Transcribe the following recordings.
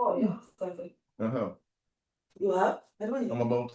Oh, yeah. Perfect. You have? I don't I'm about.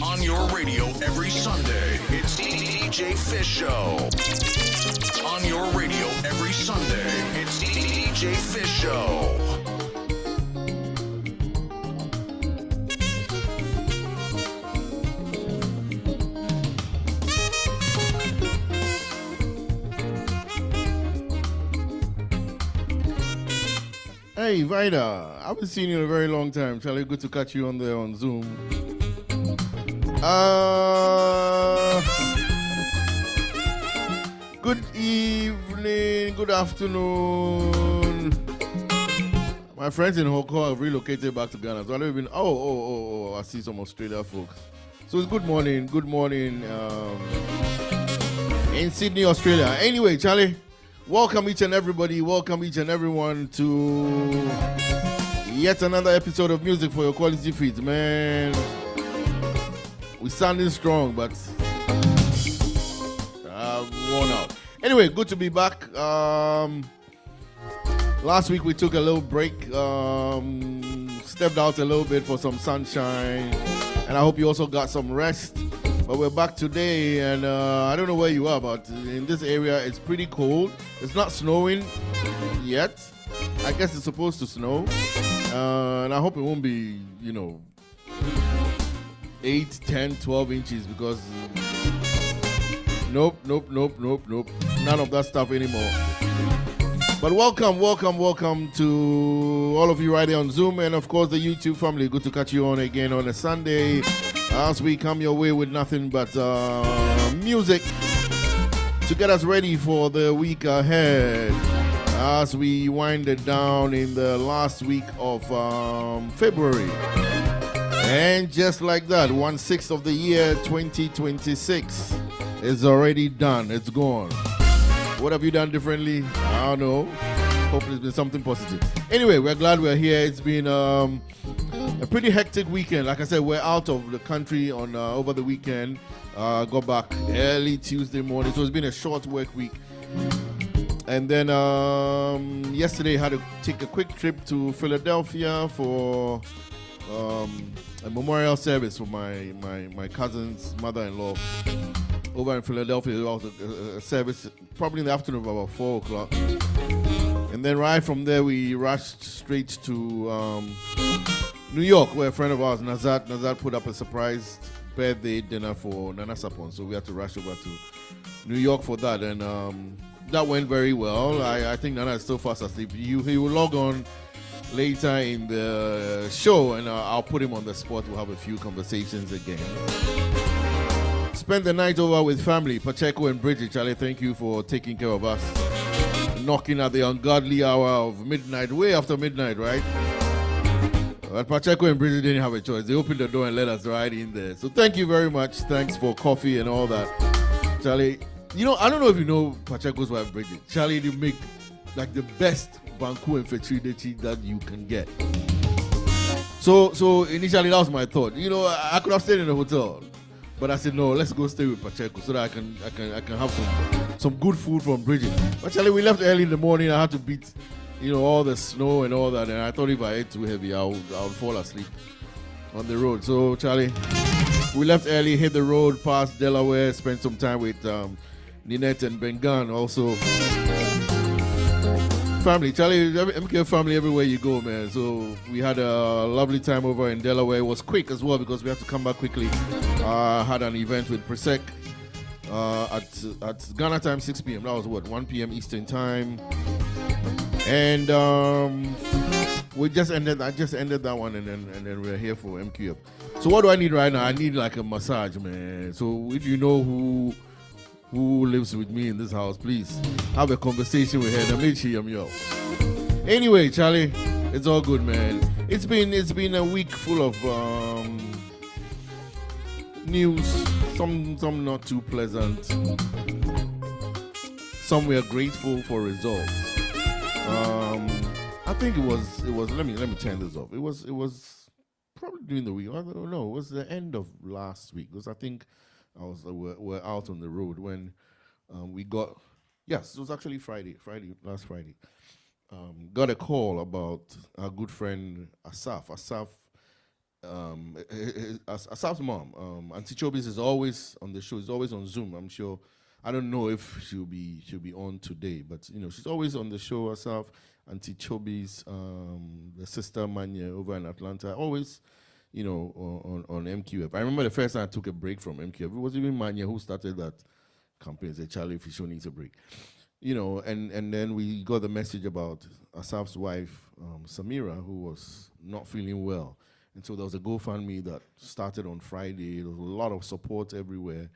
On your radio every Sunday, it's DJ Fisho. On your radio every Sunday, it's DJ Fisho. Hey, Vida, I haven't seen you in a very long time. Charlie, good to catch you on there on Zoom. Good evening, good afternoon. My friends in Hong Kong have relocated back to Ghana, so I don't even. I see some Australia folks. So it's good morning in Sydney, Australia. Anyway, Charlie, welcome each and everyone to yet another episode of Music for Your Quality Feeds, man. We're sounding strong, but worn out. Anyway, good to be back. Last week we took a little break, stepped out a little bit for some sunshine, and I hope you also got some rest. But we're back today, and I don't know where you are, but in this area it's pretty cold. It's not snowing yet. I guess it's supposed to snow, and I hope it won't be, 8, 10, 12 inches, because nope. None of that stuff anymore. But welcome to all of you right there on Zoom, and of course the YouTube family. Good to catch you on again on a Sunday as we come your way with nothing but music to get us ready for the week ahead as we wind it down in the last week of February. And just like that, 1/6 of the year 2026 is already done. It's gone. What have you done differently? I don't know. Hopefully it's been something positive. Anyway, we're glad we're here. It's been a pretty hectic weekend. Like I said, we're out of the country on over the weekend. Got back early Tuesday morning. So it's been a short work week. And then yesterday had to take a quick trip to Philadelphia for a memorial service for my cousin's mother-in-law. over in Philadelphia. There was a service probably in the afternoon about 4 o'clock. And then right from there, we rushed straight to New York, where a friend of ours, Nazat put up a surprise birthday dinner for Nana Sapon. So we had to rush over to New York for that. And that went very well. I think Nana is still fast asleep. He will log on later in the show, and I'll put him on the spot. We'll have a few conversations again. Spent the night over with family, Pacheco and Bridget. Charlie, thank you for taking care of us. Knocking at the ungodly hour of midnight, way after midnight, right? But Pacheco and Bridget didn't have a choice. They opened the door and let us right in there. So thank you very much. Thanks for coffee and all that. Charlie, I don't know if you know Pacheco's wife, Bridget. Charlie, they make like the best Banku and Fetrideci that you can get. So initially that was my thought. I could have stayed in a hotel. But I said, no, let's go stay with Pacheco so that I can have some good food from Bridget. But Charlie, we left early in the morning. I had to beat, all the snow and all that. And I thought if I ate too heavy, I would fall asleep on the road. So, Charlie, we left early, hit the road, past Delaware, spent some time with Ninette and Bengan also. Family, Charlie, MQF family everywhere you go, man. So we had a lovely time over in Delaware. It was quick as well because we had to come back quickly. Had an event with Presec at Ghana time, 6 p.m. That was 1 p.m. Eastern time. And I just ended that one, and then we're here for MQF. So what do I need right now? I need like a massage, man. So if you know who lives with me in this house, please have a conversation with her and make sure I'm yo. Anyway, Charlie, it's all good, man. It's been a week full of news, some not too pleasant. Some we are grateful for results. I think it was let me turn this off. It was probably during the week. I don't know, it was the end of last week because I think we're out on the road when we got, yes, it was actually last Friday. Got a call about our good friend Asaf. Asaf's mom, Auntie Chobis, is always on the show. She's always on Zoom. I'm sure. I don't know if she'll be on today, but she's always on the show. Asaf, Auntie Chobis, the sister Manya over in Atlanta, always. On MQF. I remember the first time I took a break from MQF. It was even Manya who started that campaign. Said Charlie Fisho needs a break. And then we got the message about Asaf's wife, Samira, who was not feeling well. And so there was a GoFundMe that started on Friday. There was a lot of support everywhere.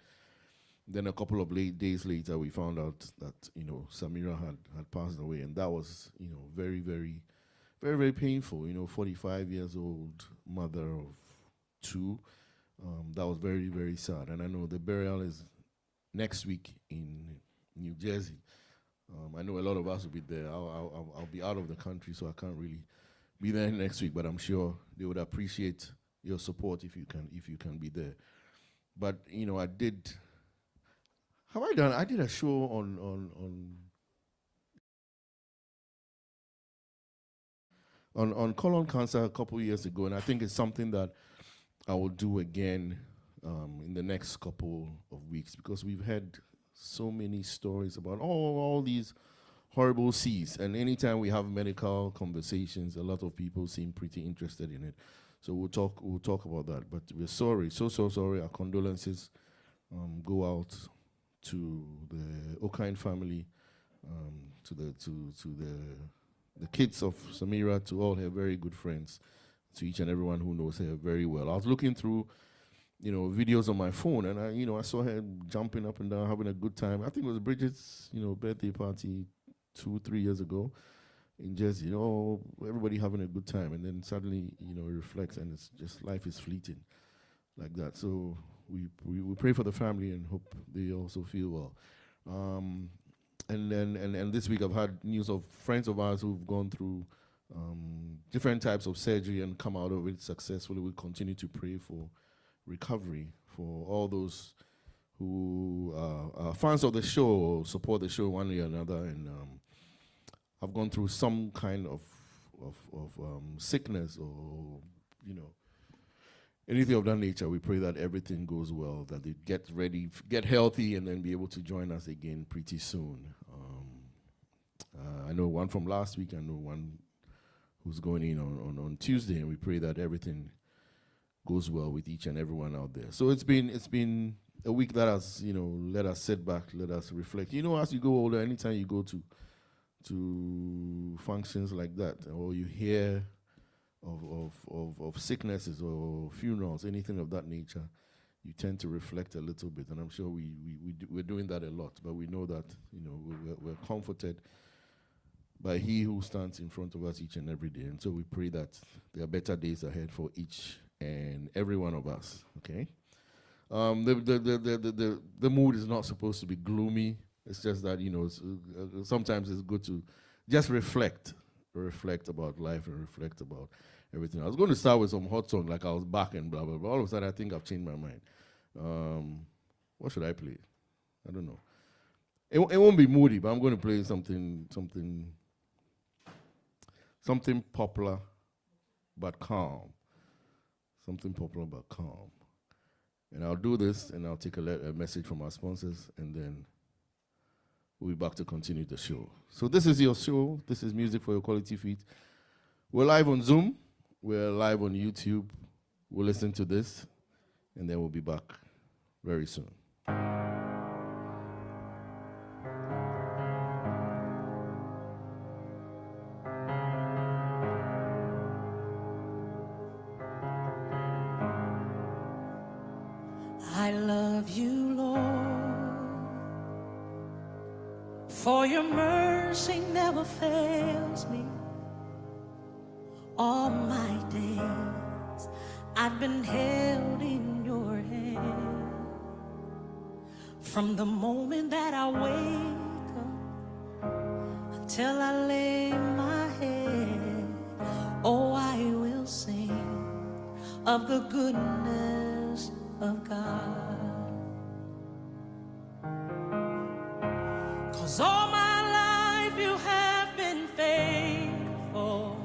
Then a couple of days later, we found out that, Samira had passed away. And that was, very, very, very, very painful. 45 years old, mother of 2. That was very, very sad. And I know the burial is next week in New Jersey. I know a lot of us will be there. I'll be out of the country, so I can't really be there next week. But I'm sure they would appreciate your support if you can be there. But I did. Have I done? I did a show on colon cancer a couple years ago, and I think it's something that I will do again in the next couple of weeks because we've had so many stories about all these horrible C's, and anytime we have medical conversations, a lot of people seem pretty interested in it. So we'll talk about that. But we're sorry, so sorry. Our condolences go out to the Okine family, to the kids of Samira, to all her very good friends, to each and everyone who knows her very well. I was looking through, videos on my phone, and I saw her jumping up and down, having a good time. I think it was Bridget's, birthday party 2-3 years ago in Jersey. Everybody having a good time, and then suddenly, it reflects, and it's just life is fleeting like that. So we pray for the family and hope they also feel well. And then this week I've had news of friends of ours who've gone through different types of surgery and come out of it successfully. We continue to pray for recovery for all those who are fans of the show, support the show one way or another, and have gone through some kind of sickness or anything of that nature, we pray that everything goes well, that they get ready, get healthy, and then be able to join us again pretty soon. I know one from last week. I know one who's going in on Tuesday, and we pray that everything goes well with each and everyone out there. So it's been a week that has, let us sit back, let us reflect. As you go older, anytime you go to functions like that, or you hear of sicknesses or funerals, anything of that nature, you tend to reflect a little bit, and I'm sure we're doing that a lot. But we know that we're comforted by He who stands in front of us each and every day, and so we pray that there are better days ahead for each and every one of us. Okay, the mood is not supposed to be gloomy. It's just that sometimes it's good to just reflect about life and reflect about everything. I was going to start with some hot song, like I was back and blah blah blah. All of a sudden, I think I've changed my mind. What should I play? I don't know. It won't be moody, but I'm going to play something popular but calm. Something popular but calm. And I'll do this, and I'll take a message from our sponsors, and then we'll be back to continue the show. So this is your show. This is Music for Your Quality Feet. We're live on Zoom. We're live on YouTube. We'll listen to this, and then we'll be back very soon. I love you, Lord, for your mercy never fails me. All my days I've been held in your hand. From the moment that I wake up until I lay my head, oh, I will sing of the goodness of God. 'Cause all my life you have been faithful,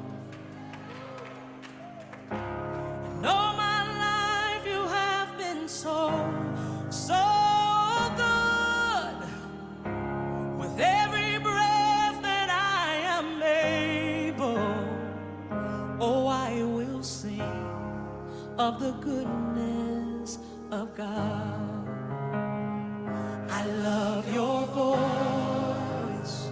and all my life you have been so good. With every breath that I am able, oh, I will sing of the goodness of God. I love your voice.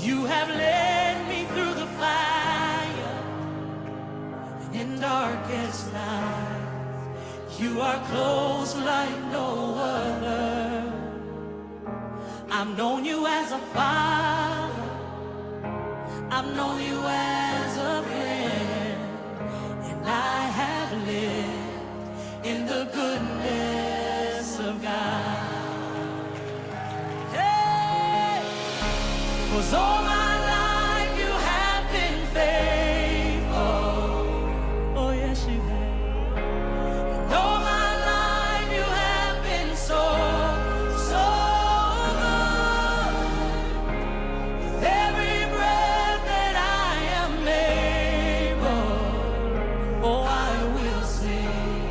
You have led me through the fire, and in darkest night, you are close like no other. I've known you as a father, I've known you as a friend, and I have lived in the goodness of God. Hey, 'cause all my life you have been faithful. Oh yes you have. And all my life you have been so good. With every breath that I am able, oh, I will sing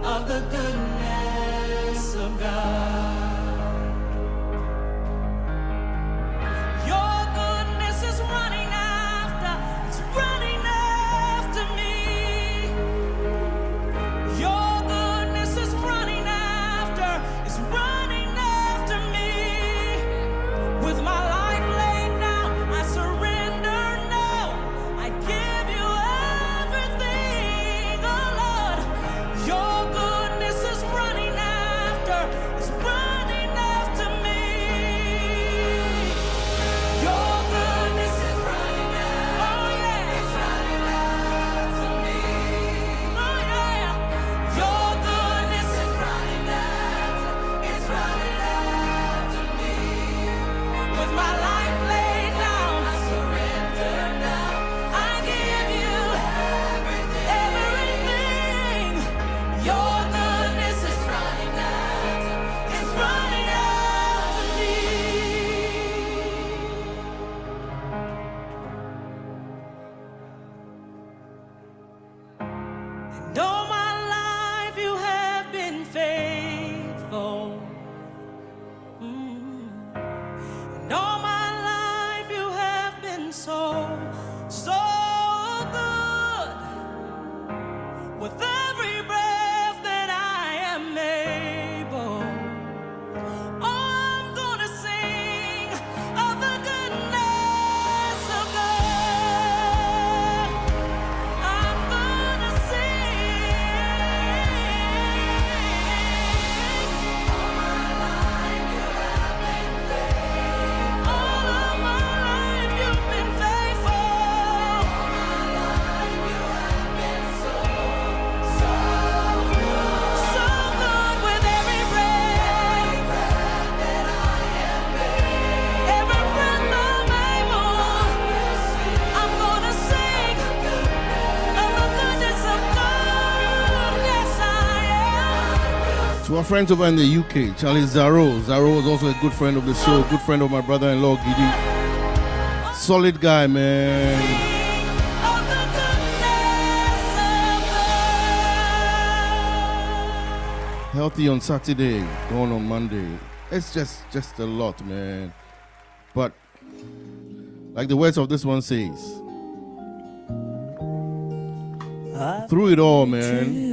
of the goodness of God. Your goodness To our friends over in the UK, Charlie Zaro. Zaro was also a good friend of the show, good friend of my brother-in-law, Gidi. Solid guy, man. Healthy on Saturday, gone on Monday. It's just a lot, man. But like the words of this one says, through it all, man,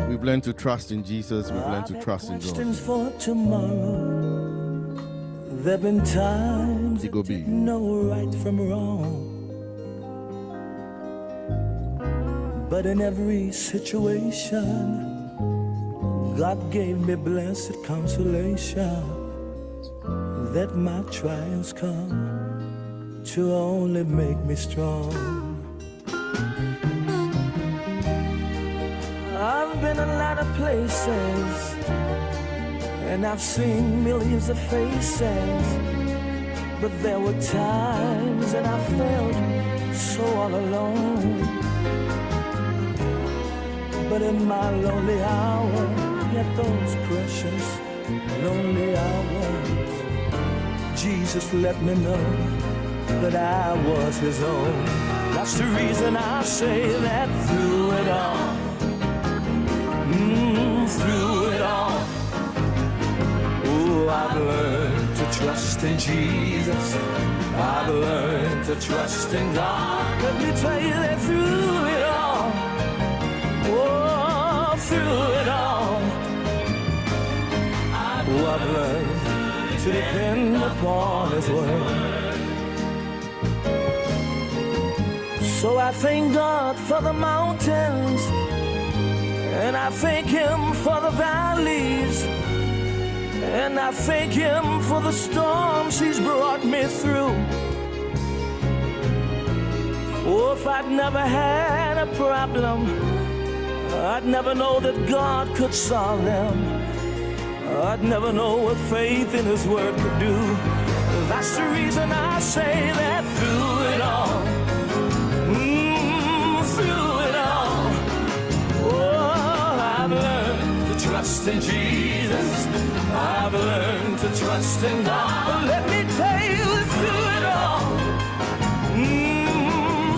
we've learned to trust in Jesus. We've learned to trust in God. For tomorrow, there've been times I didn't know right from wrong, but in every situation, God gave me blessed consolation that my trials come to only make me strong. I've been a lot of places and I've seen millions of faces, but there were times that I felt so all alone. But in my lonely hour, at those precious lonely hours, Jesus let me know that I was his own. That's the reason I say that through it all, through it all, oh, I've learned to trust in Jesus. I've learned to trust in God. Let me tell you that through it all, oh, through it all, oh, I've learned to depend upon his word. So I thank God for the mountains, and I thank him for the valleys, and I thank him for the storms he's brought me through. Oh, if I'd never had a problem, I'd never know that God could solve them. I'd never know what faith in his word could do. That's the reason I say that through it all, through it all, oh, I've learned to trust in Jesus. I've learned to trust in God. But let me tell you, through it all,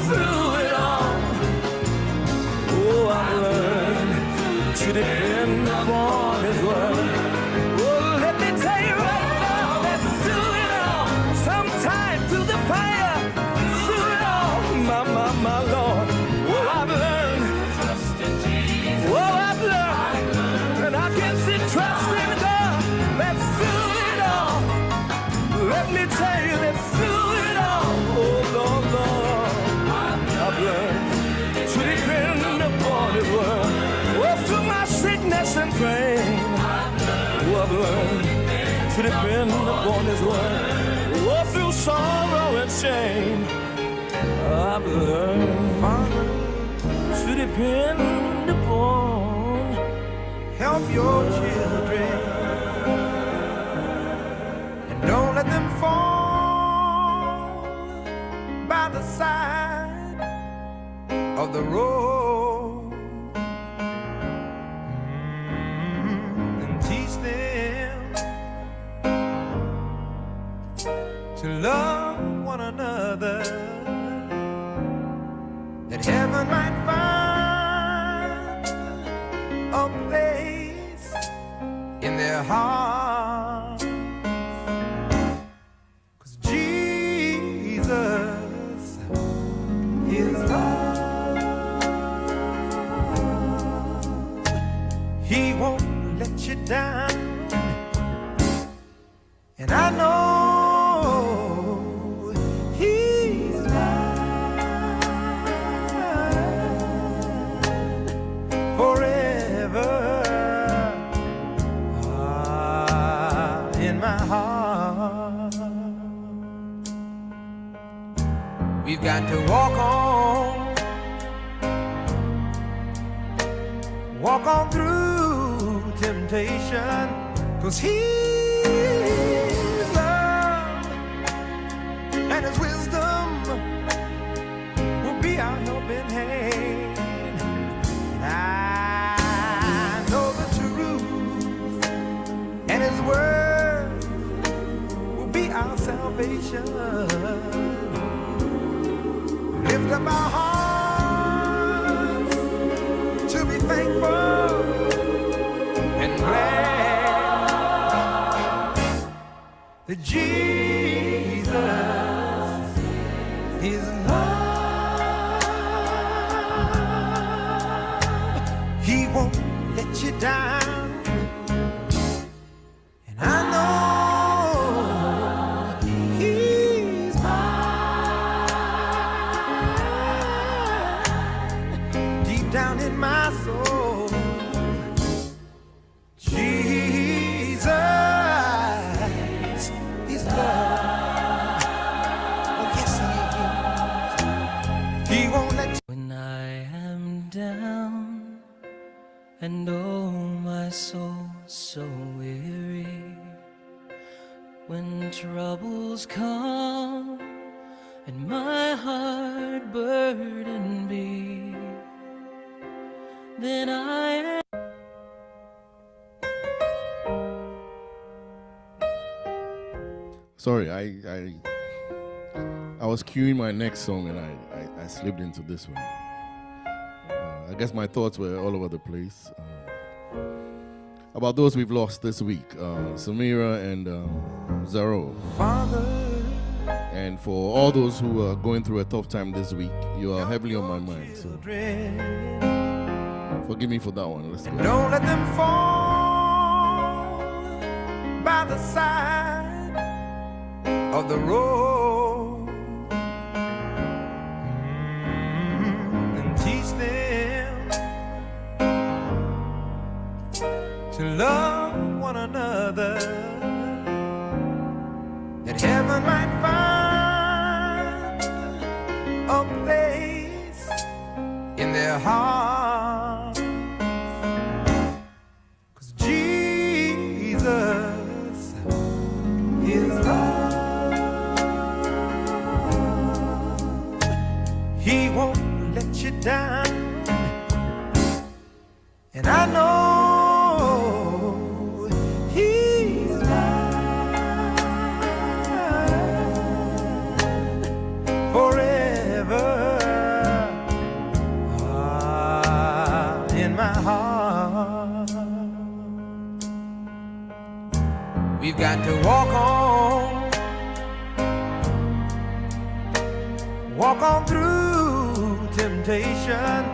through it all, oh, I've learned to depend upon his word. Oh, let me tell you right now that through it all, sometime through the fire, through it all, my Lord, oh, I've learned to trust in Jesus. Oh, I've learned that I can see trust in God. That through it all, let me tell you that through it all, oh Lord, I've learned to depend upon his word. Oh, through my sickness and pain, oh, I've learned to depend upon his word. Oh, through sorrow and shame, I've learned to depend upon. Help your children and don't let them fall by the side of the road, and teach them to love one another, that heaven might find a place in their hearts. 'Cause Jesus is love. He won't let you down, and I know he's mine forever, in my heart. We've got to walk on through temptation, 'cause he's love, and his wisdom will be our helping hand. And I know the truth word will be our salvation. Lift up our hearts to be thankful and glad that Jesus is love. He won't let you down, and I know He's mine. Deep down in my soul, Jesus is love. Oh yes, He is. He won't let you. When I am down and oh my soul so weary, when troubles come and my heart burden be, then I am. Sorry, I was queuing my next song and I slipped into this one. I guess my thoughts were all over the place. About those we've lost this week, Samira and Zaro. Father, And for all those who are going through a tough time this week, you are heavily on my mind. So forgive me for that one. Let's go. don't let them fall by the side of the road, and teach them to love one another, that heaven might find a place in their hearts. 'Cause Jesus is love. He won't let you down, and I know He's mine forever. In my heart, we've got to walk on through temptation,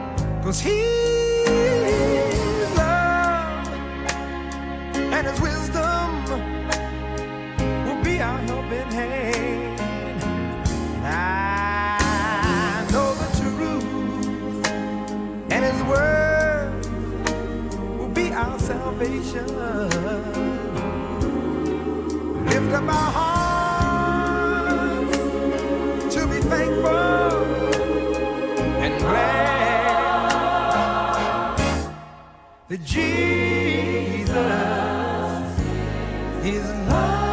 'cause He's love and His wisdom will be our helping hand. And I know the truth, and His word will be our salvation. Lift up our hearts to be thankful and glad that Jesus is love.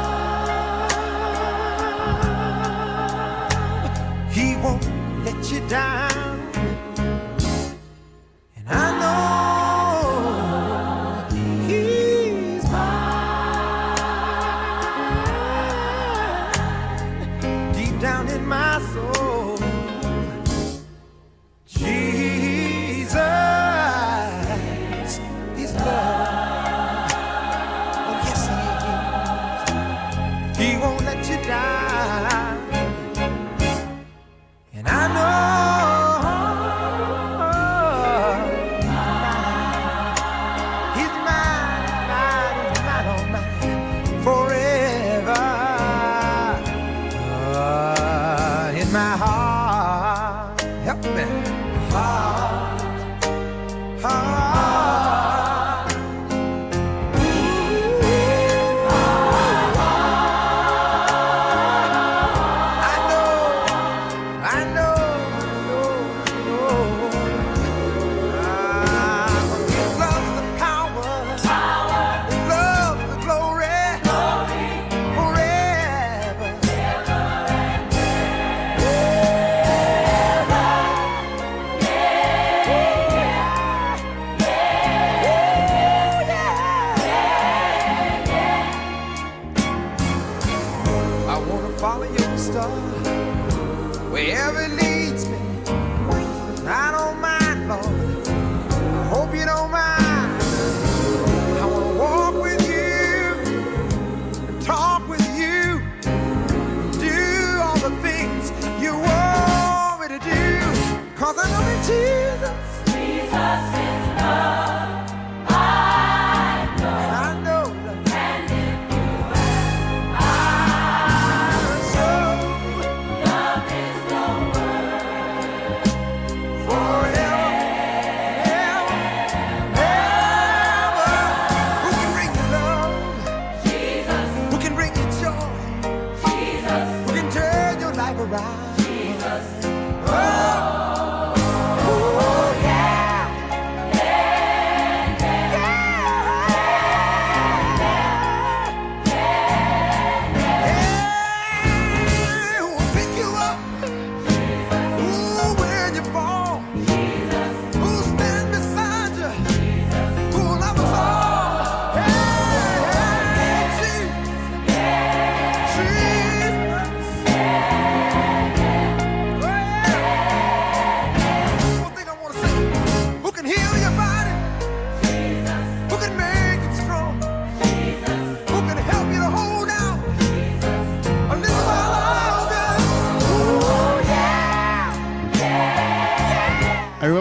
He won't let you down, and I know He's mine. Deep down in my soul, Jesus is love.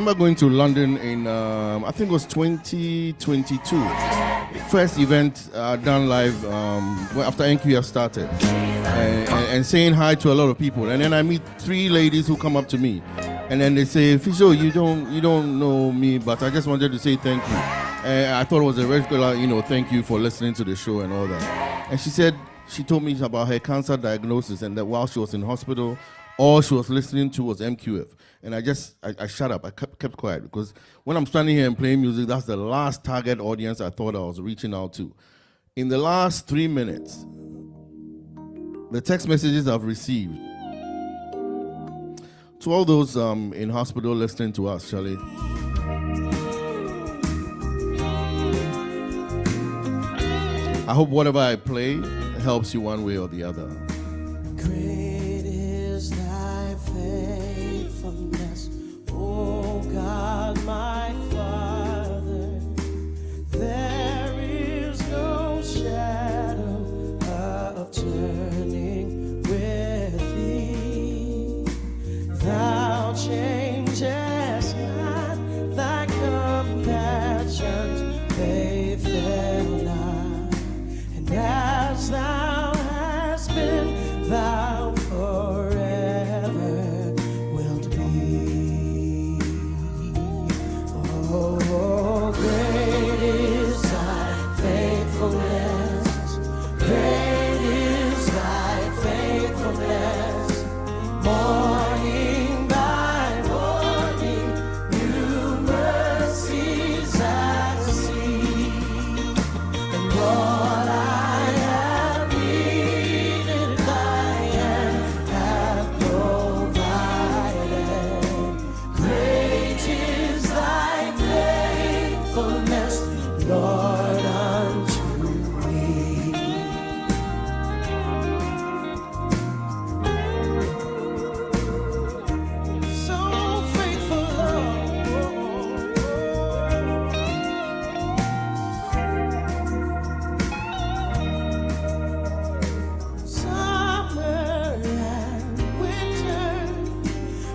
remember going to London in, I think it was 2022. First event done live after MQF started. And saying hi to a lot of people. And then I meet 3 ladies who come up to me. And then they say, Fisho, you don't know me, but I just wanted to say thank you. And I thought it was a regular, thank you for listening to the show and all that. And she told me about her cancer diagnosis and that while she was in hospital, all she was listening to was MQF. And I shut up. I kept quiet because when I'm standing here and playing music, that's the last target audience I thought I was reaching out to. In the last 3 minutes, the text messages I've received to all those in hospital listening to us, Shirley. I hope whatever I play helps you one way or the other. Great is thy faithfulness, O God, my Father. There is no shadow of turning with thee. Thou changest not, thy compassions, they fail not. And as thou hast been, thou forever wilt be. Oh, great is thy faithfulness. Great is thy faithfulness. Morning by morning, new mercies I see. And Lord, I have needed, thy hand hath provided. Great is thy faithfulness, Lord, unto me. So faithful, Lord. Summer and winter,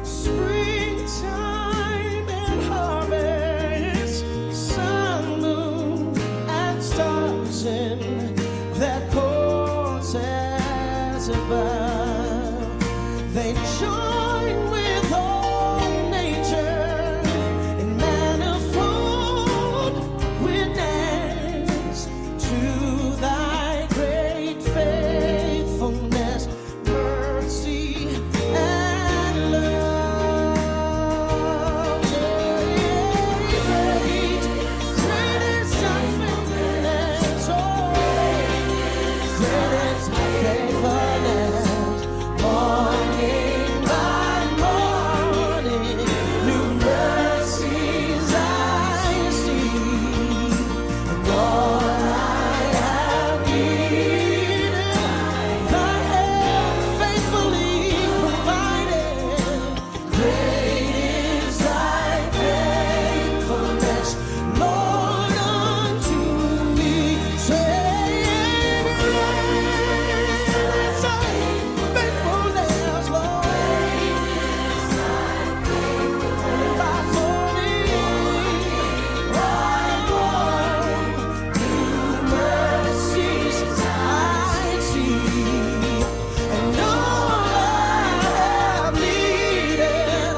springtime and harvest, sun, moon, and stars in that courses above. They join with all nature in manifold witness to thy great faithfulness, mercy, and love. Great is thy faithfulness, oh, great is thy faithfulness. Morning by morning, new mercies I see. And Lord, I have needed, thy hand faithfully provided. Great is thy faithfulness, Lord, unto me. Say, great is thy faithfulness, Lord. Morning by morning, new mercies I see. And all I have needed,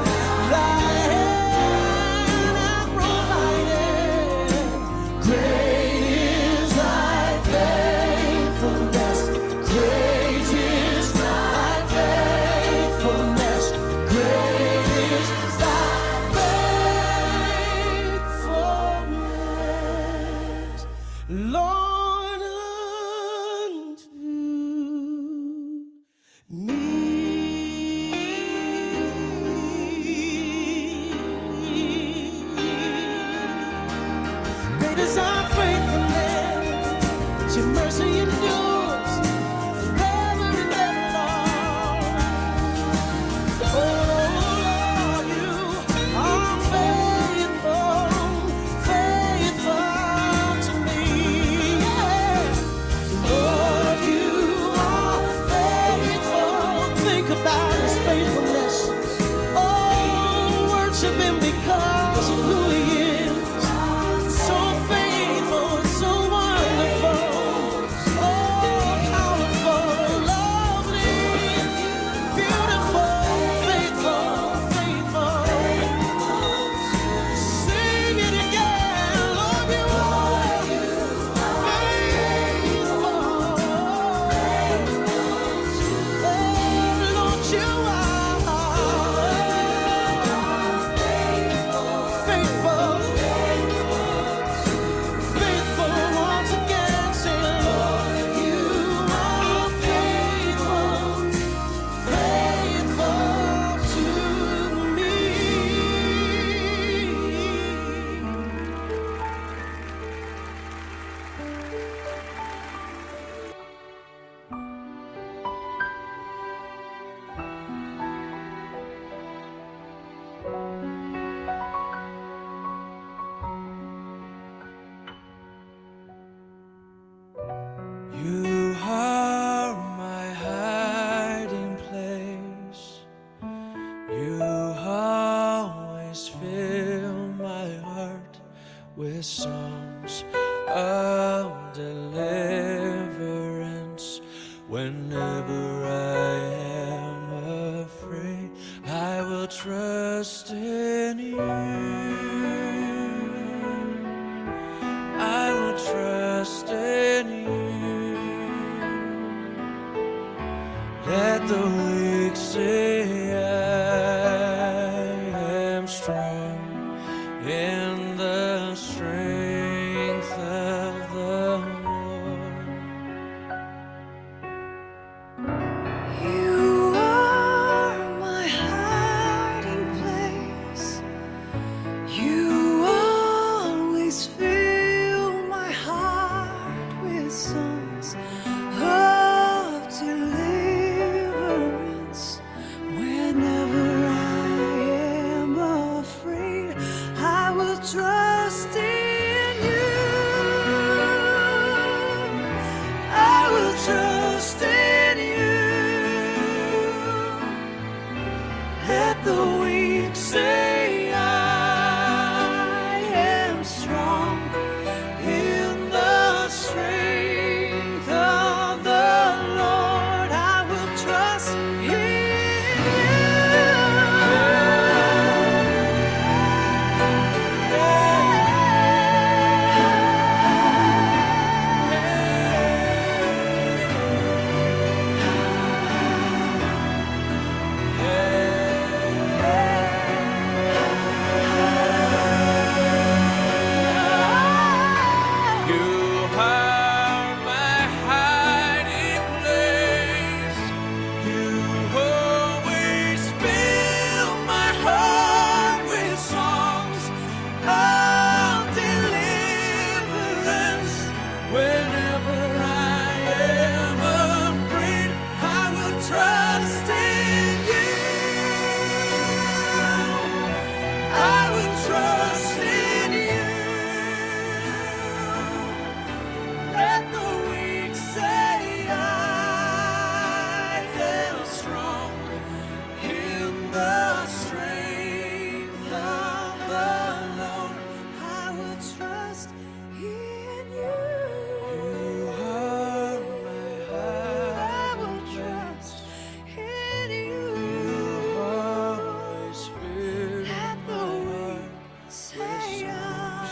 thy hand hath provided. Great is thy faithfulness. Great is thy faithfulness. Great is thy faithfulness, Lord, unto me. Great is thy faithfulness, your mercy endures forever and ever, Lord. Oh, Lord, you are faithful, faithful to me. You are my hiding place. You always fill my heart with songs of deliverance. Whenever I am afraid, I will trust in you. I will trust in you. Let the weak say I am strong in the strength of the Lord. You are my hiding place. You always fill my heart with songs of deliverance. Whenever I am afraid, I will trust in you. I will trust in you. Let the weak say I am strong in the strength of the Lord. I will trust in you. You are my hiding place. You always fill my heart with songs of deliverance. Whenever I am afraid, I will trust in you. I will trust in you. Let the weak say I am strong in the strength of the Lord. I will trust in you. You are my I will trust in you. always fill Let the my weak say I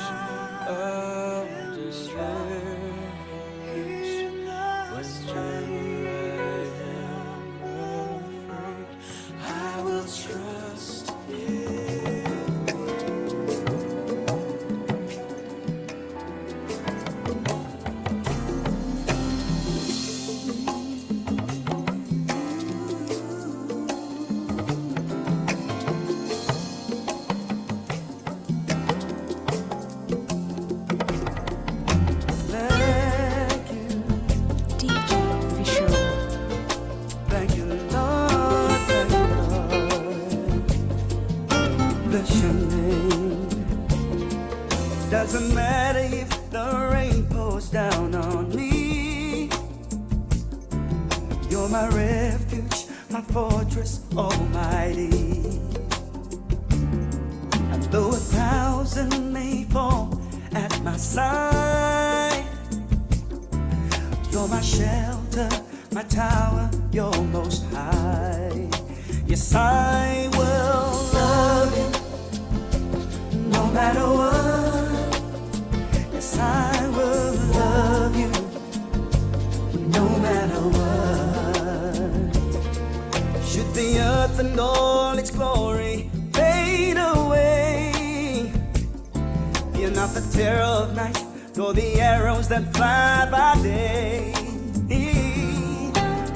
heart am of strong deliverance. in the strength I will trust in Thank you, DJ Fisho. thank you, Lord, thank you, Lord. Bless your name. Doesn't matter if the rain pours down on me. You're my refuge, my fortress, almighty. And though 1,000 may fall at my side, you're my shelter, my tower, you're most high. Yes, I will love you no matter what. Yes, I will love you no matter what. Should the earth and all its glory fade away, fear not the terror of night, nor the arrows that fly by day.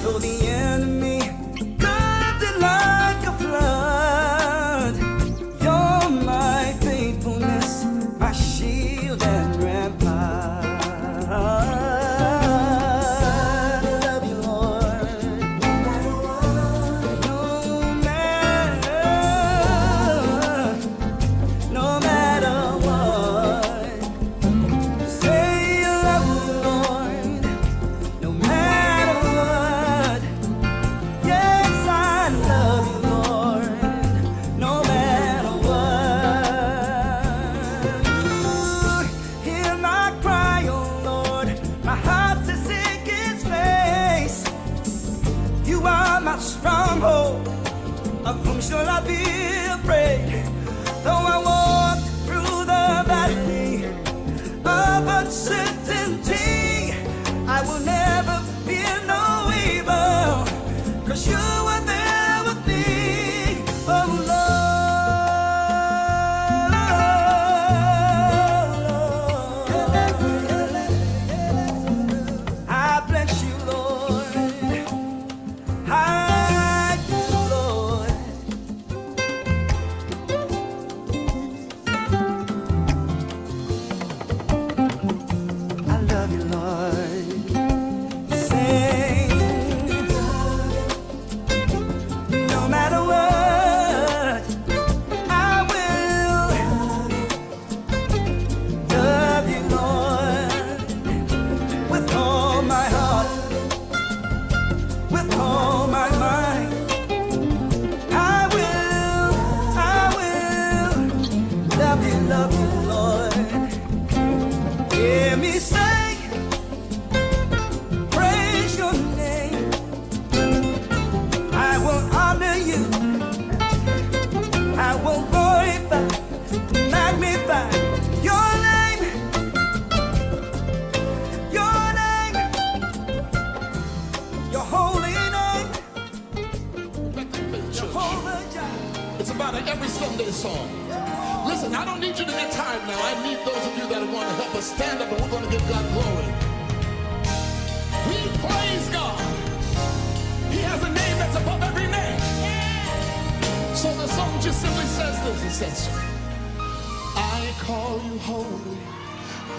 Though the enemy comes in like a flood, you're my faithfulness, my shield and rampart. stronghold. Of whom shall I be afraid? Though I walk through the valley of uncertainty, I will never fear no evil, 'cause you are there with me. Oh Lord, I bless you, Lord. I do, Lord. I love you, Lord. Sing, no matter what, I will love you, Lord, with all my heart, with all my mind. I will love you, Lord. Hear me say, praise your name. I will honor you. I will glorify, magnify your name. Your name, your holy name. Jehovah Jireh. It's about an every Sunday song. Listen, I don't need you to get tired now. I need those of you that want to help us stand up, and we're going to give God glory. We praise God. He has a name that's above every name. So the song just simply says this. It says, I call you holy.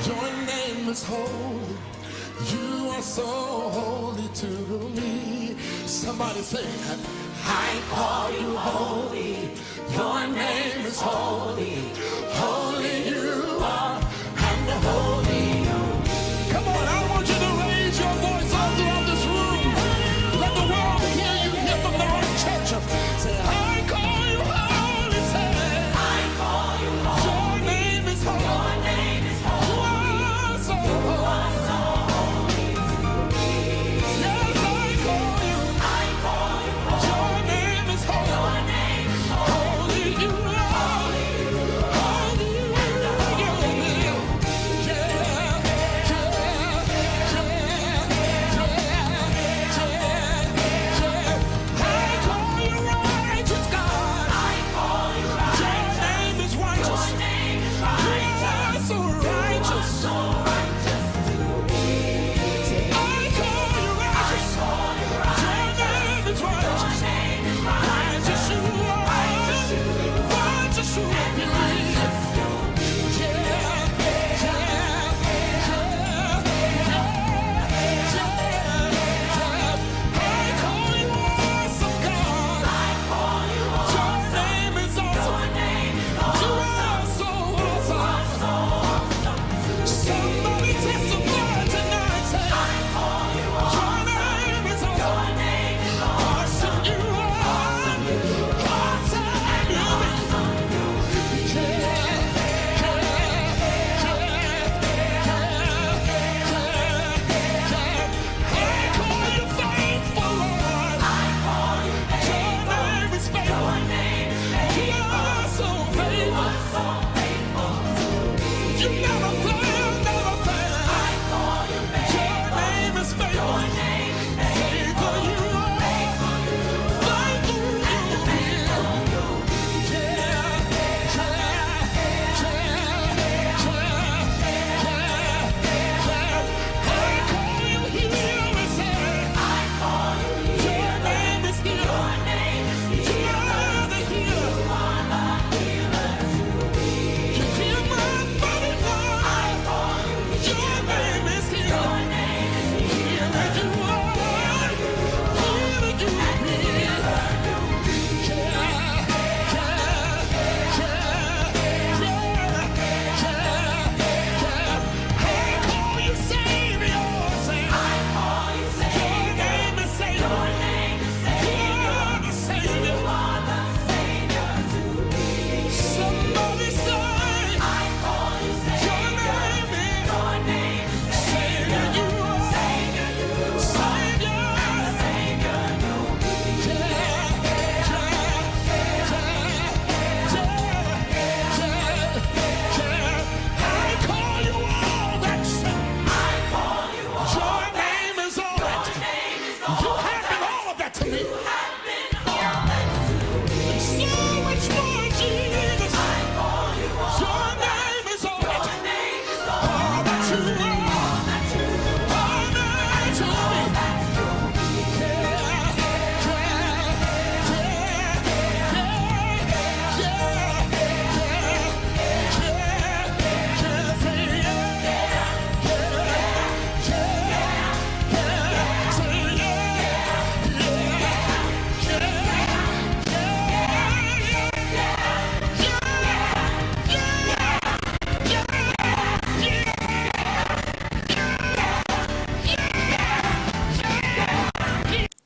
Your name is holy. You are so holy to me. Somebody say, I call you holy. Your name is holy. Holy you are, and holy you. Come on, I want you to raise your voice all throughout this room. Let the world hear you here from the right church. Say, I call you holy. Say, I call you holy. Your name is holy. Your name is holy. You are so holy. You are so holy to me. Yes, I call you. I call you holy. Your name is holy. Your name is holy. Holy you are. Holy you are.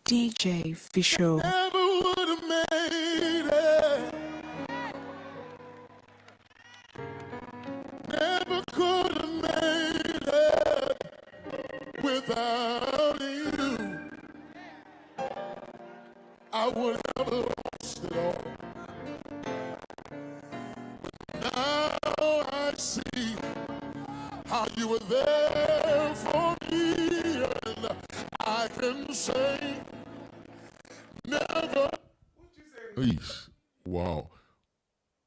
DJ Fisho. Never would have made it. Never could have made it without you. I would have lost it all. Now I see how you were there for me, and I can say never. Eesh. Wow.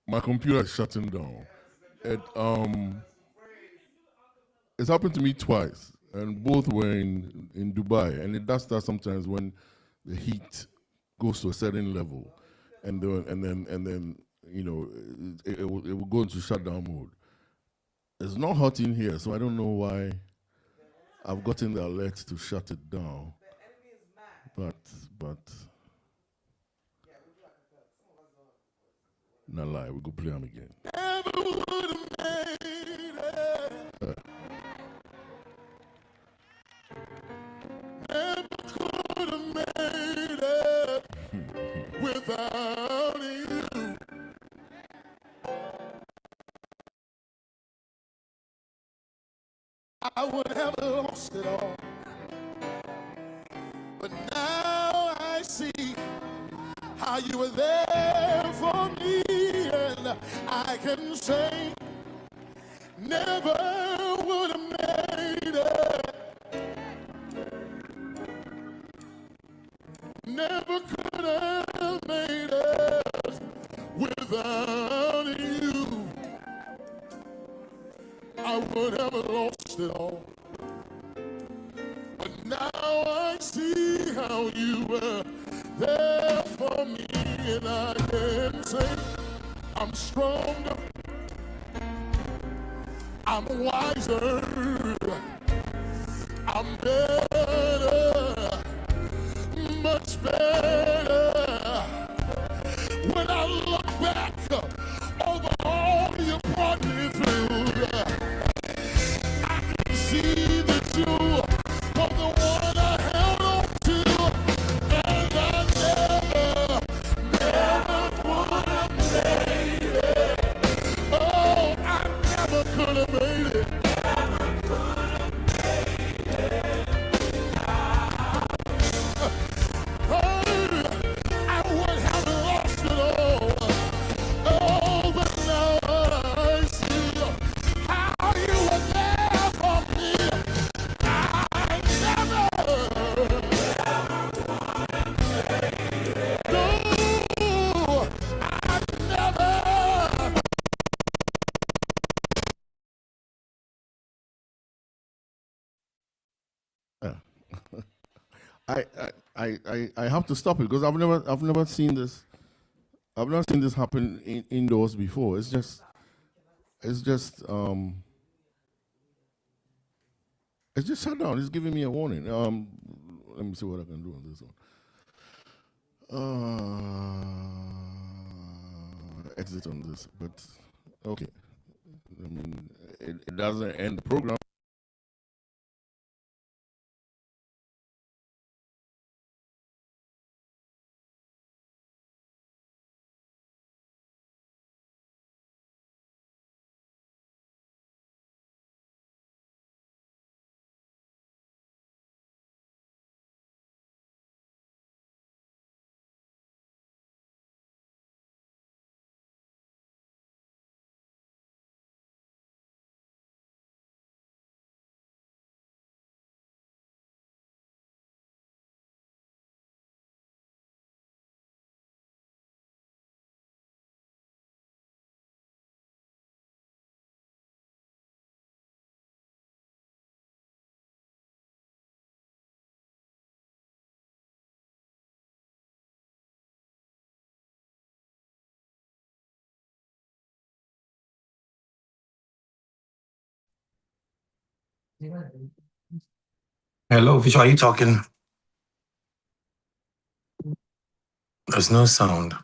My computer is shutting down. It's happened to me twice, and both were in Dubai, and it does that sometimes when the heat goes to a certain level, and then you know it will go into shutdown mode. It's not hot in here, so I don't know why I've gotten the alert to shut it down. But not lie, we go play them again. Never would have made it. Never could have made it without you. I would have lost it all. But now I see how you were there for me, and I can say never would have made it. Never could have made it without you. I would have lost it all. But now I see how you were there for me, and I can say I'm stronger, I'm wiser, I'm better, much better. When I look back over all you brought me through, I can see that you were the one I held on to, and I never would have made it. Oh, I never could have made it. I would have lost it all. Oh, but now I see how you were there for me. I never, no, I never. I have to stop it because I've never seen this. I've not seen this happen indoors before. It's just shut down. It's giving me a warning. Let me see what I can do on this one. Exit on this, but okay. I mean, it doesn't end the program. Hello, Fisho, are you talking? There's no sound.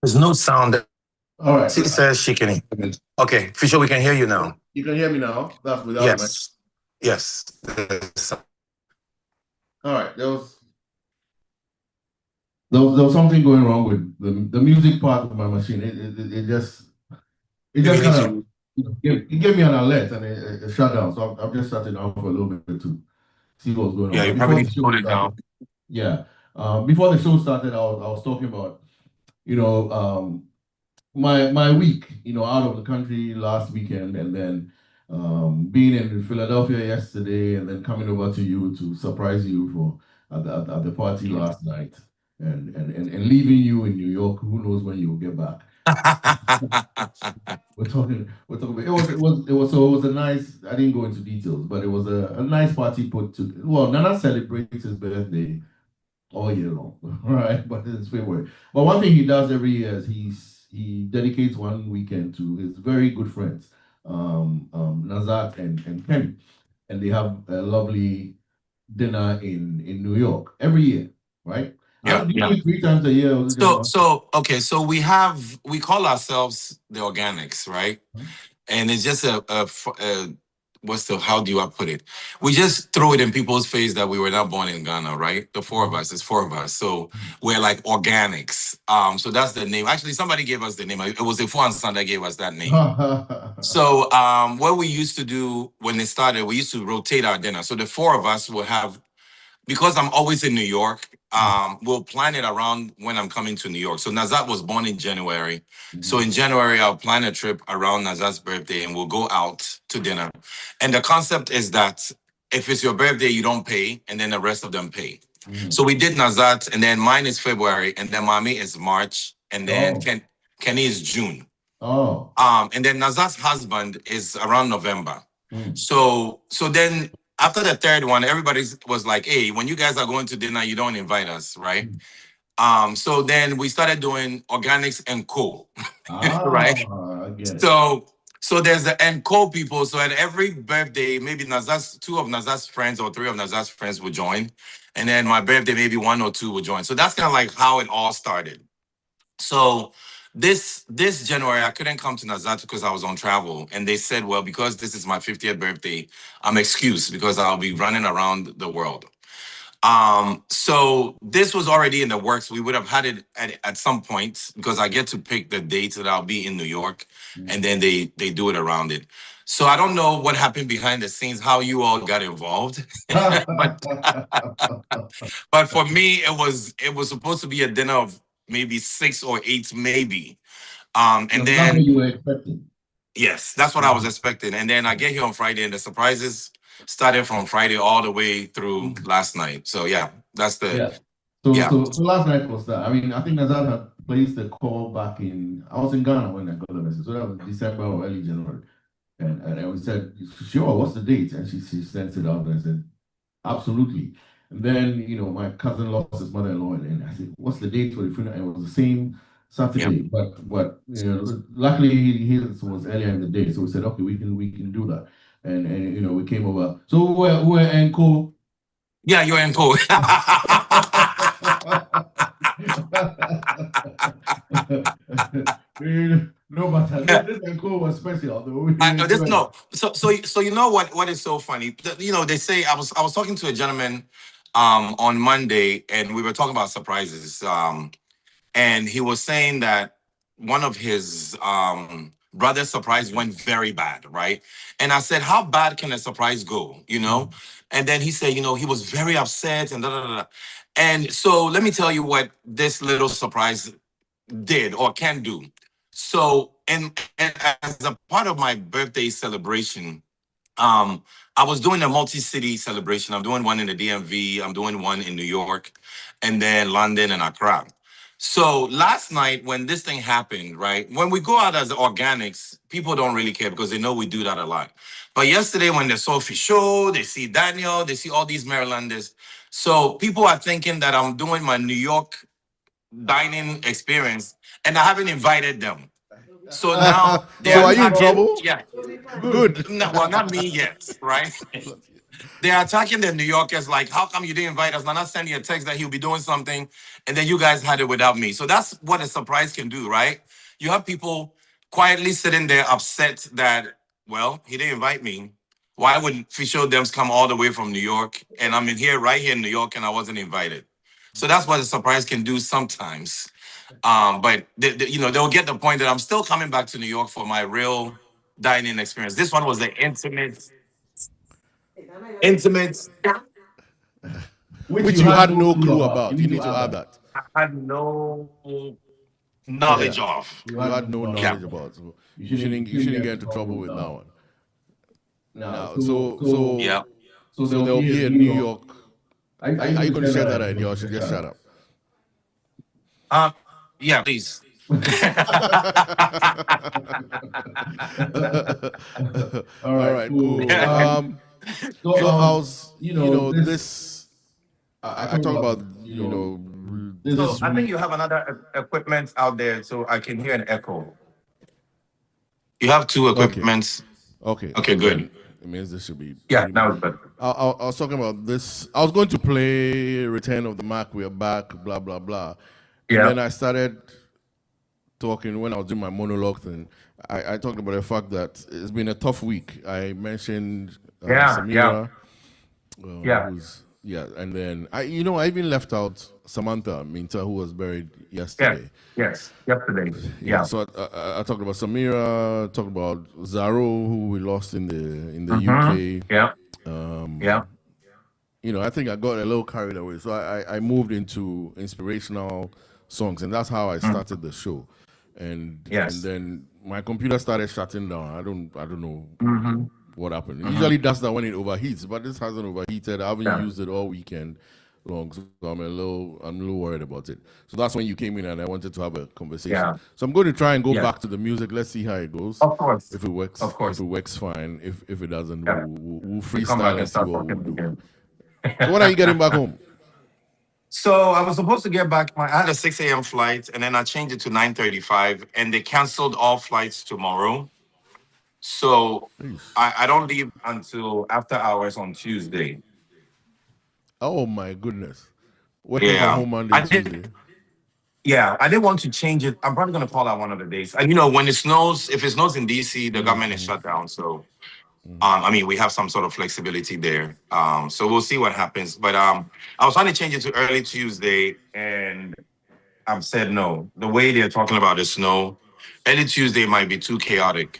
There's no sound. All right. She says she can. Okay, Fisho, we can hear you now. You can hear me now? That's without Yes. Yes. All right. There was something going wrong with the music part of my machine. It just kind of it gave me an alert and it shut down. So I've just shut it down for a little bit to see what's going on. Yeah, you probably need to put it down. Yeah. Before the show started, I was talking about, my week, out of the country last weekend, and then being in Philadelphia yesterday, and then coming over to you to surprise you at the party last night, and leaving you in New York. Who knows when you will get back? We're talking about, it was a nice, I didn't go into details, but it was a nice party put to. Well, Nana celebrates his birthday all year long, right? But it's February. But one thing he does every year is he dedicates one weekend to his very good friends, Nazat and Kenny, and they have a lovely dinner in New York every year, right? Yeah, do you do it 3 times a year? So we call ourselves the Organics, right? And it's just how do I put it? We just throw it in people's face that we were not born in Ghana, right? The 4 of us, it's 4 of us. So we're like Organics. So that's the name. Actually, somebody gave us the name. It was Efo and Sunday gave us that name. So what we used to do when it started, we used to rotate our dinner. So the 4 of us will have, because I'm always in New York, we'll plan it around when I'm coming to New York. So Nazat was born in January. So in January, I'll plan a trip around Nazat's birthday and we'll go out to dinner. And the concept is that if it's your birthday, you don't pay, and then the rest of them pay. So we did Nazat, and then mine is February, and then Mommy is March, and then Kenny is June. And then Nazat's husband is around November. So then after the 3rd one, everybody was like, hey, when you guys are going to dinner, you don't invite us, right? So then we started doing Organics and Co. Right? So there's the and Co people. So at every birthday, maybe 2 of Nazat's friends or 3 of Nazat's friends would join. And then my birthday, maybe 1 or 2 would join. So that's kind of like how it all started. So this January, I couldn't come to Nazat because I was on travel. And they said, well, because this is my 50th birthday, I'm excused because I'll be running around the world. So this was already in the works. We would have had it at some point because I get to pick the dates that I'll be in New York, and then they do it around it. So I don't know what happened behind the scenes, how you all got involved, but for me, it was supposed to be a dinner of maybe 6 or 8, maybe. And then that's what you were expecting. Yes, that's what I was expecting. And then I get here on Friday, and the surprises started from Friday all the way through last night. So yeah, that's the So last night was that. I mean, I think Nazat had placed the call back in. I was in Ghana when I got the message, so that was December or early January. And I said, sure, what's the date? And she sent it out, and I said, absolutely. And then my cousin lost his mother-in-law, and I said, what's the date for the funeral? And it was the same Saturday, but luckily his was earlier in the day, so we said, okay, we can do that, and we came over. So we're Enco. Yeah, you're Enco. No, but this Enco was special. No. So you know what is so funny? They say I was talking to a gentleman on Monday, and we were talking about surprises. And he was saying that one of his brother's surprise went very bad, right? And I said, how bad can a surprise go, And then he said, he was very upset and da-da-da-da. And so let me tell you what this little surprise did or can do. So, and as a part of my birthday celebration, I was doing a multi-city celebration. I'm doing one in the DMV. I'm doing one in New York, and then London and Accra. So last night when this thing happened, right, when we go out as Organics, people don't really care because they know we do that a lot. But yesterday when they saw Fisho, they see Daniel, they see all these Marylanders. So people are thinking that I'm doing my New York dining experience, and I haven't invited them. So now so are you in trouble? Yeah. Good. No, well, not me yet, right? They're attacking the New Yorkers like, how come you didn't invite us? Nana sent you a text that he'll be doing something, and then you guys had it without me. So that's what a surprise can do, right? You have people quietly sitting there upset that, well, he didn't invite me. Why would Fisho Dems come all the way from New York? And I'm right here in New York, and I wasn't invited. So that's what a surprise can do sometimes. But they'll get the point that I'm still coming back to New York for my real dining experience. This one was the intimate. Which you had no clue about. You need to add that. I had no knowledge of. You had no knowledge about. So you shouldn't get into trouble with that one. Now, so they'll be in New York. Are you going to share that idea or should you just shut up? Yeah, please. All right, cool. So I was, this. I talk about, this. So I think you have another equipment out there, so I can hear an echo. You have two equipments. Okay. Okay, good. It means this should be. Yeah, now it's better. I was talking about this. I was going to play Return of the Mac, We're Back, blah, blah, blah. Yeah. And then I started talking when I was doing my monologue thing. I talked about the fact that it's been a tough week. I mentioned Samira. And then I even left out Samantha Minta, who was buried yesterday. Yes, yesterday. Yeah. So I talked about Samira, talked about Zaro, who we lost in the UK. Yeah. I think I got a little carried away. So I moved into inspirational songs, and that's how I started the show. And then my computer started shutting down. I don't know what happened. It usually does that when it overheats, but this hasn't overheated. I haven't used it all weekend long, so I'm a little worried about it. So that's when you came in and I wanted to have a conversation. Yeah. So I'm going to try and go back to the music. Let's see how it goes. Of course. If it works. Of course. If it works, fine. If it doesn't, we'll freestyle and see what we'll do. Again. So when are you getting back home? So I was supposed to get back. I had a 6 a.m. flight, and then I changed it to 9:35, and they canceled all flights tomorrow. So I don't leave until after hours on Tuesday. Oh my goodness! Working from home Monday, Tuesday. I didn't want to change it. I'm probably gonna call out one of the days. And when it snows, if it snows in DC, the government is shut down. So we have some sort of flexibility there. So we'll see what happens. But I was trying to change it to early Tuesday, and I've said no. The way they're talking about the snow, early Tuesday might be too chaotic.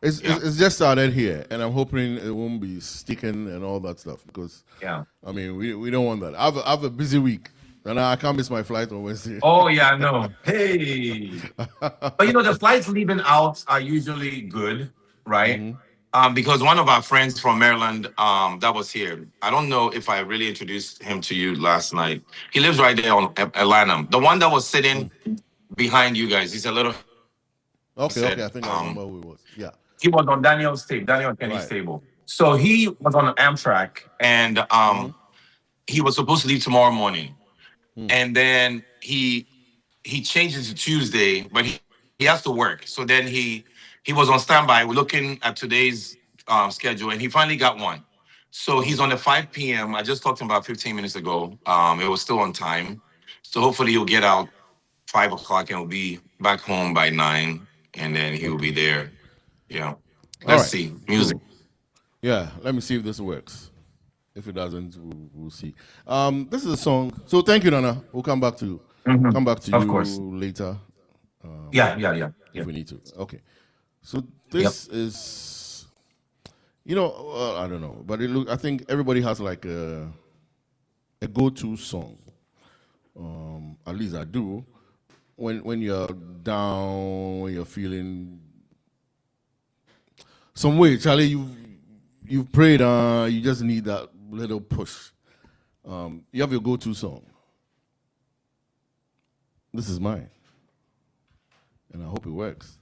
It's just started here, and I'm hoping it won't be sticking and all that stuff because we don't want that. I have a busy week, and I can't miss my flight on Wednesday. Oh yeah, I know. Hey, but the flights leaving out are usually good, right? Because one of our friends from Maryland that was here, I don't know if I really introduced him to you last night. He lives right there on Atlanta. The one that was sitting behind you guys. He's a little. Okay. I think I remember who it was. Yeah. He was on Daniel Kenny's table. So he was on Amtrak, and he was supposed to leave tomorrow morning. And then he changed it to Tuesday, but he has to work. So then he was on standby. We're looking at today's schedule, and he finally got one. So he's on the 5 p.m. I just talked to him about 15 minutes ago. It was still on time. So hopefully he'll get out 5 o'clock and will be back home by 9, and then he will be there. Yeah. Let's see. Music. Cool. Yeah. Let me see if this works. If it doesn't, we'll see. This is a song. So thank you, Nana. We'll come back to you. Come back to you later. If we need to. Okay. So this is, I don't know, but I think everybody has like a go-to song. At least I do. When you're down, when you're feeling some way, Charlie, you've prayed, you just need that little push. You have your go-to song. This is mine. And I hope it works.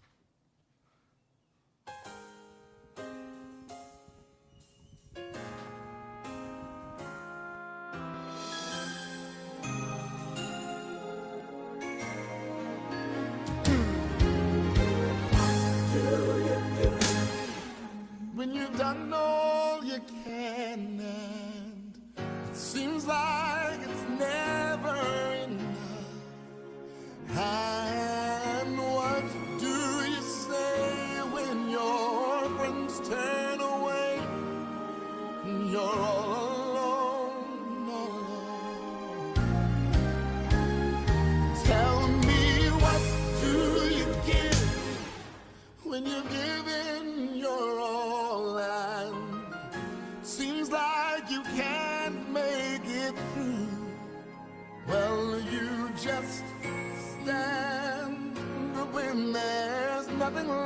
When you've done all you can.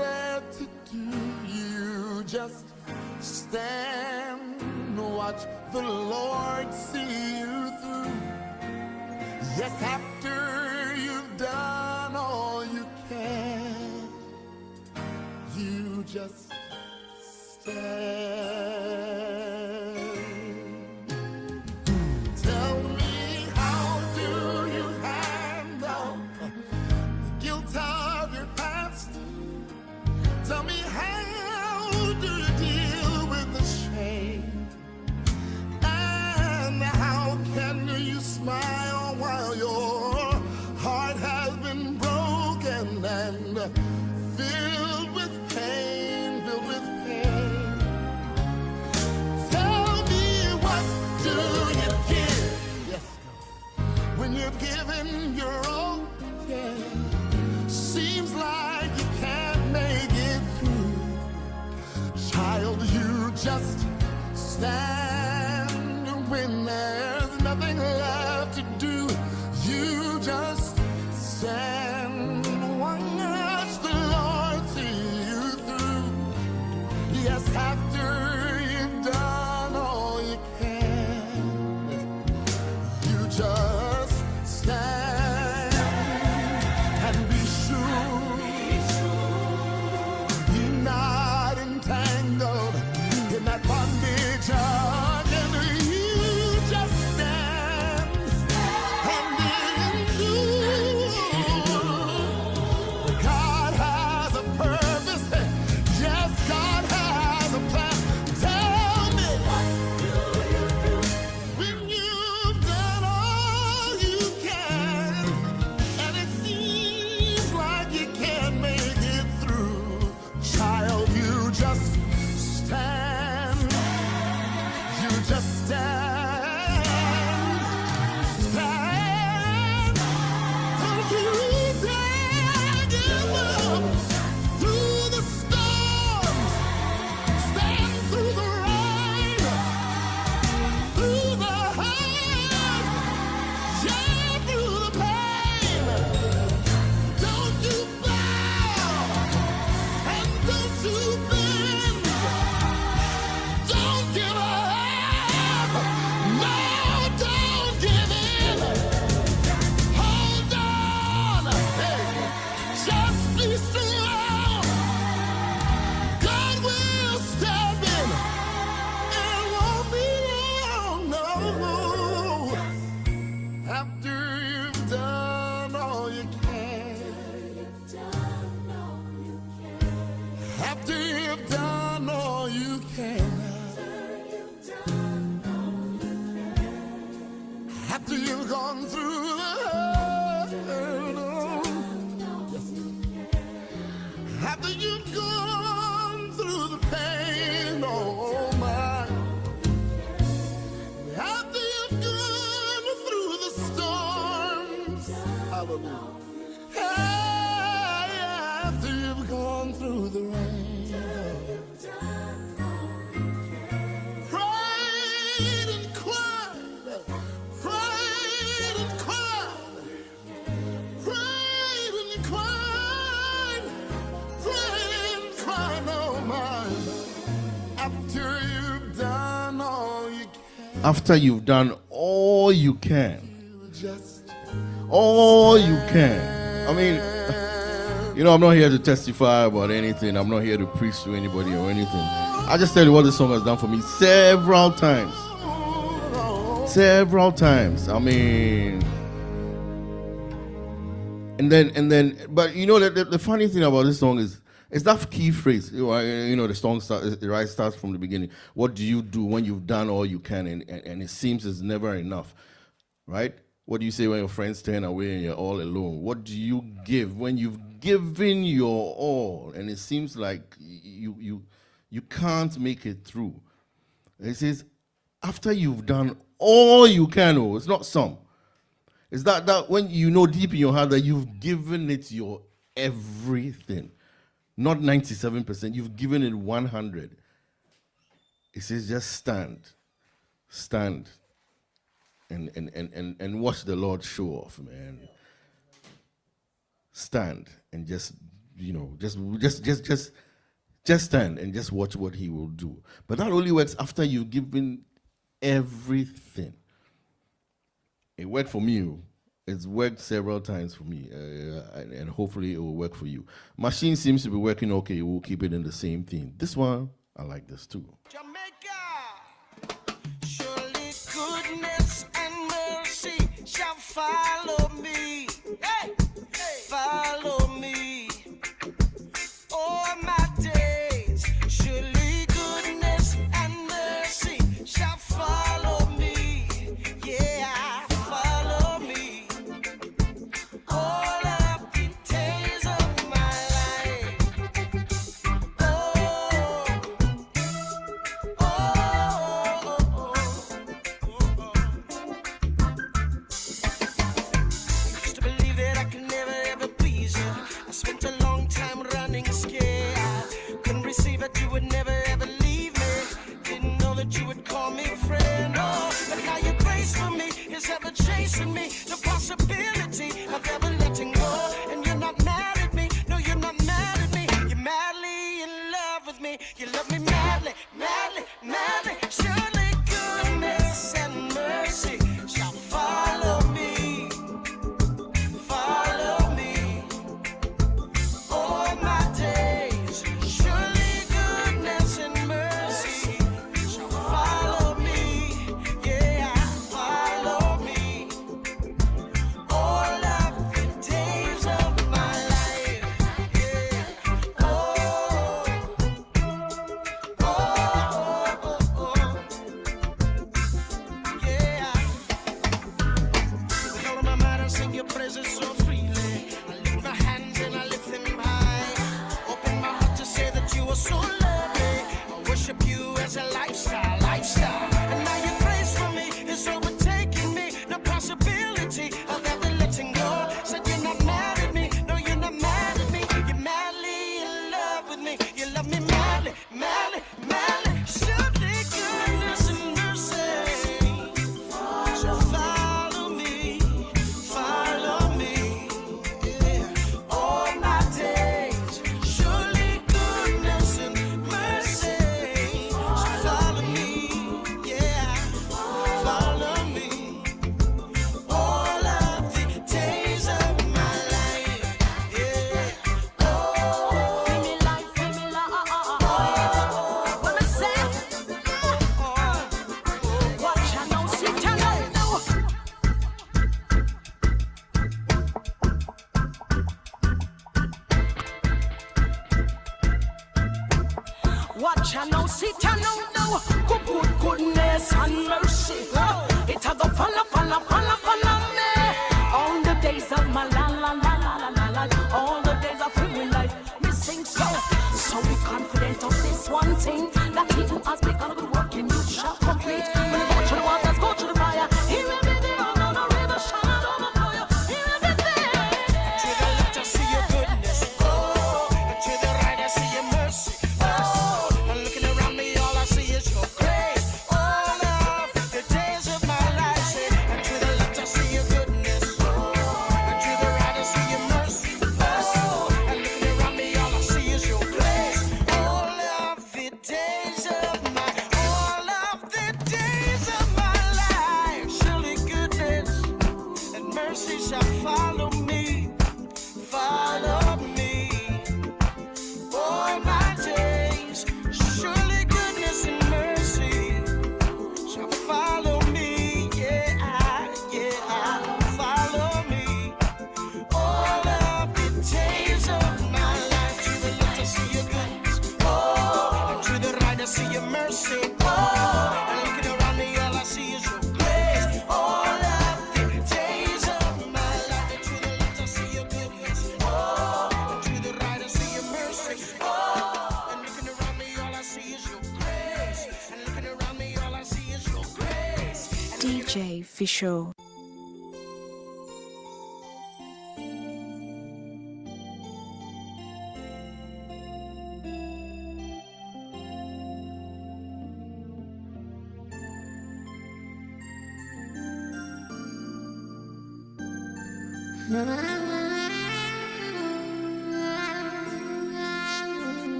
left to do. You just stand, watch the Lord see you through. Yes, after you've done all you can, you just stand. Tell me, how do you handle the guilt of your past? Tell me, how do you deal with the shame? And how can you smile while your heart has been broken and filled with pain, filled with pain? Tell me, what do you give? Yes, when you're giving your all, yeah. Seems like you can't make it through. Child, you just stand when there's nothing left to do. You just stand, watch the Lord see you through. Yes, after you've done all you can, you just stand and be sure you're not entangled in that bondage again. You just stand and endure. God has a purpose. Yes, God has a plan. Tell me, what do you do when you've done all you can, and it seems like you can't make it through? Child, you just stand. You just stand. Stand. Don't you dare give up. Through the storm, stand through the rain, through the hurt, yeah, through the pain. Don't you bow, and don't you bend. Don't give up. No, don't give in. Hold on. Hey, just be strong. God will step in. It won't be long, no. After you've done all you can. After you've done all you can. After you've gone through the hurt, after you've gone through the pain, oh my. After you've gone through the storms, hallelujah. Hey, after you've gone through the rain. Prayed and cried, prayed and cried, prayed and cried, prayed and cried, oh my. After you've done all you can, After you've done all you can, just all you can. I mean, you know, I'm not here to testify about anything. I'm not here to preach to anybody or anything. I just tell you what this song has done for me several times. Several times. I mean, and then, but you know, the funny thing about this song is that key phrase. You know, the song starts from the beginning. What do you do when you've done all you can, and it seems it's never enough, right? What do you say when your friends turn away and you're all alone? What do you give when you've given your all and it seems like you can't make it through? It says, after you've done all you can, it's not some. It's that when you know deep in your heart that you've given it your everything, not 97%, you've given it 100. It says just stand. And watch the Lord show off, man. Stand and just just stand and just watch what he will do. But that only works after you've given everything. It worked for me. It's worked several times for me, and hopefully it will work for you. Machine seems to be working okay. We'll keep it in the same theme. This one, I like this too. Jamaica, surely goodness and mercy shall follow me. Hey, follow me all my days. Surely goodness and mercy shall follow me. Yeah, follow me all of the days of my life. Used to believe that I could never ever please you. I spent a long time running scared. Couldn't receive that you would never ever leave me. Didn't know that you would call me friend. Oh, but now your grace for me is ever chasing me. The possibility of ever letting go. And you're not mad at me. No, you're not mad at me. You're madly in love with me. You love me madly, madly, madly. Surely goodness and mercy shall follow me. Follow me all my days. Surely goodness and mercy shall follow me. Yeah, follow me all of the days of my life. Yeah. Oh, oh, oh, oh, yeah. With all of my mind, I sing your praises so freely. I lift my hands and I lift them high. Open my heart to say that you are so lovely. I worship you as a lifestyle, lifestyle. And now your grace for me is overtaking me. No possibility of ever letting go. Said you're not mad at me. No, you're not mad at me. You're madly in love with me. You love me madly, madly, madly. Surely goodness and mercy shall follow me, follow me, yeah, all my days. Surely goodness and mercy shall follow me, yeah, follow me all of the days of my life, yeah. Oh, Feel me like, what I say? Watch I know, sit I know. Watch I know, sit I know. Good goodness and mercy. It a go follow me. All the days of my la. All the days of my life. Me sing so be confident of this one thing, that he who has begun a good work in you shall complete. When you go through the waters, go through the fire, he will be there. On the river, shine on the fire, he will be there. to the left I see your goodness, oh, and to the right I see your mercy, oh, and looking around me all I see is your grace, all of the days of my life, say, and to the left I see your goodness, oh, and to the right I see your mercy, oh, and looking around me all I see is your grace, all of the days of my life, surely goodness and mercy shall follow me, follow me all my days. Surely goodness and mercy shall follow me, yeah, follow me all of the days of my life. To the left I see your goodness, oh, and to the right I see your mercy, oh, and looking around me all I see is your grace, all of the days of my life. And to the left I see your goodness, oh, and to the right I see your mercy, oh, and looking around me all I see is your grace, and looking around me all I see is your grace. DJ Fisho.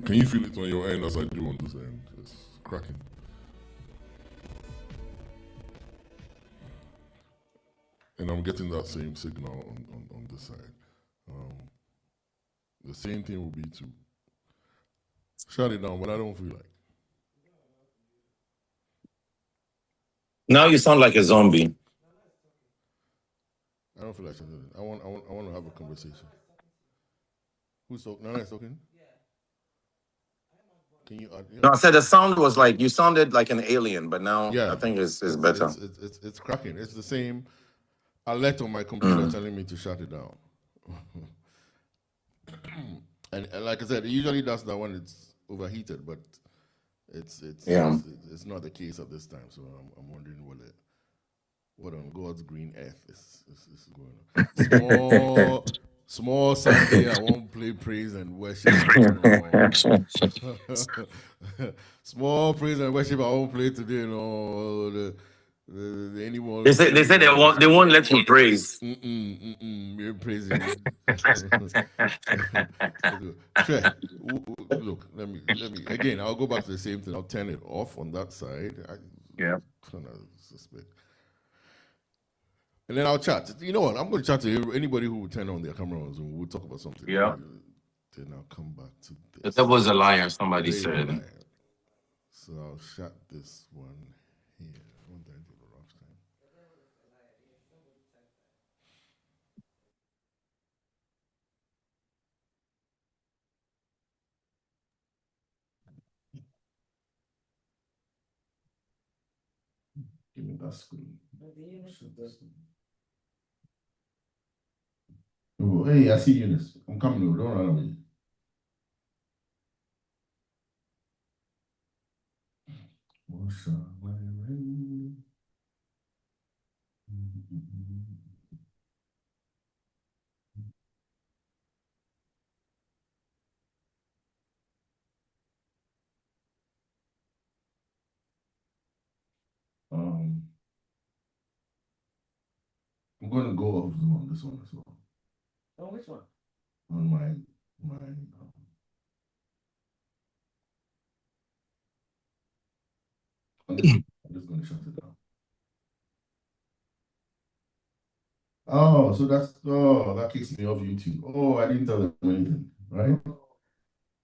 Can you feel it on your end as I do on this end? It's cracking. And I'm getting that same signal on this side. The same thing will be to shut it down, but I don't feel like. Now you sound like a zombie. I don't feel like shutting it. I want to have a conversation. Who's talking? Nana is talking? Can you? No, I said the sound was like you sounded like an alien, but now I think it's better. It's cracking. It's the same alert on my computer telling me to shut it down. and like I said, it usually does that when it's overheated, but it's not the case at this time. So I'm wondering what on God's green earth is going on. Small Sunday, I won't play praise and worship. Small praise and worship, I won't play today. Anyone? They said they won't let you praise. You're praising. Look, let me again. I'll go back to the same thing. I'll turn it off on that side. I suspect. And then I'll chat. You know what? I'm going to chat to anybody who will turn on their camera on Zoom. We'll talk about something. Yeah. Then I'll come back to this. The devil was a liar, somebody said. So I'll shut this one here. What did I do the last time? Give me that screen. Oh, hey, I see Eunice. I'm coming over. Don't run away. I'm going to go off Zoom on this one as well. Oh, which one? On my I'm just going to shut it down. Oh, so that kicks me off YouTube. Oh, I didn't tell them anything, right?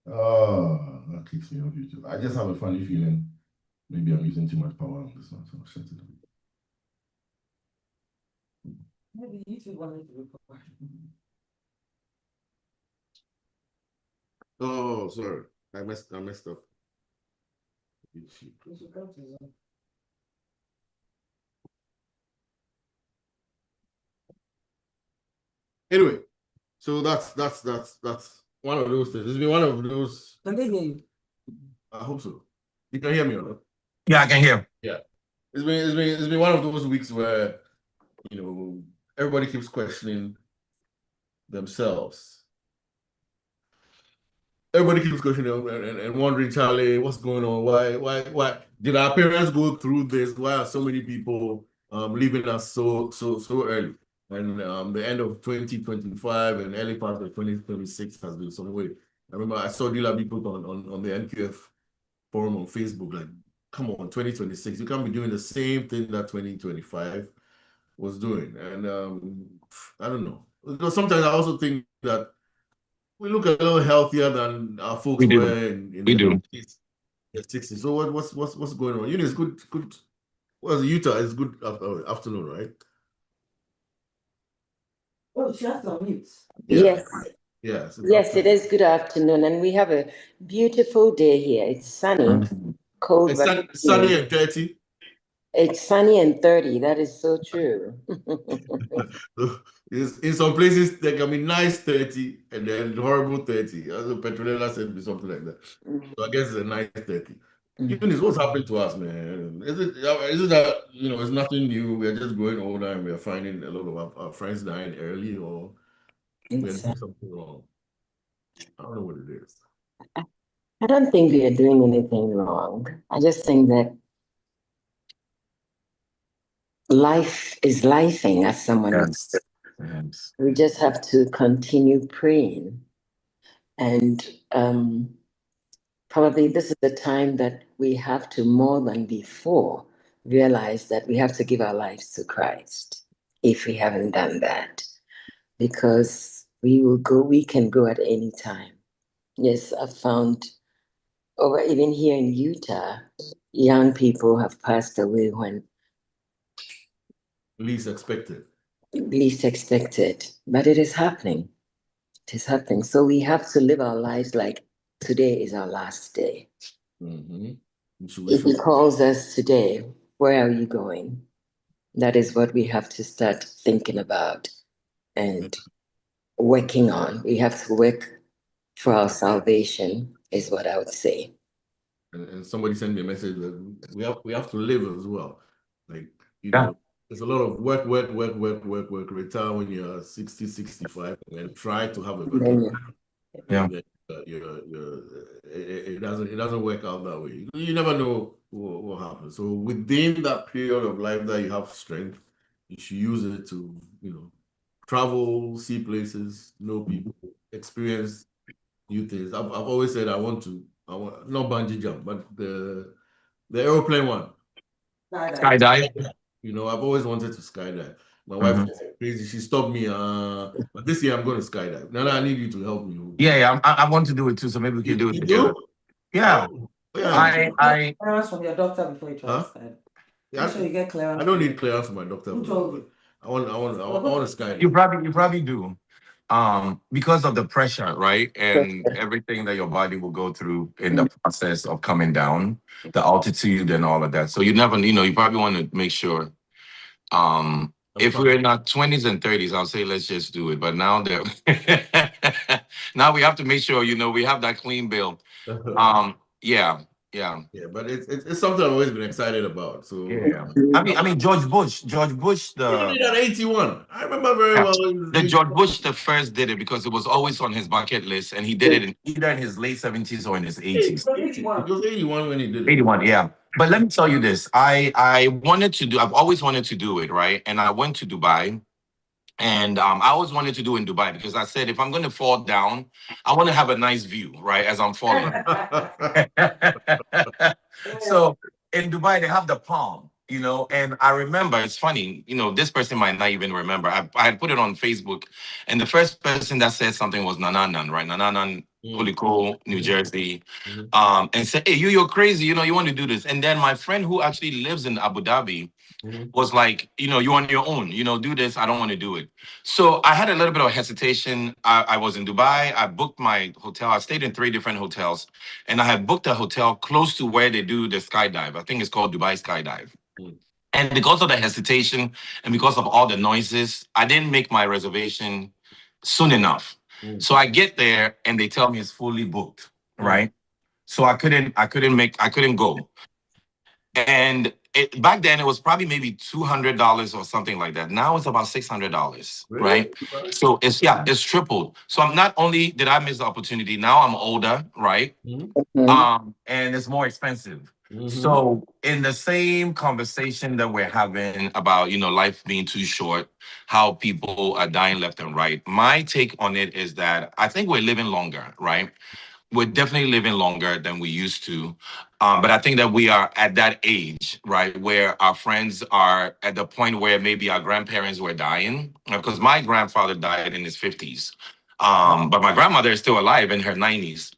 Oh, that kicks me off YouTube. I just have a funny feeling maybe I'm using too much power on this one, so I'll shut it down. Maybe YouTube wanted to record. Oh, sorry. I messed up. You should go to Zoom. Anyway, so that's one of those things. It's been one of those. Can they hear you? I hope so. You can hear me, or not? Yeah, I can hear. Yeah. It's been one of those weeks where, everybody keeps questioning themselves. Everybody keeps questioning and wondering, Charlie, what's going on? Why did our parents go through this? Why are so many people leaving us so early? And the end of 2025 and early part of 2026 has been some way. I remember I saw Dilabi put on the MQF forum on Facebook, like, come on, 2026, you can't be doing the same thing that 2025 was doing. And I don't know. Because sometimes I also think that we look a little healthier than our folks were in the 60s. So what's going on? It's good. Well, Utah is good afternoon, right? Oh, she has some mute. Yeah. Yes. Yes, it is good afternoon, and we have a beautiful day here. It's sunny, cold. It's sunny and 30. It's sunny and 30. That is so true. In some places, there can be nice 30 and then horrible 30. As Petronella said, something like that. So I guess it's a nice 30. Eunice, what's happened to us, man? Is it that, it's nothing new? We're just growing older and we're finding a lot of our friends dying early, or we're doing something wrong? I don't know what it is. I don't think we are doing anything wrong. I just think that life is lifing, as someone said. We just have to continue praying and probably this is the time that we have to, more than before, realize that we have to give our lives to Christ if we haven't done that, because we can go at any time. Yes, I've found over even here in Utah, young people have passed away when least expected. Least expected, but it is happening. It is happening. So we have to live our lives like today is our last day. Mm-hmm. If he calls us today, where are you going? That is what we have to start thinking about and working on. We have to work for our salvation, is what I would say. And somebody sent me a message that we have to live as well. Like, know, there's a lot of work, retire when you're 60, 65, and try to have a vacation. Yeah. It doesn't work out that way. You never know what happens. So within that period of life that you have strength, you should use it to, travel, see places, know people, experience new things. I've always said I want not bungee jump, but the airplane one. Skydive. I've always wanted to skydive. My wife is crazy. She stopped me. But this year I'm going to skydive. Now I need you to help me. Yeah, I want to do it too, so maybe we can do it together. Yeah. I clearance from your doctor before you try to skydive. Yeah, Make sure you get clearance. I don't need clearance from my doctor. Who told you? I want to skydive. You probably do. Because of the pressure, right? And everything that your body will go through in the process of coming down, the altitude and all of that. So you never, you probably want to make sure. If we're in our 20s and 30s, I'll say let's just do it. But now that now we have to make sure, we have that clean bill. Yeah. Yeah, but it's something I've always been excited about. So yeah. I mean George Bush, he did at 81. I remember very well. The George Bush the first did it because it was always on his bucket list, and he did it either in his late 70s or in his 80s. It was 81 when he did it. 81, yeah. But let me tell you this. I've always wanted to do it, right? And I went to Dubai. And I always wanted to do in Dubai because I said, if I'm going to fall down, I want to have a nice view, right, as I'm falling. So in Dubai, they have the palm, and I remember, it's funny, this person might not even remember. I had put it on Facebook, and the first person that said something was Nananan, right? Nananan, Kuliko, New Jersey, and said, hey, you're crazy, you want to do this. And then my friend who actually lives in Abu Dhabi, was like, you're on your own, do this. I don't want to do it. So I had a little bit of hesitation. I was in Dubai. I booked my hotel. I stayed in 3 different hotels, and I had booked a hotel close to where they do the skydive. I think it's called Dubai Skydive. And because of the hesitation and because of all the noises, I didn't make my reservation soon enough. So I get there and they tell me it's fully booked, right? So I couldn't go. And back then it was probably maybe $200 or something like that. Now it's about $600, right? So it's tripled. So I'm not only did I miss the opportunity, now I'm older, right? And it's more expensive. So in the same conversation that we're having about, life being too short, how people are dying left and right, my take on it is that I think we're living longer, right? We're definitely living longer than we used to. But I think that we are at that age, right, where our friends are at the point where maybe our grandparents were dying. Because my grandfather died in his 50s. But my grandmother is still alive in her 90s.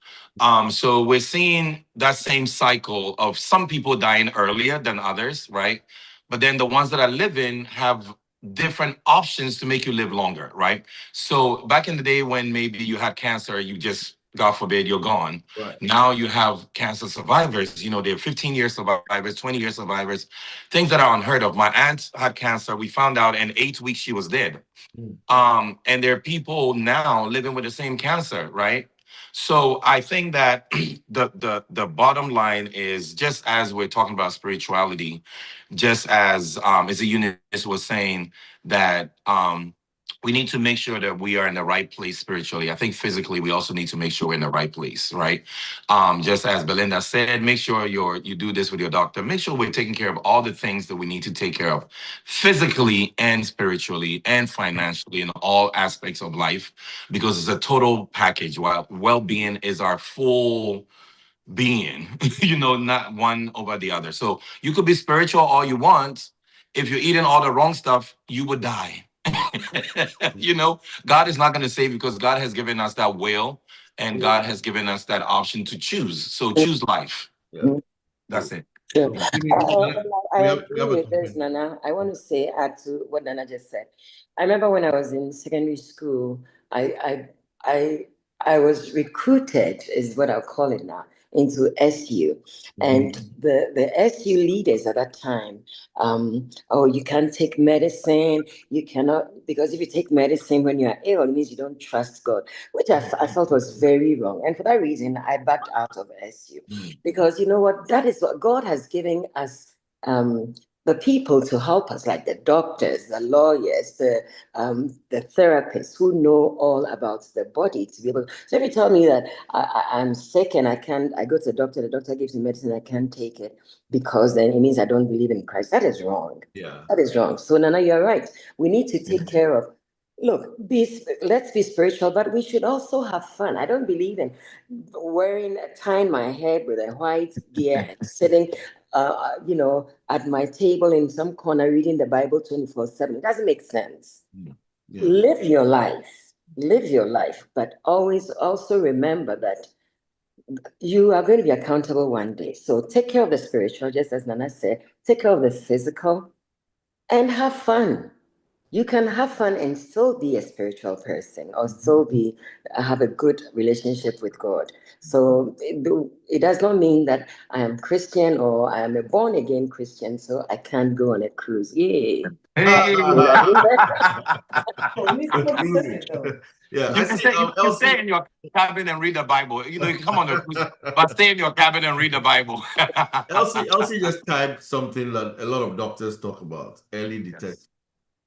So we're seeing that same cycle of some people dying earlier than others, right? But then the ones that are living have different options to make you live longer, right? So back in the day when maybe you had cancer, you just, God forbid, you're gone. Right. Now you have cancer survivors. They're 15-year survivors, 20-year survivors, things that are unheard of. My aunt had cancer. We found out in 8 weeks she was dead. And there are people now living with the same cancer, right? So I think that the bottom line is, just as we're talking about spirituality, just as Eunice was saying, that we need to make sure that we are in the right place spiritually. I think physically, we also need to make sure we're in the right place, right? Just as Belinda said, make sure you do this with your doctor. Make sure we're taking care of all the things that we need to take care of physically and spiritually and financially in all aspects of life, because it's a total package. While well-being is our full being, not one over the other. So you could be spiritual all you want. If you're eating all the wrong stuff, you would die. God is not going to save because God has given us that will and God has given us that option to choose. So choose life. Yeah. That's it. Sure. I We agree have a with this, Nana. I want to say, add to what Nana just said. I remember when I was in secondary school, I I I I was recruited, is what I'll call it now, into SU. And the SU leaders at that time, oh, you can't take medicine, you cannot, because if you take medicine when you're ill, it means you don't trust God, which I felt was very wrong. And for that reason, I backed out of SU. Because you know what? That is what God has given us. The people to help us, like the doctors, the lawyers, the therapists who know all about the body to be able. So if you tell me that I'm sick and I go to the doctor gives me medicine, I can't take it because then it means I don't believe in Christ. That is wrong. Yeah. That is wrong. So Nana, you're right. We need to take care of. Look, let's be spiritual, but we should also have fun. I don't believe in tying my head with a white gear and sitting, at my table in some corner reading the Bible 24/7. It doesn't make sense. Yeah. Live your life, but always also remember that you are going to be accountable one day. So take care of the spiritual, just as Nana said, take care of the physical, and have fun. You can have fun and still be a spiritual person or still have a good relationship with God. So it does not mean that I am Christian or I am a born again Christian, so I can't go on a cruise. Yay. Hey. Yeah, You can stay in your cabin and read the Bible. You can come on the cruise, but stay in your cabin and read the Bible. Elsie just typed something that a lot of doctors talk about, early detection,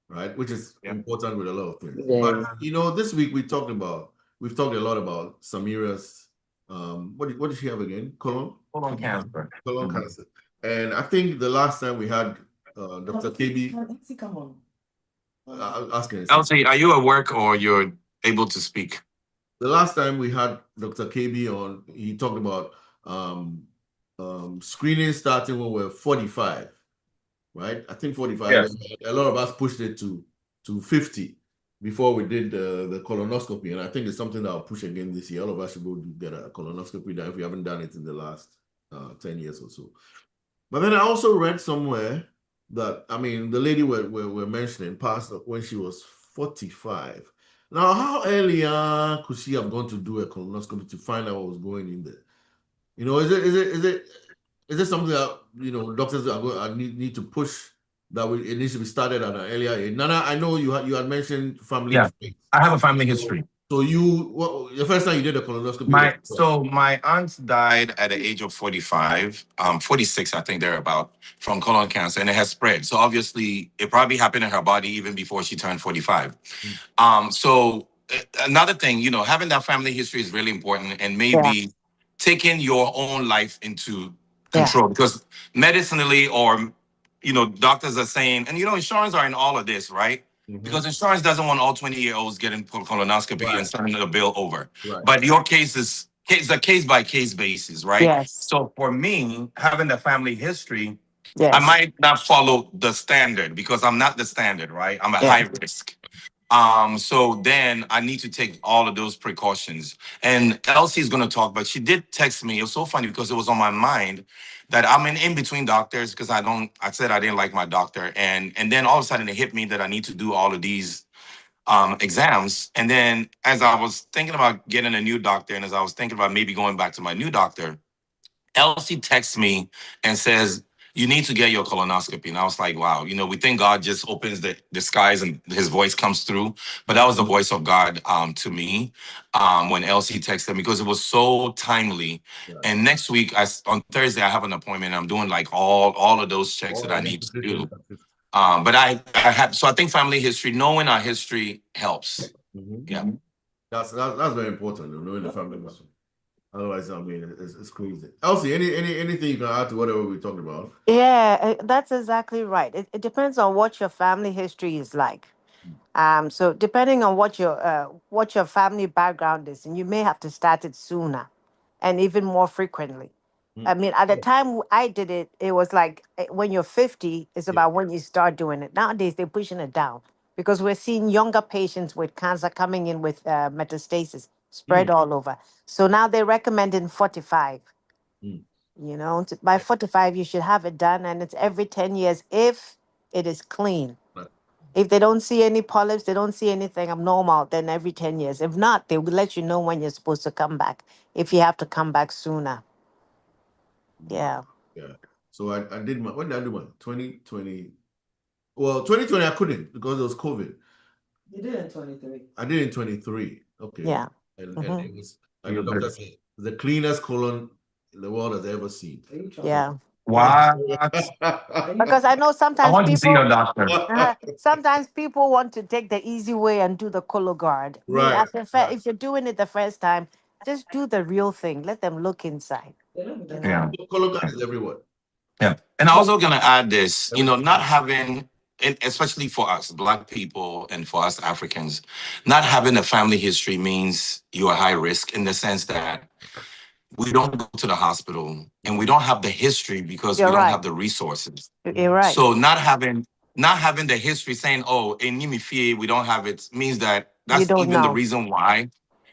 right? Which is important with a lot of things. Yeah. But this week we've talked a lot about Samira's what did she have again? Colon cancer. Colon cancer. And I think the last time we had Dr. KB. Come on. Asking. Elsie, are you at work or you're able to speak? The last time we had Dr. KB on, he talked about screening starting when we're 45, right? I think 45. Yes. A lot of us pushed it to 50 before we did the colonoscopy, and I think it's something that I'll push again this year. All of us should go get a colonoscopy done if we haven't done it in the last 10 years or so. But then I also read somewhere that, the lady we're mentioning passed when she was 45. Now, how early could she have gone to do a colonoscopy to find out what was going in there? Is it something that doctors need to push that it needs to be started at an earlier age? Nana, I know you had mentioned family. Yeah, I have a family history. So the first time you did a colonoscopy? My aunt died at the age of 45, 46, I think thereabout, from colon cancer, and it has spread. So obviously, it probably happened in her body even before she turned 45. So another thing, having that family history is really important, and maybe taking your own life into control, because medicinally or doctors are saying, and insurance are in all of this, right? Because insurance doesn't want all 20-year-olds getting colonoscopy and sending the bill over. Right. But your case is a case-by-case basis, right? Yes. So for me, having the family history, Yes. I might not follow the standard because I'm not the standard, right? I'm a high risk. So then I need to take all of those precautions. And Elsie's gonna talk, but she did text me. It was so funny because it was on my mind that I'm in between doctors because I said I didn't like my doctor. And then all of a sudden it hit me that I need to do all of these exams. And then as I was thinking about getting a new doctor, and as I was thinking about maybe going back to my new doctor, Elsie texts me and says, you need to get your colonoscopy. And I was like, wow, we think God just opens the skies and his voice comes through. But that was the voice of God to me when Elsie texted me because it was so timely. Yeah. And next week, on Thursday, I have an appointment. I'm doing like all of those checks that I need to do. But so I think family history, knowing our history helps. Yeah. That's very important, knowing the family history. Otherwise, it's crazy. Elsie, anything you can add to whatever we talked about? Yeah, that's exactly right. It depends on what your family history is like. So depending on what your family background is, and you may have to start it sooner. and even more frequently. I mean, at the time I did it, it was like when you're 50, it's about when you start doing it. Nowadays, they're pushing it down because we're seeing younger patients with cancer coming in with metastasis spread all over. So now they're recommending 45. You know, by 45, you should have it done, and it's every 10 years if it is clean. If they don't see any polyps, they don't see anything abnormal, then every 10 years. If not, they will let you know when you're supposed to come back, if you have to come back sooner. Yeah. Yeah. So I did my, when did I do my 2020? Well, 2020 I couldn't because it was COVID. You did in 23. I did in 23. Okay. Yeah. And it was, like the doctor said, the cleanest colon the world has ever seen. Yeah. What? Because I know I sometimes want to see people your doctor. sometimes people want to take the easy way and do the Cologuard. Me, I Right. prefer if you're doing it the first time, just do the real thing. Let them look inside. Yeah. Cologuard is everywhere. Yeah. And I'm also going to add this, not having, and especially for us, Black people, and for us Africans, not having a family history means you are high risk in the sense that we don't go to the hospital and we don't have the history because You're we don't right. have the resources. You're right. So not having the history saying, oh, in Nimifie, we don't have it, means that You that's don't even the know. reason why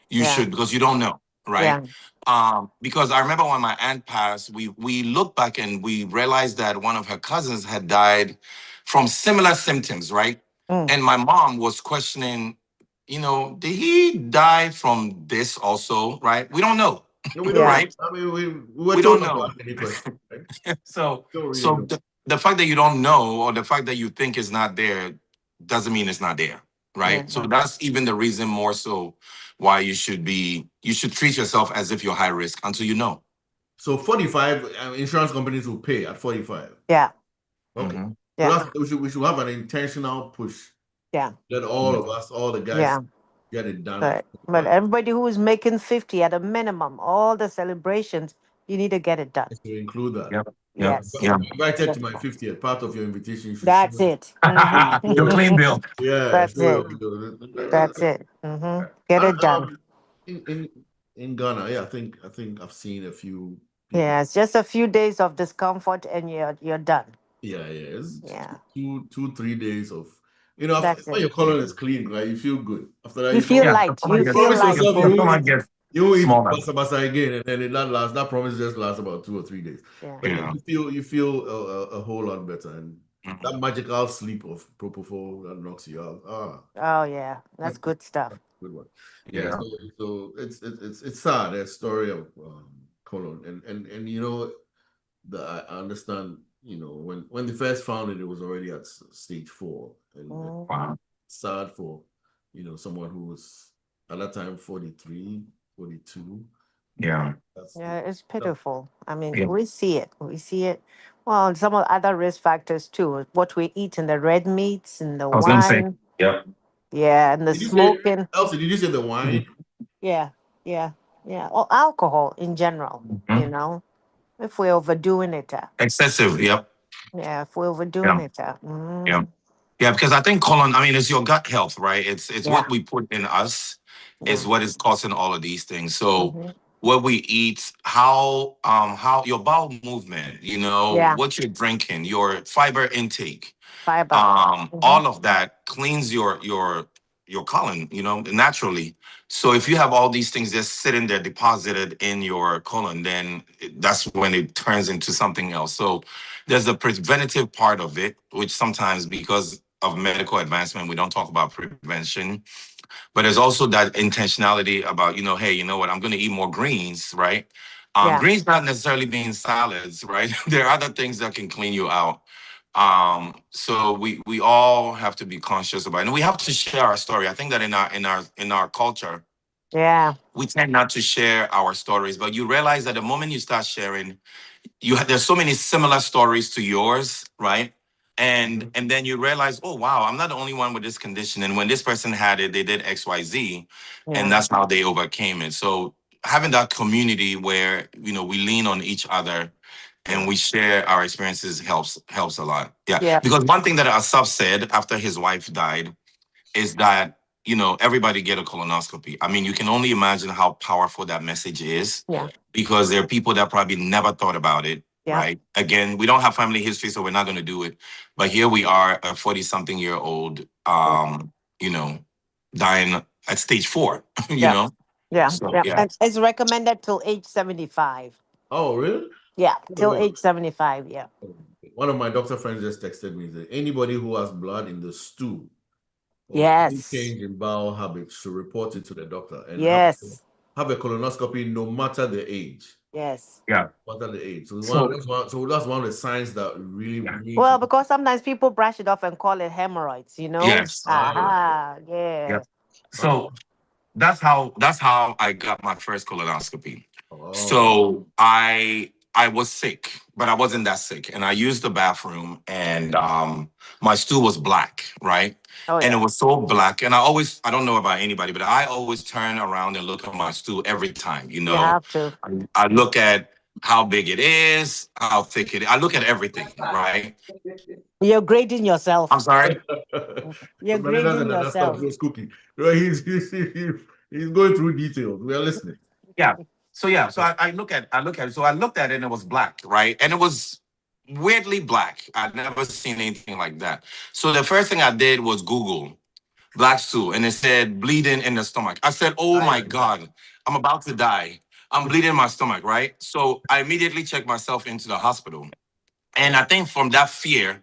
you Yeah. should, because you don't know, right? Because I remember when my aunt passed, we looked back and we realized that one of her cousins had died from similar symptoms, right? And my mom was questioning, did he die from this also, right? We don't know. No, we Yeah. don't. Right? I mean, we We don't don't know. any question, right? So Don't really so know. the fact that you don't know or the fact that you think it's not there doesn't mean it's not there, right? Yeah. So that's even the reason more so why you should treat yourself as if you're high risk until you know. So 45, insurance companies will pay at 45. Yeah. Okay. Mhm. Yeah. So that's, we should have an intentional push. Yeah. That all of us, all the guys, Yeah. get it done. But everybody who is making 50 at a minimum, all the celebrations, you need to get it done. To include that. Yep. Yes. Yeah. Invited to my 50th. Part of your invitation. You should That's show, it. Mhm. Your clean bill. Yeah. That's show it. your- That's it. Get it done. In Ghana, yeah, I think I've seen a few. Yeah, it's just a few days of discomfort and you're done. Yeah. It's Yeah. 3 days of, That's when it. your colon is clean, right? You feel good. After that, You feel light. someone You gets- feel promise light. yourself your stomach gets you eat smaller. basa again, and then that promise just lasts about 2 or 3 days. Yeah. But Yeah. you feel a whole lot better, and Mhm. that magical sleep of propofol that knocks you out. Oh yeah, that's good stuff. Good one. Yeah. So it's sad, that story of colon, and I understand. When they first found it, it was already at stage 4, and Wow. sad for someone who was at that time 43, 42. Yeah. Yeah, it's pitiful. I mean, Yeah. we see it. We see it. Well, and some of the other risk factors too. What we eat in the red meats and the I was gonna say, wine. yep. Yeah, and the Did you say, smoking. Elsie, did you say the wine? Yeah, yeah, yeah. Or alcohol in general. Mhm. If we're overdoing it. Excessive, yep. Yeah, if we're overdoing Yeah. it. Yeah. Yeah, because I think colon, it's your gut health, right? It's Yeah. what we put in us is Yeah. what is causing all of these things. So Mhm. what we eat, how your bowel movement, Yeah. what you're drinking, your fiber intake, Fiber. all of that cleans your colon, naturally. So if you have all these things just sitting there deposited in your colon, then that's when it turns into something else. So there's a preventative part of it, which sometimes because of medical advancement, we don't talk about prevention. But there's also that intentionality about, hey, you know what, I'm going to eat more greens, right? Yeah. Greens not necessarily being salads, right? There are other things that can clean you out. So we all have to be conscious about it. And we have to share our story. I think that in our culture, Yeah. we tend not to share our stories, but you realize that the moment you start sharing, there's so many similar stories to yours, right? And then you realize, oh wow, I'm not the only one with this condition. And when this person had it, they did XYZ, and that's how they overcame it. So having that community where we lean on each other and we share our experiences helps a lot. Yeah. Yeah. Because one thing that Asaf said after his wife died is that everybody get a colonoscopy. I mean, you can only imagine how powerful that message is. Yeah. Because there are people that probably never thought about it, right? Again, we don't have family history, so we're not going to do it. But here we are, a 40-something-year-old, dying at stage 4, you know? Yeah. So, Yeah. yeah. And it's recommended till age 75. Oh, really? Yeah, till age 75, yeah. One of my doctor friends just texted me that anybody who has blood in the stool or any Yes. change in bowel habits should report it to the doctor and Yes. have a colonoscopy no matter the age. Yes. Yeah. No matter the age. So So- that's one of the signs that really Well, because sometimes people brush it off and call it hemorrhoids, Yes. Aha, yeah. Yep. So that's how I got my first colonoscopy. So I was sick, but I wasn't that sick. And I used the bathroom and my stool was black, right? Oh, And yeah. it was so black. And I don't know about anybody, but I always turn around and look at my stool every time, You have to. I look at how big it is, how thick it is. I look at everything, right? You're grading yourself. I'm sorry? You're grading yourself. Just cooking. Right? He's going through details. We are listening. Yeah. So I look at it. So I looked at it and it was black, right? And it was weirdly black. I'd never seen anything like that. So the first thing I did was Google black stool, and it said bleeding in the stomach. I said, oh my God, I'm about to die. I'm bleeding in my stomach, right? So I immediately checked myself into the hospital. And I think from that fear,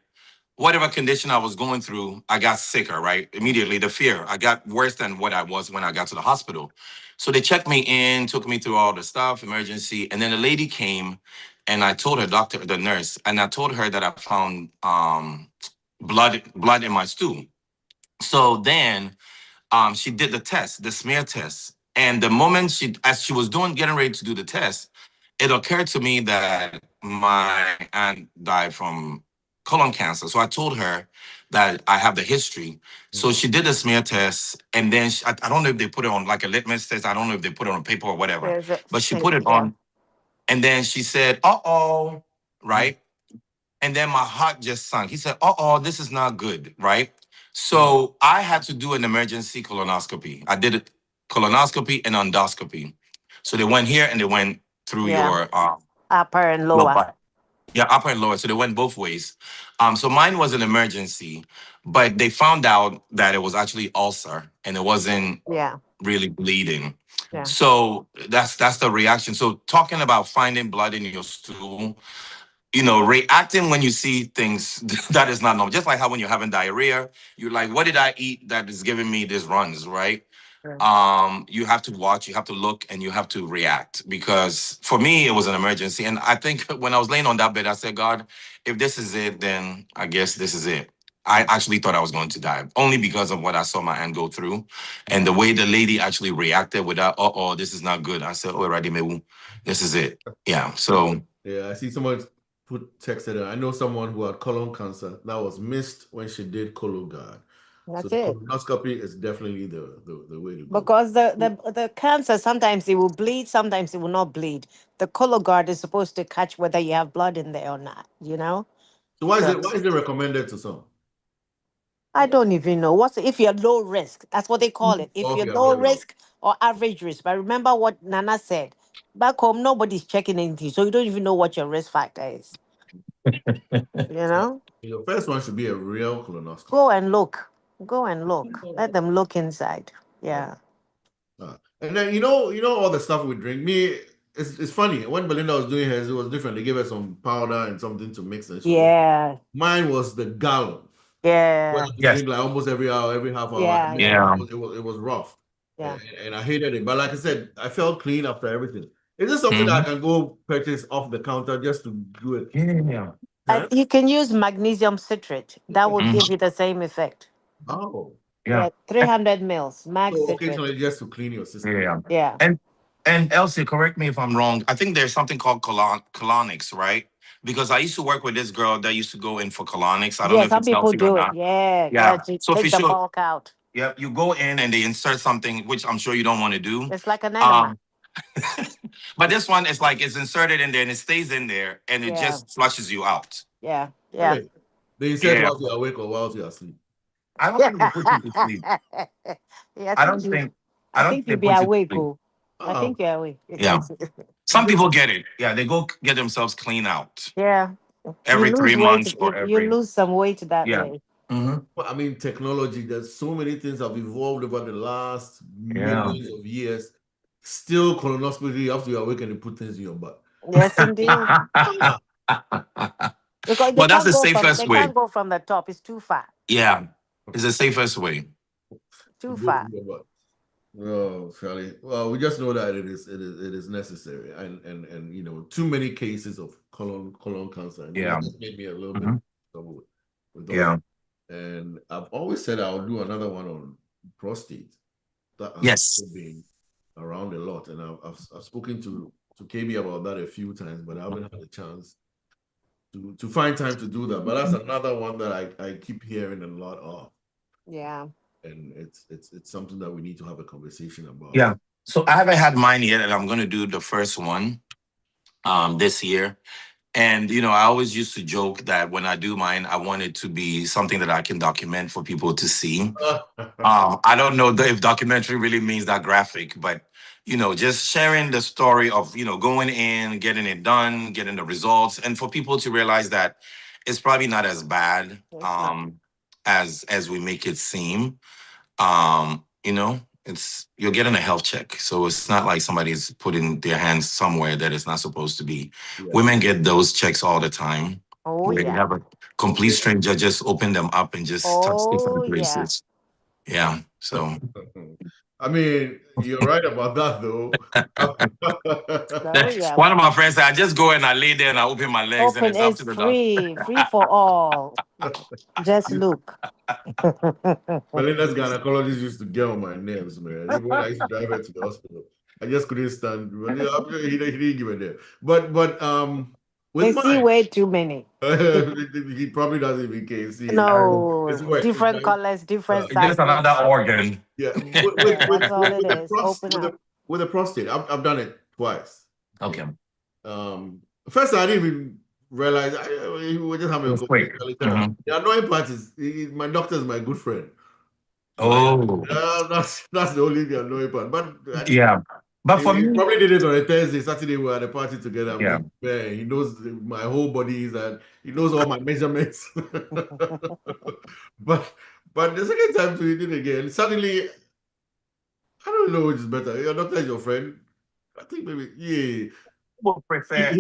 whatever condition I was going through, I got sicker, right? Immediately, the fear, I got worse than what I was when I got to the hospital. So they checked me in, took me through all the stuff, emergency. And then the lady came and I told her the nurse, and I told her that I found blood in my stool. So then she did the test, the smear test. And the moment as she was getting ready to do the test, it occurred to me that my aunt died from colon cancer. So I told her that I have the history. So she did the smear test, and then I don't know if they put it on like a litmus test. I don't know if they put it on paper or whatever. But she put it on, and then she said, "Uh-oh," right? And then my heart just sunk. He said, "Uh-oh, this is not good," right? So I had to do an emergency colonoscopy. I did a colonoscopy and endoscopy. So they went here and they went through your upper and lower. Yeah, upper and lower. So they went both ways. So mine was an emergency, but they found out that it was actually ulcer and it wasn't really bleeding. Yeah. So that's the reaction. So talking about finding blood in your stool, reacting when you see things that is not normal. Just like how when you're having diarrhea, you're like, what did I eat that is giving me these runs, right? You have to watch, you have to look, and you have to react. Because for me, it was an emergency. And I think when I was laying on that bed, I said, God, if this is it, then I guess this is it. I actually thought I was going to die, only because of what I saw my aunt go through. And the way the lady actually reacted with that, uh-oh, this is not good. I said, oh, Radimewu, this is it. Yeah, so... Yeah, I see someone texted her. I know someone who had colon cancer that was missed when she did Cologuard. That's so it. Colonoscopy is definitely the way to go. Because the cancer, sometimes it will bleed, sometimes it will not bleed. The Cologuard is supposed to catch whether you have blood in there or not, So why is it recommended to some? I don't even know. If you're low risk, that's what they call it. If you're low risk or average risk. But remember what Nana said. Back home, nobody's checking anything, so you don't even know what your risk factor is. Your first one should be a real colonoscopy. Go and look. Let them look inside. Yeah. And then all the stuff we drink. It's funny. When Belinda was doing hers, it was different. They gave her some powder and something to mix and Yeah. Mine was the gallon. Yeah. Drink like almost every hour, every half hour. Yeah. It was rough. Yeah. And I hated it. But like I said, I felt clean after everything. Is this something that I can go purchase off the counter just to do it? Yeah. You can use magnesium citrate. That will give you the same effect. Oh. Yeah. 300 mils. Mag So citrate. occasionally just to clean your system. Yeah. And Elsie, correct me if I'm wrong. I think there's something called colonics, right? Because I used to work with this girl that used to go in for colonics. I don't know if some it's people healthy do or it. not. Yeah. So take the bulk out. Yeah, you go in and they insert something, which I'm sure you don't want to do. It's like an enema. But this one is like it's inserted in there and it stays in there and it just flushes you out. Yeah. Hey, they insert while you're awake or while you're asleep. I don't think they put you to sleep. Yeah, I don't think they you'd be put you to awake, sleep. oh. I think you're awake. Yeah. Some people get it. Yeah, they go get themselves clean out Yeah. You every lose 3 weight. months or You every. lose some weight that Yeah. way. Well, I mean, technology, there's so many things have evolved over the last millions of years. Still, colonoscopy, you have to be awake and put things in your butt. Yes, indeed. Because Well, that's the safest they way. can't go from the top. It's too far. Yeah, it's the safest way. Too far. Oh, Charlie. Well, we just know that it is necessary, and you know, too many cases of colon cancer. And Yeah. that just made me a little bit trouble with those. Yeah. And I've always said I'll do another one on prostate. That Yes. has been around a lot, and I've spoken to KB about that a few times, but I haven't had a chance to find time to do that. But that's another one that I keep hearing a lot of. Yeah. And it's something that we need to have a conversation about. Yeah. So I haven't had mine yet, and I'm going to do the first one this year. And, you know, I always used to joke that when I do mine, I want it to be something that I can document for people to see. I don't know if documentary really means that graphic, but, you know, just sharing the story of, you know, going in, getting it done, getting the results, and for people to realize that it's probably not as bad as we make it seem. You know, you're getting a health check. So it's not like somebody's putting their hands somewhere that it's not supposed to be. Yeah. Women get those checks all the time. Oh, where yeah. You have a complete stranger just open them up and just touch different places. Yeah. So I mean, you're right about that though. One of my friends said, I just go and I lay there and I open my legs and it's up to the free for all. Just look. Melinda's gynecologist used to get on my nerves, man. Even when I used to drive her to the hospital, I just couldn't stand. He didn't give a damn. But they see way too many. He probably doesn't even care. See, no, different colors, different sizes. Just another organ. Yeah, that's all it is. Open up. With a prostate, I've done it twice. Okay. First I didn't even realize we were just having a conversation. The annoying part is my doctor is my good friend. Oh, that's the only annoying part. But yeah. But for me, probably did it on a Thursday, Saturday. We were at a party together. Yeah. Man, he knows my whole body and he knows all my measurements. but the second time to do it again, suddenly I don't know which is better. Your doctor is your friend. I think maybe I would prefer to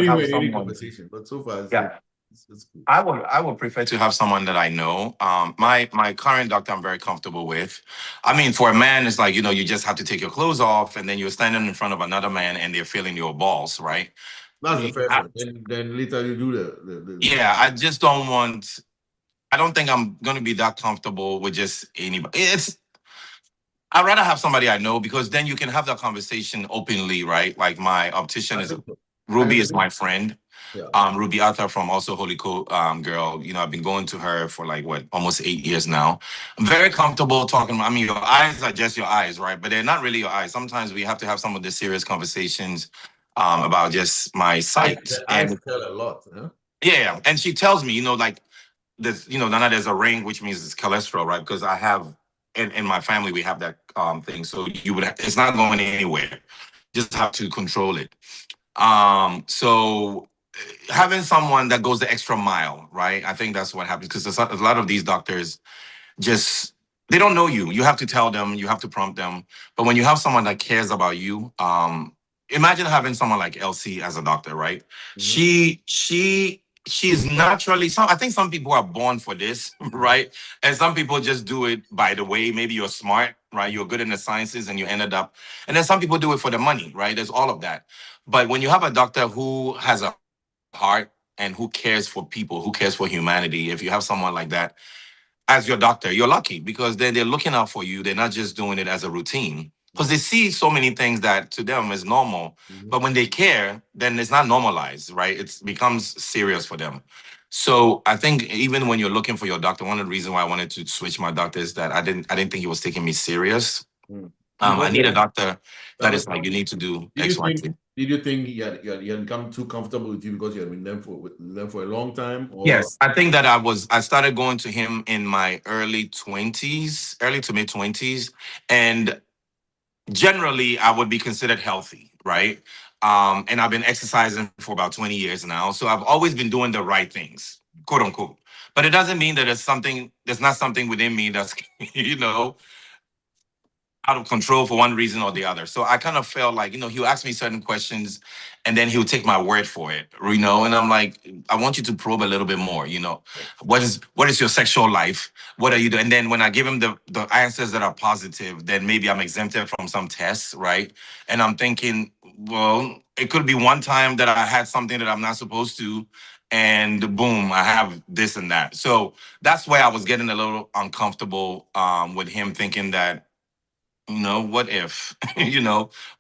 have any conversation, but so far it's cool. I would prefer to have someone that I know. My current doctor I'm very comfortable with. I mean, for a man, it's like, you know, you just have to take your clothes off and then you're standing in front of another man and they're feeling your balls, right? That's the first one. Then later you do the Yeah, I just don't want. I don't think I'm gonna be that comfortable with just anybody. I'd rather have somebody I know because then you can have that conversation openly, right? Like my optician Ruby is my friend. Yeah. Ruby Arthur from also Holy Girl. You know, I've been going to her for like almost 8 years now. I'm very comfortable talking. I mean, your eyes are just your eyes, right? But they're not really your eyes. Sometimes we have to have some of the serious conversations about just my sight. I tell a lot. Huh? Yeah, and she tells me, you know, like this, you know, Nana, there's a ring, which means it's cholesterol, right? Because I have. In my family, we have that thing. So it's not going anywhere. Just have to control it. So having someone that goes the extra mile, right? I think that's what happens because a lot of these doctors they don't know you. You have to tell them, you have to prompt them. But when you have someone that cares about you, imagine having someone like Elsie as a doctor, right? Mm-hmm. She's naturally, I think some people are born for this, right? And some people just do it by the way. Maybe you're smart, right? You're good in the sciences and you ended up. And then some people do it for the money, right? There's all of that. But when you have a doctor who has a heart and who cares for people, who cares for humanity, if you have someone like that as your doctor, you're lucky because then they're looking out for you. They're not just doing it as a routine. Because they see so many things that to them is normal. Mm-hmm. But when they care, then it's not normalized, right? It becomes serious for them. So I think even when you're looking for your doctor, one of the reasons why I wanted to switch my doctor is that I didn't think he was taking me serious. I need a doctor that is like, you need to do X, Y, Z. Did you think he had become too comfortable with you because you had been with them for a long time? Or? Yes, I think that I started going to him in my early to mid 20s. And generally I would be considered healthy, right? And I've been exercising for about 20 years now. So I've always been doing the right things, quote unquote. But it doesn't mean that there's not something within me that's, out of control for one reason or the other. So I kind of felt like, he'll ask me certain questions and then he'll take my word for it, And I'm like, I want you to probe a little bit more, What is your sexual life? What are you doing? And then when I give him the answers that are positive, then maybe I'm exempted from some tests, right? And I'm thinking, well, it could be one time that I had something that I'm not supposed to, and boom, I have this and that. So that's why I was getting a little uncomfortable with him, thinking that, what if,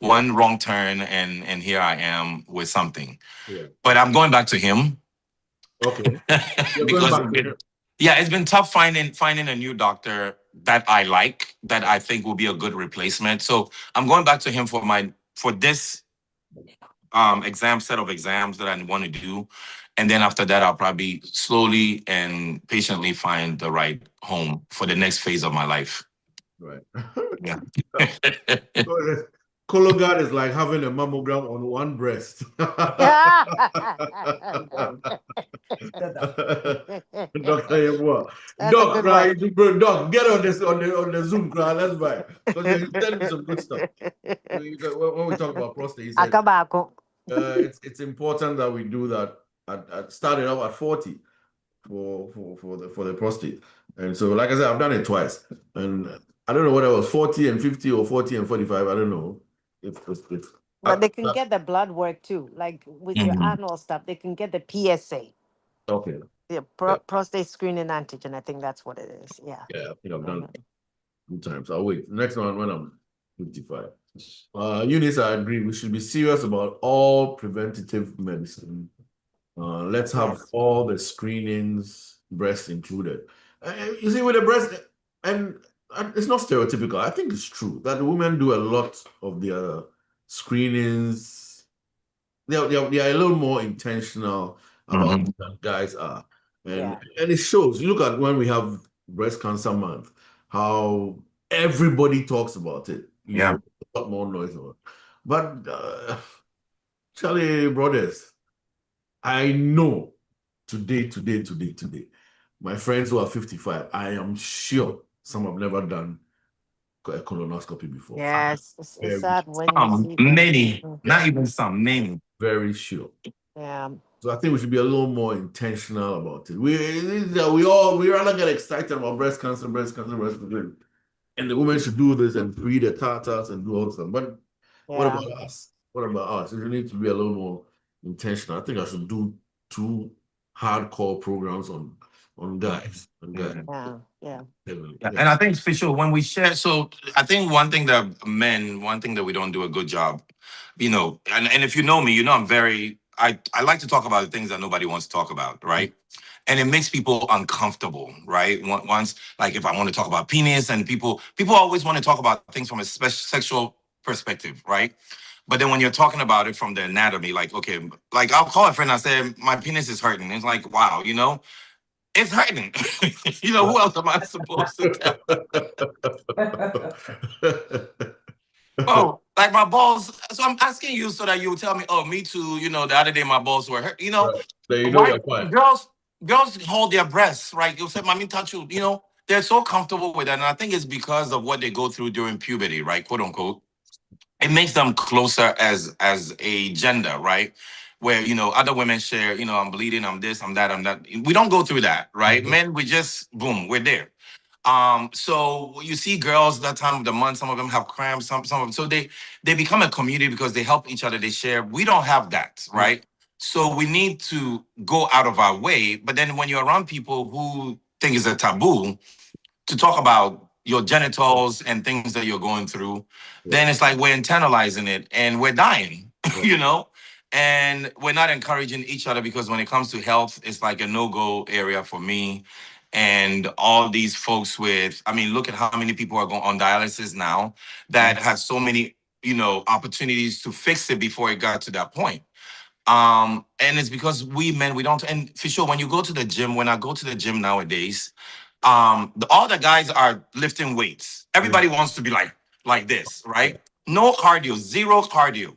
one wrong turn and here I am with something. Yeah. But I'm going back to him. Okay. Because it's been tough finding a new doctor that I like, that I think will be a good replacement. So I'm going back to him for this set of exams that I want to do. And then after that, I'll probably slowly and patiently find the right home for the next phase of my life. Right. Yeah. Cologuard is like having a mammogram on one breast. Doctor, Doc, right? Doc, get on this on the Zoom, cry. Let's buy. Because he's telling me some good stuff. When we talk about prostate, he said, it's important that we do that. At started out at 40 for the prostate, and so like I said, I've done it twice, and I don't know whether it was 40 and 50 or 40 and 45. I don't know. But they can get the blood work too, like with your annual stuff. They can get the PSA. Okay. The prostate screening antigen. I think that's what it is. Yeah. Yeah, I think I've done it 2 times. I'll wait. Next one when I'm 55. Eunice, I agree. We should be serious about all preventative medicine. Let's have all the screenings, breast included. You see, with the breast, and it's not stereotypical. I think it's true that women do a lot of their screenings. They are a little more intentional about what guys are. And it shows. You look at when we have Breast Cancer Month, how everybody talks about it. You know, a lot more noise about it. But Charlie brothers, I know today, my friends who are 55, I am sure some have never done a colonoscopy before. Yes, it's sad when you see many, not even some, many. Very sure. Yeah. So I think we should be a little more intentional about it. We rather get excited about breast cancer, and the women should do this and free the tartars and do all this stuff. But what about us? What about us? We need to be a little more intentional. I think I should do 2 hardcore programs on guys. Yeah. And I think, Fisho, when we share, so I think one thing that we don't do a good job, and if you know me, I like to talk about the things that nobody wants to talk about, right? And it makes people uncomfortable, right? Once, like if I want to talk about penis, and people always want to talk about things from a sexual perspective, right? But then when you're talking about it from the anatomy, like, okay, like I'll call a friend and I say, my penis is hurting. It's like, wow, it's hurting. Who else am I supposed to tell? Oh, like my balls. So I'm asking you so that you will tell me, oh, me too. The other day my balls were hurt. Right. Girls hold their breasts, right? You'll say, mommy, touch you. They're so comfortable with that. And I think it's because of what they go through during puberty, right? Quote unquote. It makes them closer as a gender, right? Where, other women share, I'm bleeding, I'm this, I'm that, I'm that. We don't go through that, right? Men, we just, boom, we're there. So you see girls that time of the month, some of them have cramps, some of them, so they become a community because they help each other, they share. We don't have that, right? So we need to go out of our way. But then when you're around people who think it's a taboo to talk about your genitals and things that you're going through, then it's like we're internalizing it and we're dying, and we're not encouraging each other, because when it comes to health, it's like a no-go area for me. And all these folks look at how many people are going on dialysis now that has so many, opportunities to fix it before it got to that point. And it's because we men, we don't. And for sure, when you go to the gym, when I go to the gym nowadays, all the guys are lifting weights. Everybody wants to be like this, right? No cardio, zero cardio.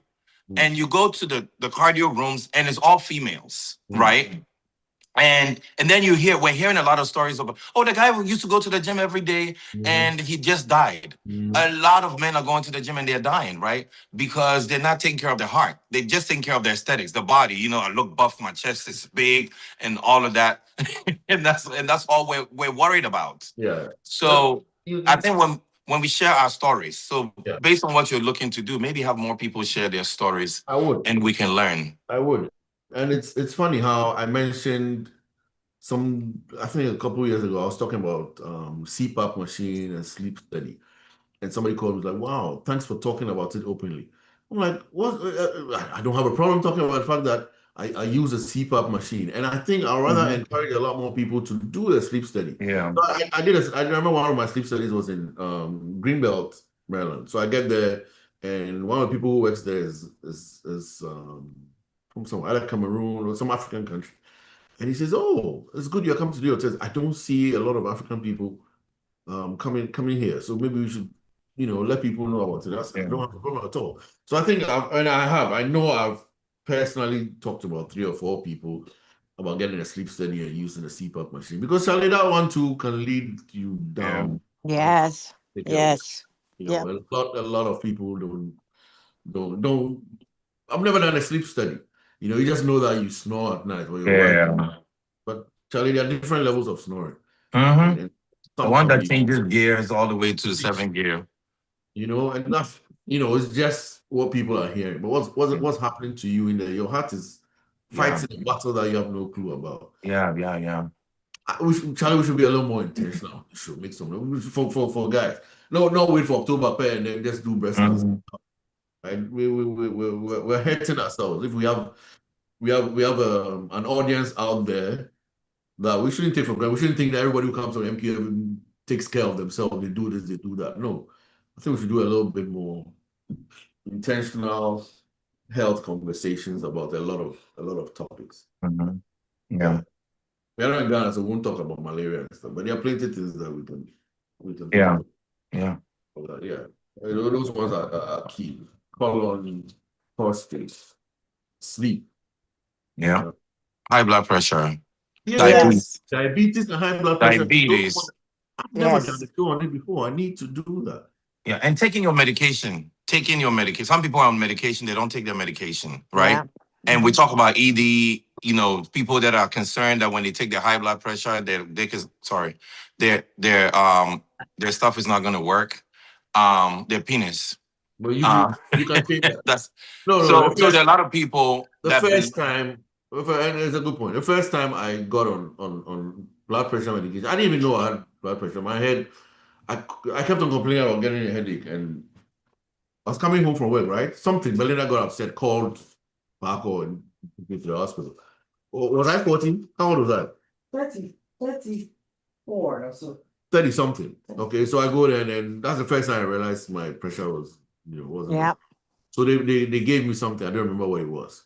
And you go to the cardio rooms, and it's all females, right? And then we're hearing a lot of stories about, the guy who used to go to the gym every day and he just died. A lot of men are going to the gym and they're dying, right? Because they're not taking care of their heart. They're just taking care of their aesthetics, the body. I look buff, my chest is big, and all of that. and that's all we're worried about. Yeah. So I think when we share our stories, based on what you're looking to do, maybe have more people share their stories. I would. And we can learn. I would. And it's funny how I mentioned I think a couple of years ago, I was talking about CPAP machine and sleep study. And somebody called me like, wow, thanks for talking about it openly. I'm like, what? I don't have a problem talking about the fact that I use a CPAP machine. And I think I'd rather encourage a lot more people to do a sleep study. Yeah. So I remember one of my sleep studies was in Greenbelt, Maryland. So I get there, and one of the people who works there is from some either Cameroon or some African country. And he says, oh, it's good you're coming to do your test. I don't see a lot of African people coming here. So maybe we should, let people know about it. I don't have a problem at all. So I think I know I've personally talked to about 3 or 4 people about getting a sleep study and using a CPAP machine. Because Charlie, that one too can lead you down. Yes. Yes. A lot of people don't. I've never done a sleep study. You just know that you snore at night when you're working. But Charlie, there are different levels of snoring. The one that changes gears all the way to 7th gear. And that's it's just what people are hearing. But what's happening to you in there? Your heart is fighting a battle that you have no clue about. Yeah. Charlie, we should be a little more intentional. We should make some for guys. No, wait for October pay and then just do breast cancer. Right? We're hurting ourselves. If we have an audience out there that we shouldn't take for granted. We shouldn't think that everybody who comes on MQF takes care of themselves. They do this, they do that. No, I think we should do a little bit more intentional health conversations about a lot of topics. Yeah. We are not in Ghana, so we won't talk about malaria and stuff. But there are plenty of things that we can Yeah. Those ones are key. Colon, prostate, sleep. Yeah. High blood pressure. Diabetes and high blood pressure. Diabetes. I've never done a show on it before. I need to do that. Yeah, and taking your medication. Some people are on medication, they don't take their medication, right? Yeah. And we talk about ED, people that are concerned that when they take their high blood pressure, their stuff is not going to work. Their penis. But you can take that. So there are a lot of people. And it's a good point. The first time I got on blood pressure medication, I didn't even know I had blood pressure. My head, I kept on complaining about getting a headache, and I was coming home from work, right? Belinda got upset, called Paco and took to the hospital. Was I 14? How old was I? 34 or so. 30 something. Okay, so I go there, and that's the first time I realized my pressure was, wasn't. Yeah. So they gave me something. I don't remember what it was.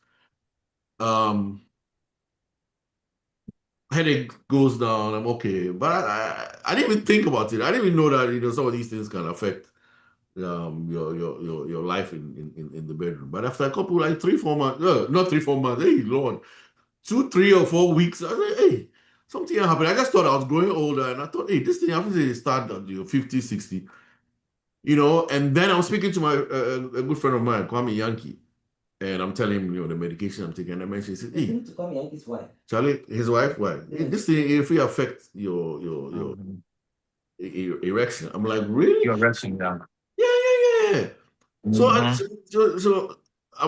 Headache goes down. I'm okay, but I didn't even think about it. I didn't even know that some of these things can affect your life in the bedroom. But after a couple, like 3-4 months, not 3-4 months. Hey Lord, 2, 3 or 4 weeks. I was like, hey, something happened. I just thought I was growing older, and I thought, hey, this thing happens. They start at 50, 60. And then I was speaking to my a good friend of mine, Kwame Yankee. And I'm telling him, the medication I'm taking. And I mentioned, he said, hey, to come here, his wife. Charlie, his wife, why? Hey, this thing, if it affects your erection. I'm like, really? Your erection, yeah. Yeah. So I'm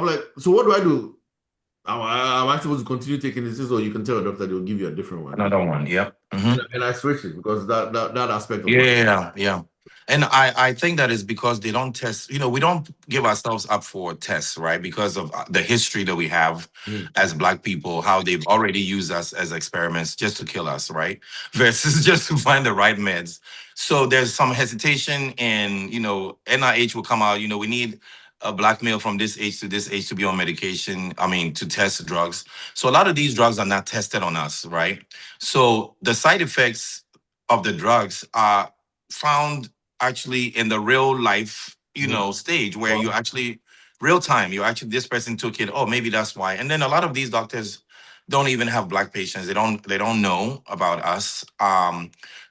like, so what do I do? Am I supposed to continue taking this, or you can tell a doctor they'll give you a different one? Another one, yep. And I switched it because that aspect of yeah. And I think that is because they don't test, we don't give ourselves up for tests, right? Because of the history that we have as Black people, how they've already used us as experiments just to kill us, right? Versus just to find the right meds. So there's some hesitation, and, NIH will come out, we need a black male from this age to this age to be on medication. I mean, to test drugs. So a lot of these drugs are not tested on us, right? So the side effects of the drugs are found actually in the real life, stage where you actually real time. You actually this person took it. Oh, maybe that's why. And then a lot of these doctors don't even have black patients. They don't know about us.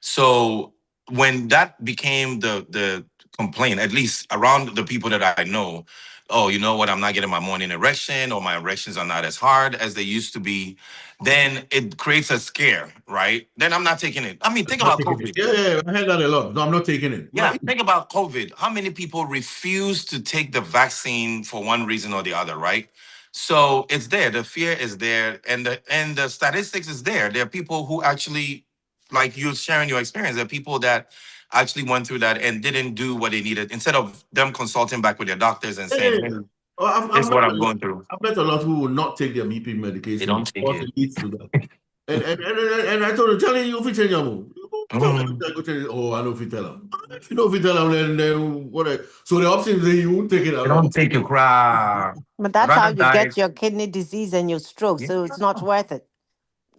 So when that became the complaint, at least around the people that I know, oh, you know what, I'm not getting my morning erection, or my erections are not as hard as they used to be, then it creates a scare, right? Then I'm not taking it. I mean, think about COVID. Yeah, I heard that a lot. No, I'm not taking it. Yeah, think about COVID. How many people refuse to take the vaccine for one reason or the other, right? So it's there. The fear is there, and the statistics is there. There are people who actually, like you sharing your experience, there are people that actually went through that and didn't do what they needed. Instead of them consulting back with their doctors and saying, "Hey, this is what I'm going through." I've met a lot who will not take their BP medication. They don't take it. It leads to that. and I told him, Charlie, you fit change your move. Oh, I know if you tell him. If you know if you tell him, then what? So the option is you won't take it. They don't take your crap. But that's how you get your kidney disease and your stroke. So it's not worth it.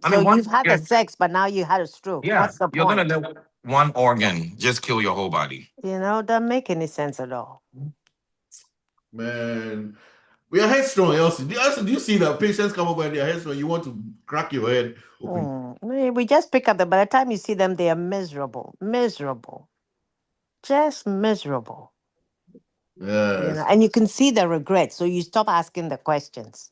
I mean, so you've had the sex, but now you had a stroke. Yeah, What's the you're point? gonna let one organ just kill your whole body. Doesn't make any sense at all. Man, we are headstrong, Elsie. Do you see that patients come over and they're headstrong? You want to crack your head open. We just pick up by the time you see them, they are miserable. Just miserable. Yes. And you can see the regret. So you stop asking the questions.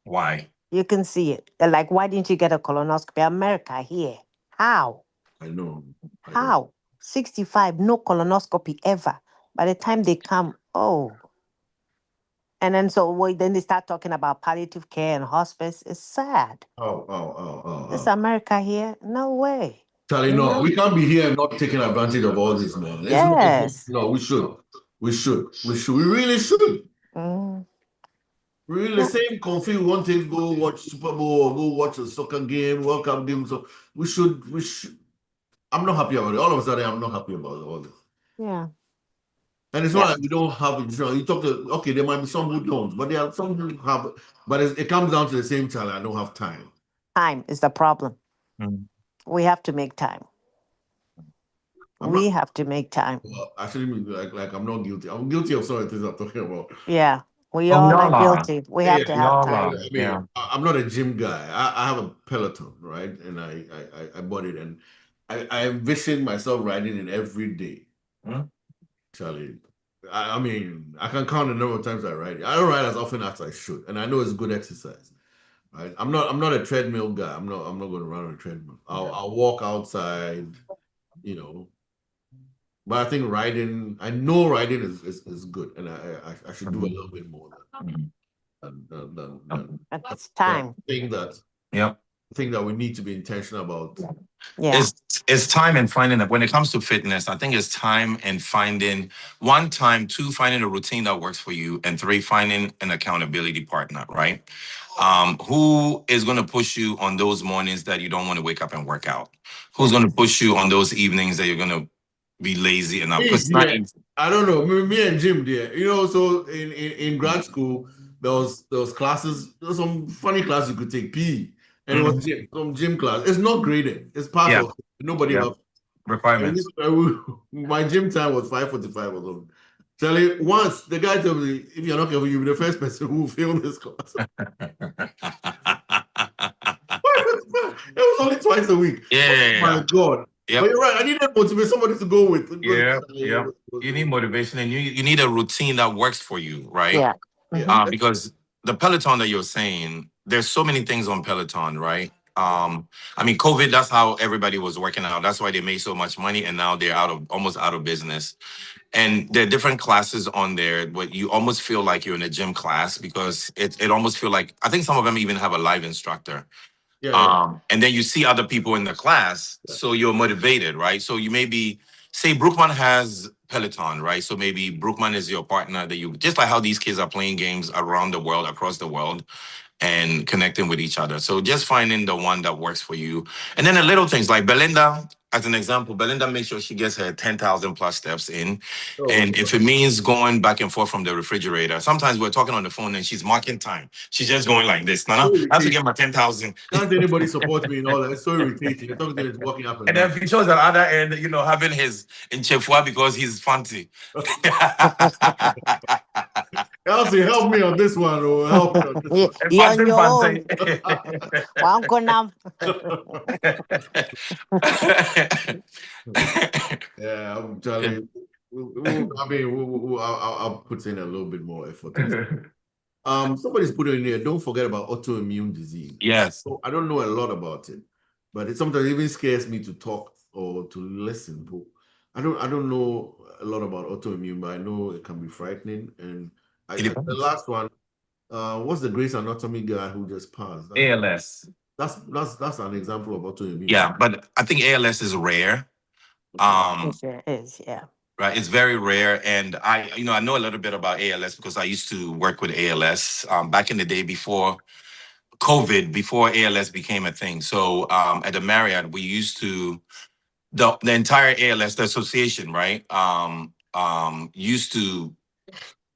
Why? You can see it. They're like, why didn't you get a colonoscopy? America here. How? I know. How? 65, no colonoscopy ever. By the time they come, oh. And then then they start talking about palliative care and hospice. It's sad. This America here? No way. Charlie, no, we can't be here and not taking advantage of all this, man. Yes. No, we should. We really should. Really, the same comfy we want to go watch Super Bowl or go watch a soccer game, World Cup game. So we should. I'm not happy about it. All of a sudden, I'm not happy about all this. Yeah. And it's not like we don't have insurance. You talk to, okay, there might be some who don't, but there are some who have, but it comes down to the same time. I don't have time. Time is the problem. We have to make time. We have to make time. Well, actually, like I'm not guilty. I'm guilty of some of the things I'm talking about. Yeah. We all are guilty. We have to have time. I mean, I'm not a gym guy. I have a Peloton, right? And I bought it, and I envision myself riding it every day. Charlie, I mean, I can count the number of times I ride it. I don't ride as often as I should, and I know it's good exercise. Right? I'm not a treadmill guy. I'm not going to run on a treadmill. I'll walk outside, But I think riding is good, and I should do a little bit more than it's time. I think that we need to be intentional about. Yeah. It's time and finding that when it comes to fitness, I think it's time and finding two, finding a routine that works for you, and three, finding an accountability partner, right? Who is going to push you on those mornings that you don't want to wake up and work out? Who's going to push you on those evenings that you're going to be lazy enough? I don't know. Me and Jim there. So in grad school, there was classes, there was some funny classes you could take, PE. And it was some gym class. It's not graded. It's part of nobody else. Requirements. My gym time was 5:45 or something. Charlie, once the guy told me, if you're not careful, you'll be the first person who will fail this class. It was only twice a week. Yeah. Oh my God. But you're right. I needed to motivate somebody to go with. Yeah. You need motivation, and you need a routine that works for you, right? Yeah. Because the Peloton that you're saying, there's so many things on Peloton, right? I mean, COVID, that's how everybody was working out. That's why they made so much money, and now they're almost out of business. And there are different classes on there, but you almost feel like you're in a gym class, because it almost feel like, I think some of them even have a live instructor. And then you see other people in the class, so you're motivated, right? So you maybe say Brookman has Peloton, right? So maybe Brookman is your partner that you, just like how these kids are playing games around the world, across the world, and connecting with each other. So just finding the one that works for you. And then the little things like Belinda, as an example, Belinda makes sure she gets her 10,000 plus steps in. Oh, And if it means going back and forth from the refrigerator, sometimes we're talking on the phone and she's marking time. She's just going like this. Nana, I have to get my 10,000. Can't anybody support me in all that? It's so irritating. You're talking to it's walking up And then he shows at the other end, you know, having his in Chefua because he's fancy. Elsie, help me on this one, or help me on this one. You're on your own. Yeah, I'm telling you. I'll put in a little bit more effort. Somebody's putting in here. Don't forget about autoimmune disease. Yes. So I don't know a lot about it, but it sometimes even scares me to talk or to listen. I don't know a lot about autoimmune, but I know it can be frightening. And the last one, what's the Grey's Anatomy guy who just passed? ALS. That's an example of autoimmune. Yeah, but I think ALS is rare. It is, yeah. Right, it's very rare, and I know a little bit about ALS because I used to work with ALS back in the day before COVID, before ALS became a thing. So at the Marriott, we used to the entire ALS, the association, right? Used to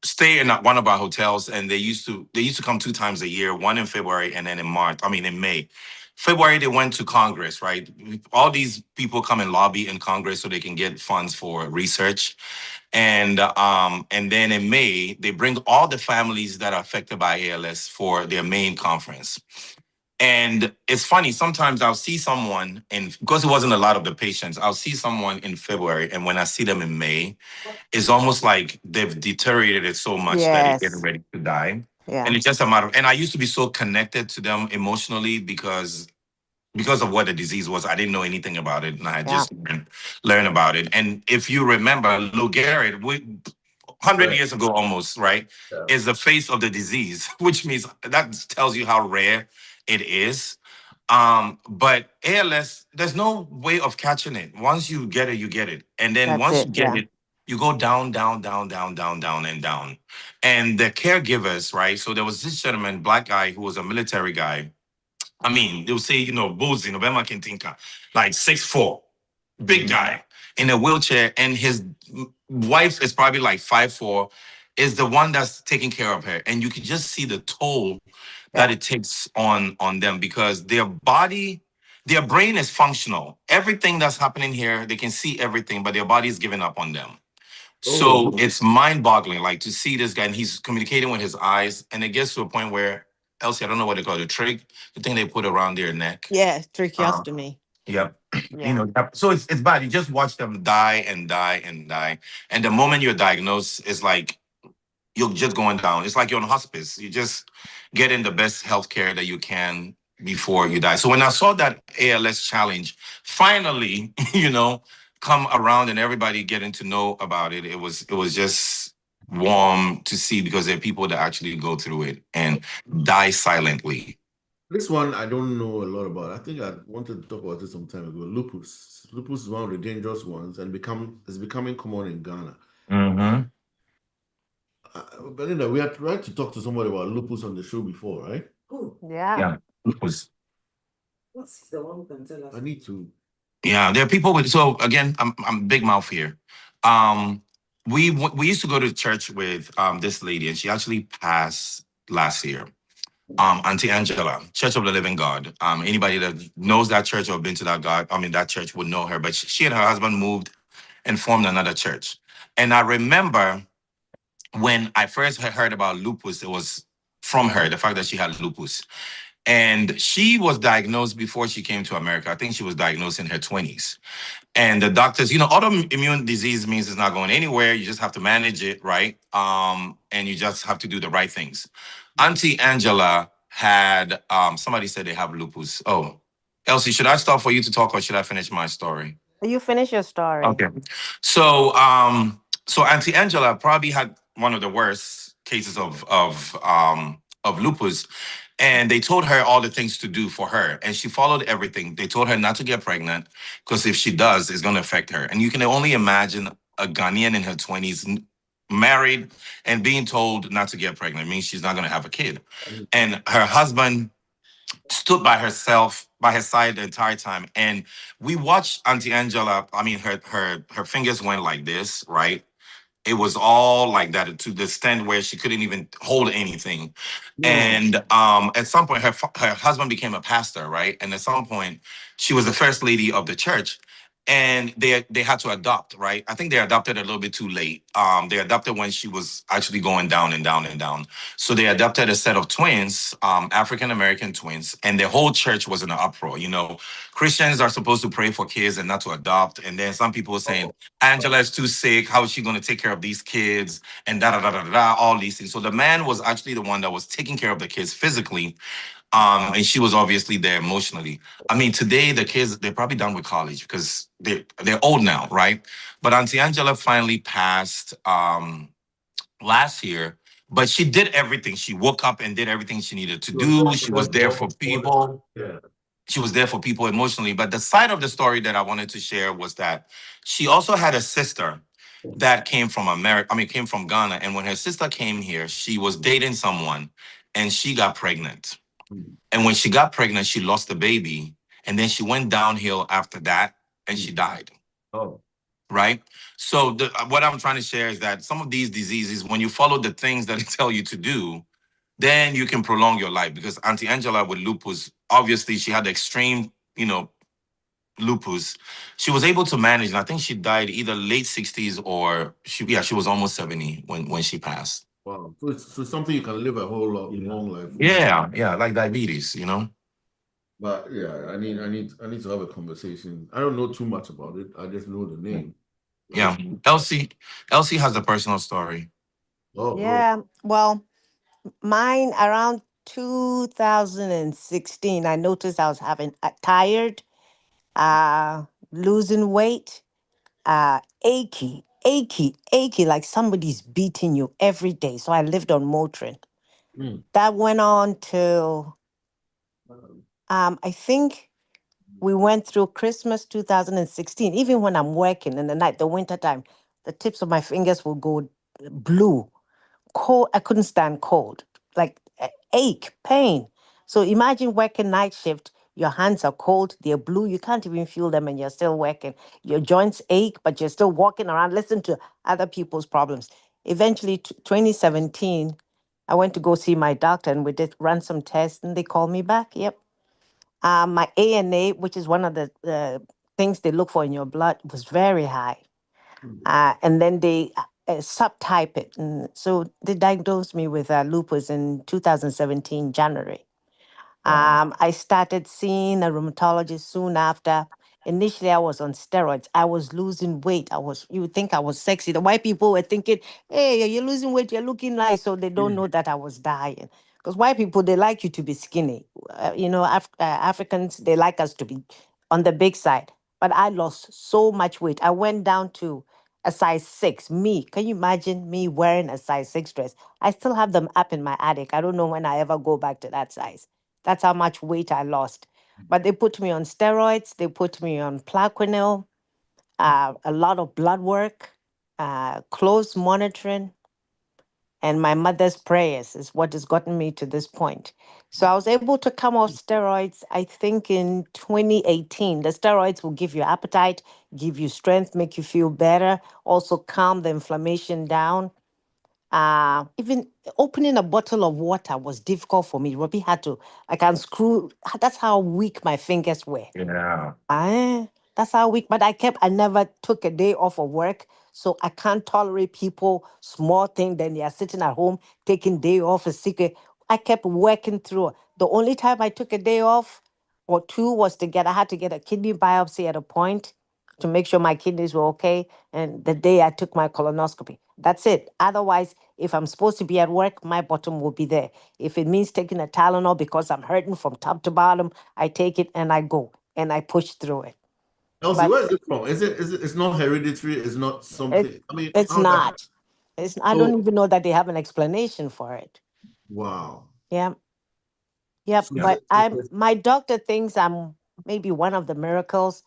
stay in one of our hotels, and they used to come 2 times a year, one in February and then in May. February, they went to Congress, right? All these people come and lobby in Congress so they can get funds for research. And then in May, they bring all the families that are affected by ALS for their main conference. And it's funny, sometimes I'll see someone, and because it wasn't a lot of the patients, I'll see someone in February, and when I see them in May, it's almost like they've deteriorated so much that they're getting ready to die. Yeah. And it's just a matter of, and I used to be so connected to them emotionally because of what the disease was. I didn't know anything about it, and I had just learned about it. And if you remember, Lou Gehrig, 100 years ago almost, right, is the face of the disease, which means that tells you how rare it is. But ALS, there's no way of catching it. Once you get it, you get it. And then once you get it, you go down, down, down, down, down, down, and down. And the caregivers, right? So there was this gentleman, black guy, who was a military guy. I mean, they'll say, Bozi, November Kintinka, like 6'4", big guy in a wheelchair, and his wife is probably like 5'4", is the one that's taking care of her. And you can just see the toll that it takes on them, because their brain is functional. Everything that's happening here, they can see everything, but their body is giving up on them. So it's mind-boggling, like, to see this guy, and he's communicating with his eyes, and it gets to a point where, Elsie, I don't know what they call it, the thing they put around their neck. Yeah, tracheostomy. Yep. So it's bad. You just watch them die and die and die. And the moment you're diagnosed, it's like you're just going down. It's like you're on hospice. You just getting the best health care that you can before you die. So when I saw that ALS challenge finally, come around and everybody getting to know about it, it was just warm to see, because there are people that actually go through it and die silently. This one I don't know a lot about. I think I wanted to talk about this some time ago. Lupus. Lupus is one of the dangerous ones, and is becoming common in Ghana. Belinda, we had tried to talk to somebody about lupus on the show before, right? Yeah. Lupus. What's the one who can tell us? I need to. Yeah, there are people with. So again, I'm big mouth here. We used to go to church with this lady, and she actually passed last year. Auntie Angela, Church of the Living God. Anybody that knows that church or been to that church would know her. But she and her husband moved and formed another church. And I remember when I first heard about lupus, it was from her, the fact that she had lupus. And she was diagnosed before she came to America. I think she was diagnosed in her 20s. And the doctors, autoimmune disease means it's not going anywhere. You just have to manage it, right? And you just have to do the right things. Auntie Angela had, somebody said they have lupus. Oh, Elsie, should I stop for you to talk, or should I finish my story? You finish your story. Okay. So Auntie Angela probably had one of the worst cases of lupus. And they told her all the things to do for her, and she followed everything. They told her not to get pregnant, because if she does, it's going to affect her. And you can only imagine a Ghanaian in her 20s, married, and being told not to get pregnant. It means she's not going to have a kid. And her husband stood by herself, by her side the entire time. And we watched Auntie Angela. I mean, her fingers went like this, right? It was all like that to the extent where she couldn't even hold anything. And at some point, her husband became a pastor, right? And at some point, she was the first lady of the church, and they had to adopt, right? I think they adopted a little bit too late. They adopted when she was actually going down and down and down. So they adopted a set of twins, African American twins, and the whole church was in an uproar. You know, Christians are supposed to pray for kids and not to adopt, and then some people were saying Angela is too sick. How is she going to take care of these kids? And da da da da da, all these things. So the man was actually the one that was taking care of the kids physically, and she was obviously there emotionally. I mean, today the kids they're probably done with college because they're old now, right? But Auntie Angela finally passed last year, but she did everything. She woke up and did everything she needed to do. She was there for people. She was there for people emotionally. But the side of the story that I wanted to share was that she also had a sister that came from America. I mean, came from Ghana. And when her sister came here, she was dating someone and she got pregnant. And when she got pregnant, she lost the baby. And then she went downhill after that and she died. Right? So what I'm trying to share is that some of these diseases, when you follow the things that they tell you to do, then you can prolong your life. Because Auntie Angela with lupus, obviously she had extreme, lupus. She was able to manage, and I think she died either late 60s or she was almost 70 when she passed. Wow. So it's something you can live a whole long life with. Yeah, like diabetes, But yeah, I need to have a conversation. I don't know too much about it. I just know the name. Yeah. Elsie has a personal story. Oh, Yeah, well, mine around 2016, I noticed I was having tired, losing weight, achy, like somebody's beating you every day. So I lived on Motrin. That went on till I think we went through Christmas 2016. Even when I'm working in the night, the winter time, the tips of my fingers will go blue. Cold, I couldn't stand cold, like ache, pain. So imagine working night shift, your hands are cold, they're blue, you can't even feel them and you're still working. Your joints ache, but you're still walking around, listen to other people's problems. Eventually, 2017, I went to go see my doctor and we did run some tests and they called me back. Yep. My ANA, which is one of the things they look for in your blood, was very high. And then they subtype it. And so they diagnosed me with lupus in 2017, January. I started seeing a rheumatologist soon after. Initially, I was on steroids. I was losing weight. You would think I was sexy. The white people were thinking, hey, you're losing weight, you're looking nice. So they don't know that I was dying. Because white people, they like you to be skinny. Africans, they like us to be on the big side. But I lost so much weight. I went down to a size 6. Me, can you imagine me wearing a size 6 dress? I still have them up in my attic. I don't know when I ever go back to that size. That's how much weight I lost. But they put me on steroids. They put me on Plaquenil, a lot of blood work, close monitoring, and my mother's prayers is what has gotten me to this point. So I was able to come off steroids, I think in 2018. The steroids will give you appetite, give you strength, make you feel better, also calm the inflammation down. Even opening a bottle of water was difficult for me. Robbie had to, like, unscrew. That's how weak my fingers were. Yeah. That's how weak. But I never took a day off of work. So I can't tolerate people, small thing, then they are sitting at home taking day off a sick. I kept working through. The only time I took a day off or two was I had to get a kidney biopsy at a point to make sure my kidneys were okay. And the day I took my colonoscopy. That's it. Otherwise, if I'm supposed to be at work, my bottom will be there. If it means taking a Tylenol because I'm hurting from top to bottom, I take it and I go and I push through it. Elsie, But where is it from? Is it it's not hereditary? It's not something. I mean, it's how that? not. I don't even know that they have an explanation for it. Wow. Yeah. Yep. So But my doctor thinks I'm maybe one of the miracles.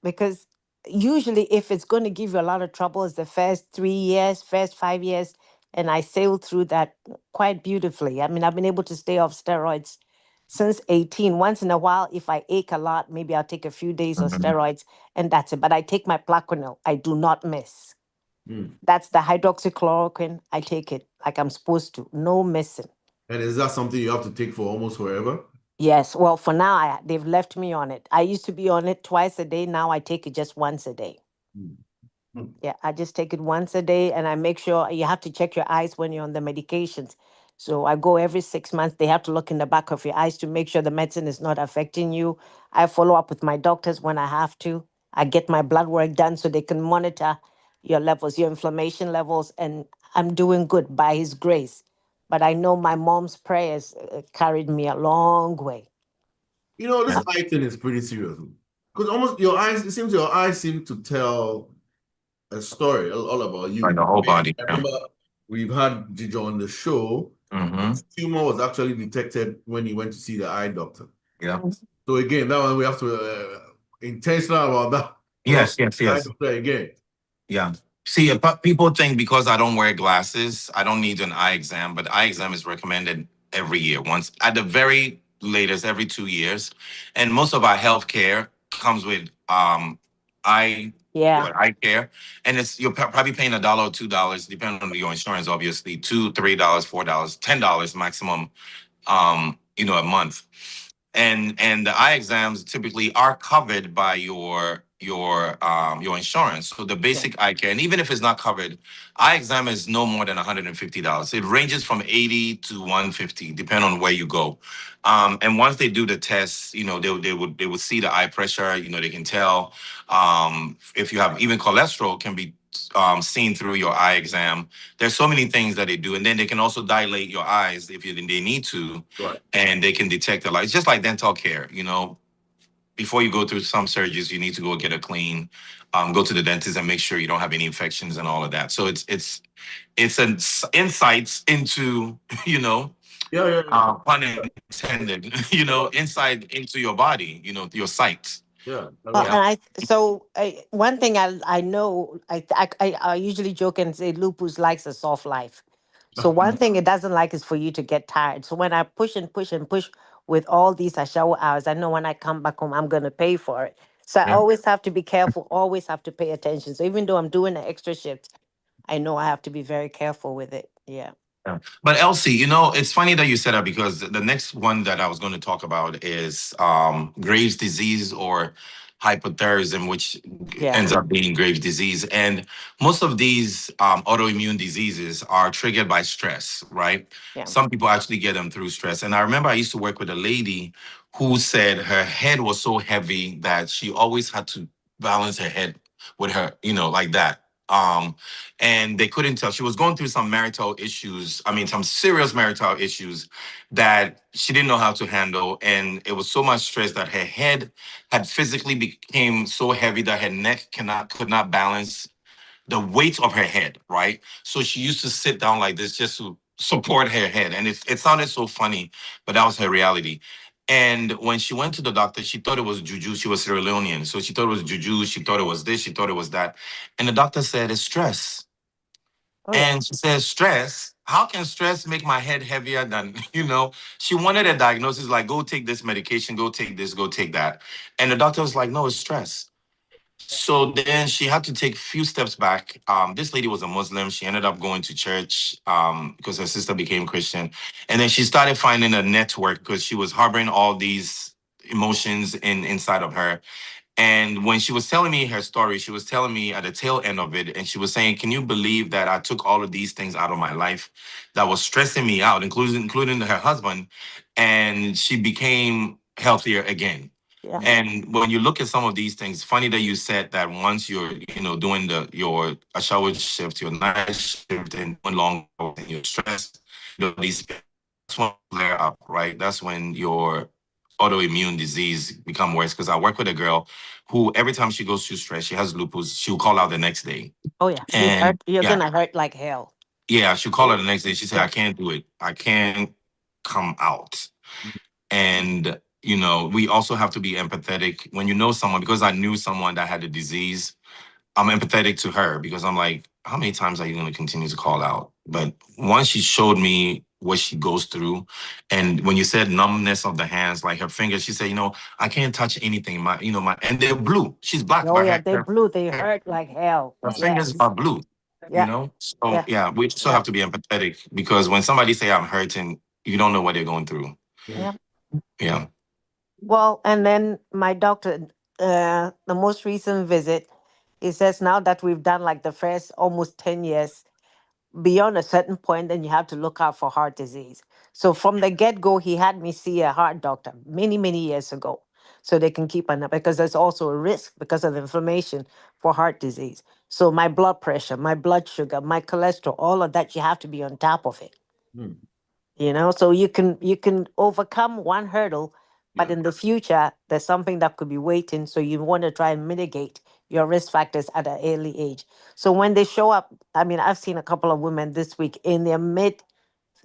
Because usually if it's going to give you a lot of trouble, it's the first 3 years, first 5 years, and I sailed through that quite beautifully. I mean, I've been able to stay off steroids since 18. Once in a while, if I ache a lot, maybe I'll take a few days of steroids and that's it. But I take my Plaquenil. I do not miss. That's the hydroxychloroquine. I take it like I'm supposed to. No missing. And is that something you have to take for almost forever? Yes. Well, for now, they've left me on it. I used to be on it twice a day. Now I take it just once a day. Yeah, I just take it once a day, and I make sure you have to check your eyes when you're on the medications. So I go every 6 months. They have to look in the back of your eyes to make sure the medicine is not affecting you. I follow up with my doctors when I have to. I get my blood work done so they can monitor your levels, your inflammation levels, and I'm doing good by His grace. But I know my mom's prayers carried me a long way. You know, this eye thing is pretty serious. Because almost your eyes seem to tell a story all about you. Like the whole body. I remember we've had Gijo on the show. The tumor was actually detected when he went to see the eye doctor. Yeah. So again, that one we have to intentional about that. Yes. Eye doctor again. Yeah. See, people think because I don't wear glasses, I don't need an eye exam, but eye exam is recommended every year, once at the very latest, every 2 years. And most of our healthcare comes with eye care, and you're probably paying $1 or $2, depending on your insurance, obviously, $2, $3, $4, $10 maximum, a month. And the eye exams typically are covered by your insurance. So the basic eye care, and even if it's not covered, eye exam is no more than $150. It ranges from $80 to $150, depending on where you go. And once they do the tests, they would see the eye pressure. They can tell if you have even cholesterol can be seen through your eye exam. There's so many things that they do, and then they can also dilate your eyes if they need to, and they can detect the light. It's just like dental care. Before you go through some surgeries, you need to go get a clean, go to the dentist and make sure you don't have any infections and all of that. So it's an insights into pun intended, insight into your body, your sight. One thing I know, I usually joke and say lupus likes a soft life. So one thing it doesn't like is for you to get tired. So when I push and push and push with all these shower hours, I know when I come back home, I'm going to pay for it. So I always have to be careful, always have to pay attention. So even though I'm doing an extra shift, I know I have to be very careful with it. Yeah. But Elsie, it's funny that you said that, because the next one that I was going to talk about is Graves' disease or hypothyroidism, which ends up being Graves' disease. And most of these autoimmune diseases are triggered by stress, right? Yeah. Some people actually get them through stress. And I remember I used to work with a lady who said her head was so heavy that she always had to balance her head with her, like that. And they couldn't tell. She was going through some marital issues. Some serious marital issues that she didn't know how to handle. And it was so much stress that her head had physically became so heavy that her neck could not balance the weight of her head, right? So she used to sit down like this just to support her head. And it sounded so funny, but that was her reality. And when she went to the doctor, she thought it was juju. She was Sierra Leonean. So she thought it was juju. She thought it was this. She thought it was that. And the doctor said, it's stress. And she says, stress? How can stress make my head heavier than, She wanted a diagnosis like, go take this medication, go take this, go take that. And the doctor was like, no, it's stress. So then she had to take a few steps back. This lady was a Muslim. She ended up going to church because her sister became Christian. And then she started finding a network because she was harboring all these emotions inside of her. And when she was telling me her story, she was telling me at the tail end of it, and she was saying, can you believe that I took all of these things out of my life that was stressing me out, including her husband, and she became healthier again. Yeah. And when you look at some of these things, funny that you said that once you're, doing a shower shift, your night shift, and one long, and you're stressed, these flare up, right? That's when your autoimmune disease become worse. Because I work with a girl who every time she goes through stress, she has lupus, she'll call out the next day. Oh yeah, and you're gonna hurt like hell. Yeah, she'll call her the next day. She said, I can't do it. I can't come out. And we also have to be empathetic when you know someone, because I knew someone that had a disease. I'm empathetic to her because I'm like, how many times are you going to continue to call out? But once she showed me what she goes through, and when you said numbness of the hands, like her fingers, she said, I can't touch anything. And they're blue. She's black, Oh but yeah, they blue. They hurt like hell. her fingers Yes. are blue. Yeah. So Yeah. yeah, we still Yeah. have to be empathetic, because when somebody say I'm hurting, you don't know what they're going through. Yeah. Yeah. Well, and then my doctor, the most recent visit, he says now that we've done like the first almost 10 years, beyond a certain point, then you have to look out for heart disease. So from the get-go, he had me see a heart doctor many, many years ago, so they can keep an eye, because there's also a risk because of inflammation for heart disease. So my blood pressure, my blood sugar, my cholesterol, all of that, you have to be on top of it. So you can overcome one hurdle, but in the future there's something that could be waiting, so you want to try and mitigate your risk factors at an early age. So when they show up, I mean, I've seen a couple of women this week in their mid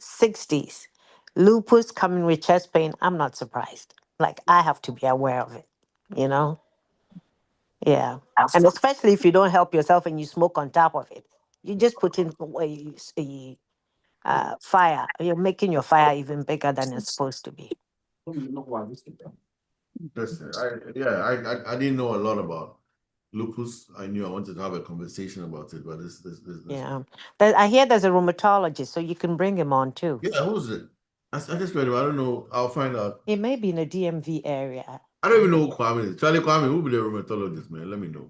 60s, lupus coming with chest pain. I'm not surprised. Like, I have to be aware of it, you know yeah. And especially if you don't help yourself and you smoke on top of it, you just put in fire. You're making your fire even bigger than it's supposed to be. Listen, I didn't know a lot about lupus. I knew I wanted to have a conversation about it, but this. Yeah. I hear there's a rheumatologist, so you can bring him on too. Yeah, who's it? I just read it. I don't know. I'll find out. It may be in the DMV area. I don't even know who Kwame is. Charlie Kwame, who be the rheumatologist, man? Let me know.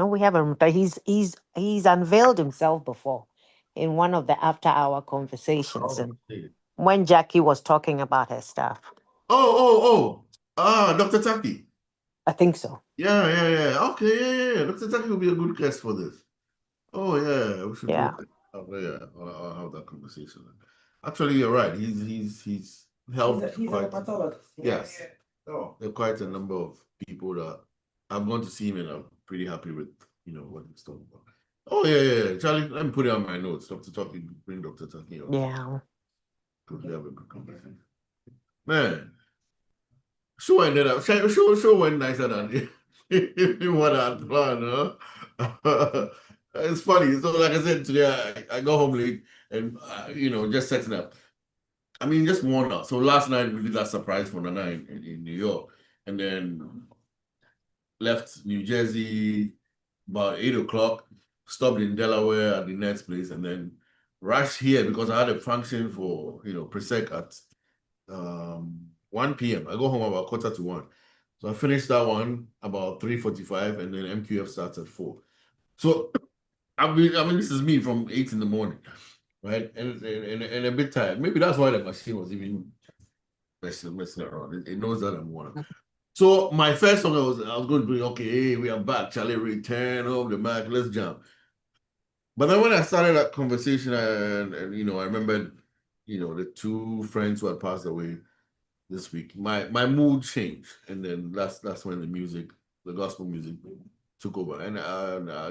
We have a but he's unveiled himself before in one of the after-hour conversations, and when Jackie was talking about her stuff. Dr. Taki. I think so. Yeah. Okay, yeah. Dr. Taki will be a good guest for this. Oh yeah, we should do it. I'll have that conversation. Actually, you're right. He's helped. He's a pathologist. Yes. Oh, there are quite a number of people that I've gone to see him, and I'm pretty happy with what he's talking about. Oh yeah. Charlie, let me put it on my notes. Dr. Taki, bring Dr. Taki. Yeah. Because we have a good conversation. Man, show ended up. Show went nicer than what I had planned, huh? It's funny. So, like I said today, I got home late and just setting up. I mean, just worn out. So last night we did that surprise for Nana in New York, and then left New Jersey about 8:00. Stopped in Delaware at the next place, and then rushed here because I had a function for Presec at 1 p.m. I go home about 1:45. So I finished that one about 3:45, and then MQF starts at 4. So I mean, this is me from 8 in the morning, right? And a bit tired. Maybe that's why the machine was even messing around. It knows that I'm one. So my first song I was going to be, okay, hey, we are back. Charlie, return home the mic, let's jam. But then when I started that conversation, and I remembered, the two friends who had passed away this week, my mood changed, and then that's when the gospel music took over, and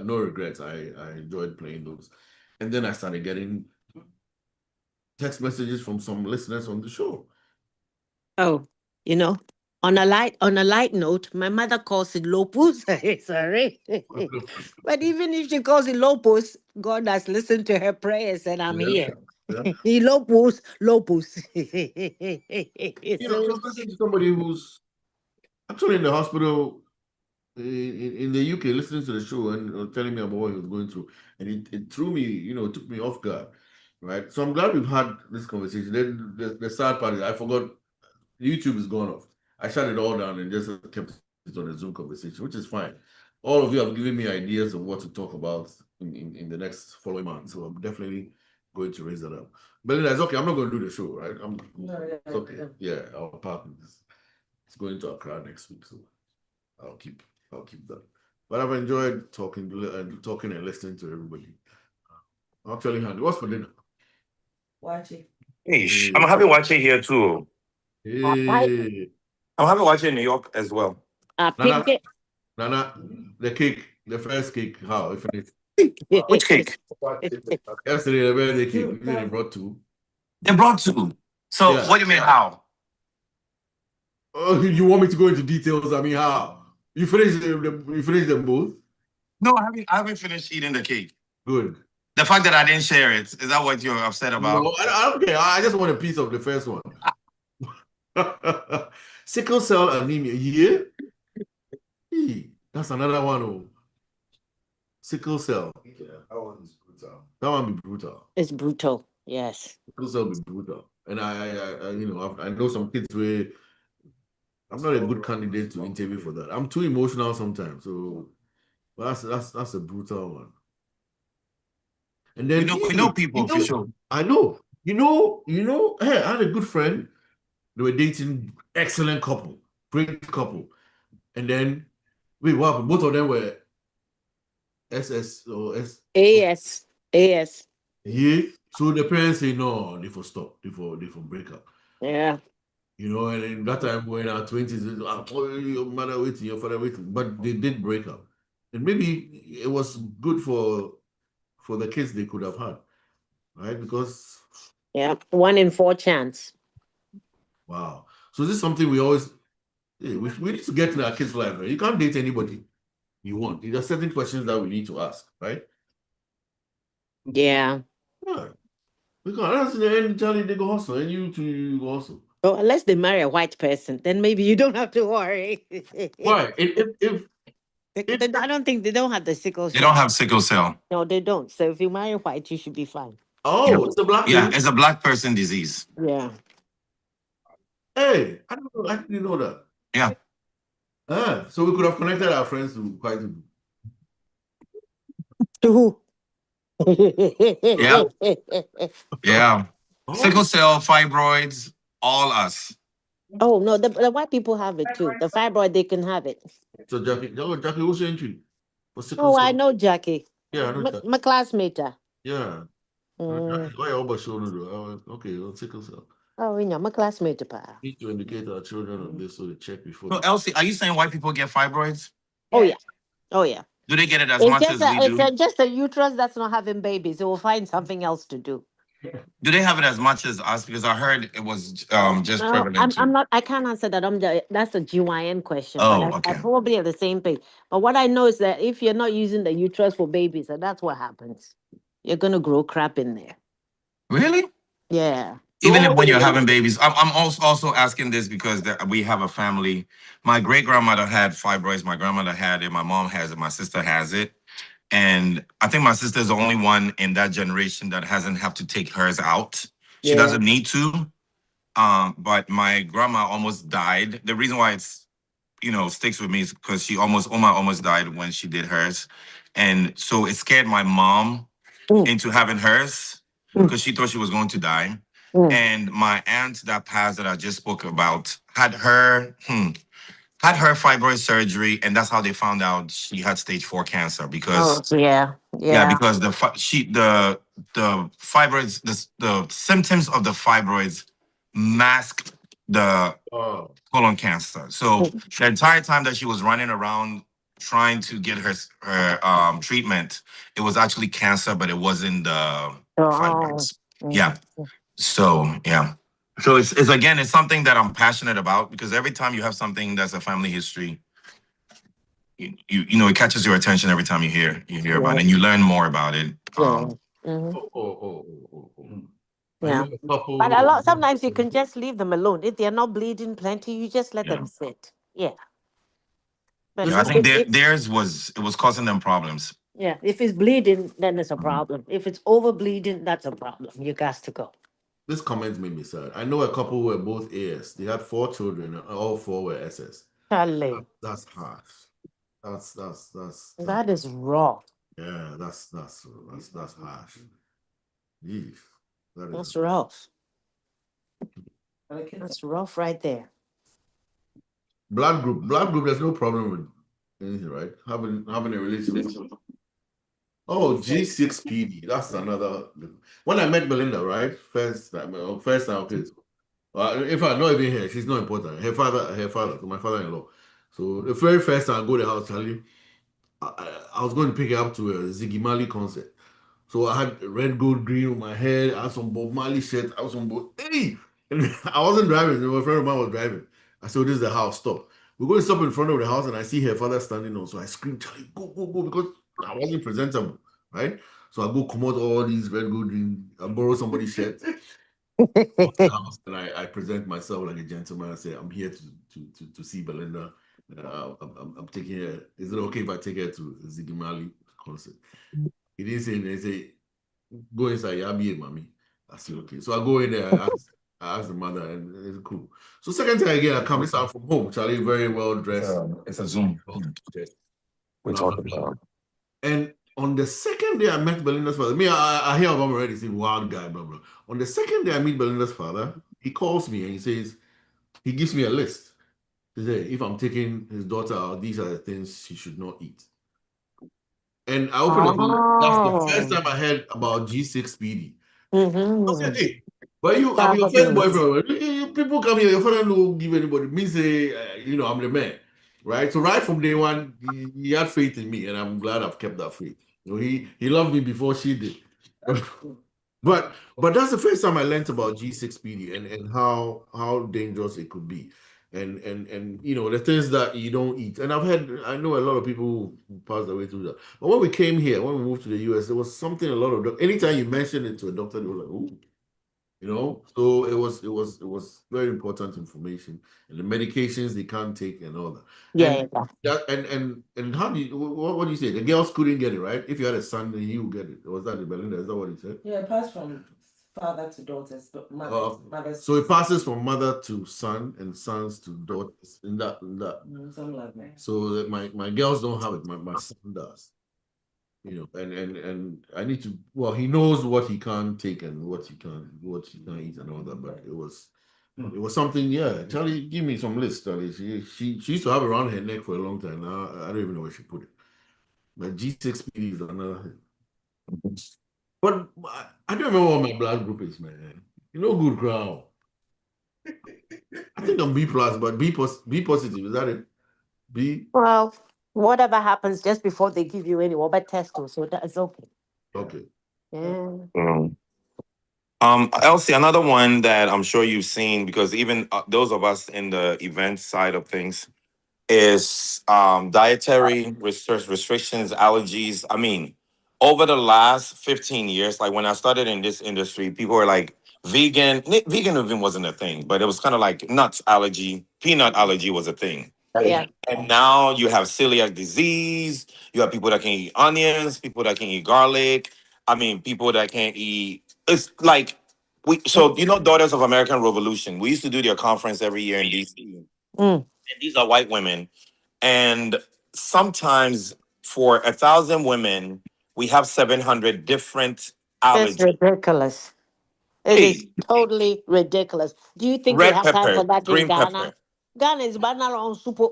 no regrets. I enjoyed playing those, and then I started getting text messages from some listeners on the show. Oh, on a light note, my mother calls it lupus. Sorry, but even if she calls it lupus, God has listened to her prayers, and I'm here. He lupus. So listen to somebody who's actually in the hospital in the UK, listening to the show and telling me about what he was going through, and it threw me, it took me off guard, right? So I'm glad we've had this conversation. Then the sad part is I forgot YouTube is gone off. I shut it all down and just kept it on a Zoom conversation, which is fine. All of you have given me ideas of what to talk about in the next following month, so I'm definitely going to raise that up. But it's okay. I'm not going to do the show, right? It's okay. Yeah, our partner is going to Accra next week, so I'll keep that. But I've enjoyed talking and listening to everybody. Actually, Handy, what's for dinner? Watching. Hey, I'm having watching here too. Hey. I'm having watching in New York as well. Nana, the cake, the first cake, how? Which cake? Yesterday, the birthday cake. They brought 2. They brought 2. So what do you mean how? Oh, you want me to go into details? I mean, how? You finished them both? No, I haven't finished eating the cake. Good. The fact that I didn't share it, is that what you're upset about? No, I don't care. I just want a piece of the first one. Sickle cell anemia. Yeah. That's another one. Oh. Sickle cell. Yeah, that one is brutal. That one be brutal. It's brutal. Yes. Sickle cell be brutal. And I know some kids where I'm not a good candidate to interview for that. I'm too emotional sometimes. So that's a brutal one. And then we know people for sure. I know. Hey, I had a good friend. They were dating, excellent couple, great couple. And then, wait, what happened? Both of them were SS or S? AS. Yeah. So the parents say, no, they for stop, they for break up. Yeah. And in that time, we're in our 20s, your mother waiting, your father waiting. But they did break up. And maybe it was good for the kids they could have had, right? Because... Yeah, 1 in 4 chance. Wow. So this is something we always... we need to get to our kids' life, right? You can't date anybody you want. There are certain questions that we need to ask, right? Yeah. Because and Charlie, they go hustle, and you two go hustle. Oh, unless they marry a white person, then maybe you don't have to worry. Why? I don't think they don't have the sickle cell. They don't have sickle cell. No, they don't. So if you marry white, you should be fine. Oh, it's a black thing? Yeah, it's a black person disease. Yeah. Hey, I didn't know that. Yeah. So we could have connected our friends to quite a... To who? Yeah. Sickle cell, fibroids, all us. Oh, no, the white people have it too. The fibroid, they can have it. So Jackie, what's your entry? Oh, I know Jackie. Yeah, I know Jackie. My classmate. Yeah. Why you always showing it? Okay, sickle cell. Oh, yeah, my classmate. Need to indicate our children on this so they check before. So, Elsie, are you saying white people get fibroids? Oh, yeah. Oh, yeah. Do they get it as much as we do? It's just a uterus that's not having babies. It will find something else to do. Do they have it as much as us? Because I heard it was just prevalent. I can't answer that. That's a GYN question. Oh, but okay. I probably at the same page. But what I know is that if you're not using the uterus for babies, and that's what happens. You're gonna grow crap in there. Really? Yeah. Even when you're having babies. I'm also asking this because we have a family. My great-grandmother had fibroids. My grandmother had it. My mom has it. My sister has it. And I think my sister is the only one in that generation that hasn't have to take hers out. She doesn't need to. But my grandma almost died. The reason why it's, sticks with me is because Oma almost died when she did hers. And so it scared my mom into having hers because she thought she was going to die. And my aunt that passed that I just spoke about had her fibroid surgery, and that's how they found out she had stage 4 cancer because because the fibroids, the symptoms of the fibroids masked the colon cancer. So the entire time that she was running around trying to get her treatment, it was actually cancer, but it wasn't the fibroids. Yeah. So so it's again, it's something that I'm passionate about because every time you have something that's a family history, it catches your attention every time you hear about it and you learn more about it. Yeah. But sometimes you can just leave them alone. If they're not bleeding plenty, you just let them sit. Yeah. But I think theirs was causing them problems. Yeah. If it's bleeding, then it's a problem. If it's over bleeding, that's a problem. You got to go. This comment made me sad. I know a couple who were both AS. They had 4 children, and all 4 were SS. That's harsh. That is raw. Yeah, that's harsh. Yeesh. That's rough. That's rough right there. Blood group. There's no problem with anything, right? Having a relationship. Oh, G6PD. That's another. When I met Belinda, right? First time, okay. In fact, not even here. She's not important. Her father, my father-in-law. So the very first time I go to the house, tell you, I was going to pick her up to a Ziggy Marley concert. So I had red, gold, green on my head. I had some Bob Marley shirt. I was on board. Hey! And I wasn't driving. My friend of mine was driving. I said, this is the house. Stop. We're going to stop in front of the house, and I see her father standing on. So I screamed, Charlie, go, because I wasn't presentable, right? So I go come out all these very good I borrow somebody's shirt. House, and I present myself like a gentleman. I say, I'm here to see Belinda. I'm taking her. Is it okay if I take her to Ziggy Marley concert? He didn't say anything. He said, go inside, I'll be here, mommy. I said, okay. So I go in there, I ask the mother, and it's cool. So second time again, I come, this out from home. Charlie, very well dressed. It's a Zoom. We're talking about. And on the second day I met Belinda's father, I hear of him already, he's a wild guy, blah, blah. On the second day I meet Belinda's father, he calls me and he says, he gives me a list. He says, if I'm taking his daughter out, these are the things she should not eat. And I opened the book. That's the first time I heard about G6 Speedy. I said, hey, but I'm your first boyfriend. People come here, your father don't give anybody. Me say, I'm the man. Right? So right from day one, he had faith in me, and I'm glad I've kept that faith. He loved me before she did. But that's the first time I learned about G6 PD and how dangerous it could be. And the things that you don't eat. And I know a lot of people who passed away through that. But when we came here, when we moved to the US, there was something anytime you mentioned it to a doctor, they were like, ooh. So it was very important information, and the medications they can't take and all that. Yeah. And how do you what do you say? The girls couldn't get it, right? If you had a son, then you would get it. Was that the Belinda? Is that what he said? Yeah, it passed from father to daughters, but mothers. So it passes from mother to son and sons to daughters. In that. Something like that. So my girls don't have it. My son does. And I need to. Well, he knows what he can't take and what he can't eat and all that. But it was something. Yeah, Charlie, give me some list. Charlie, she used to have it around her neck for a long time. Now I don't even know where she put it. But G6 PD is another thing. But I don't remember what my blood group is, man. Good crowd. I think I'm B plus, but B positive. Is that it? B. Well, whatever happens just before they give you any but test, so that's okay. Okay. Yeah. Elsie, another one that I'm sure you've seen, because even those of us in the event side of things, is dietary restrictions, allergies. I mean, over the last 15 years, like when I started in this industry, people were like, vegan even wasn't a thing, but it was kind of like nuts allergy, peanut allergy was a thing. Yeah. And now you have celiac disease, you have people that can eat onions, people that can eat garlic. I mean, people that can't eat. It's like Daughters of American Revolution. We used to do their conference every year in DC. And these are white women. And sometimes for 1,000 women, we have 700 different allergies. It's ridiculous. It is totally ridiculous. Do you think they Red have time pepper, for that in green Ghana? pepper. Ghana is banana on super.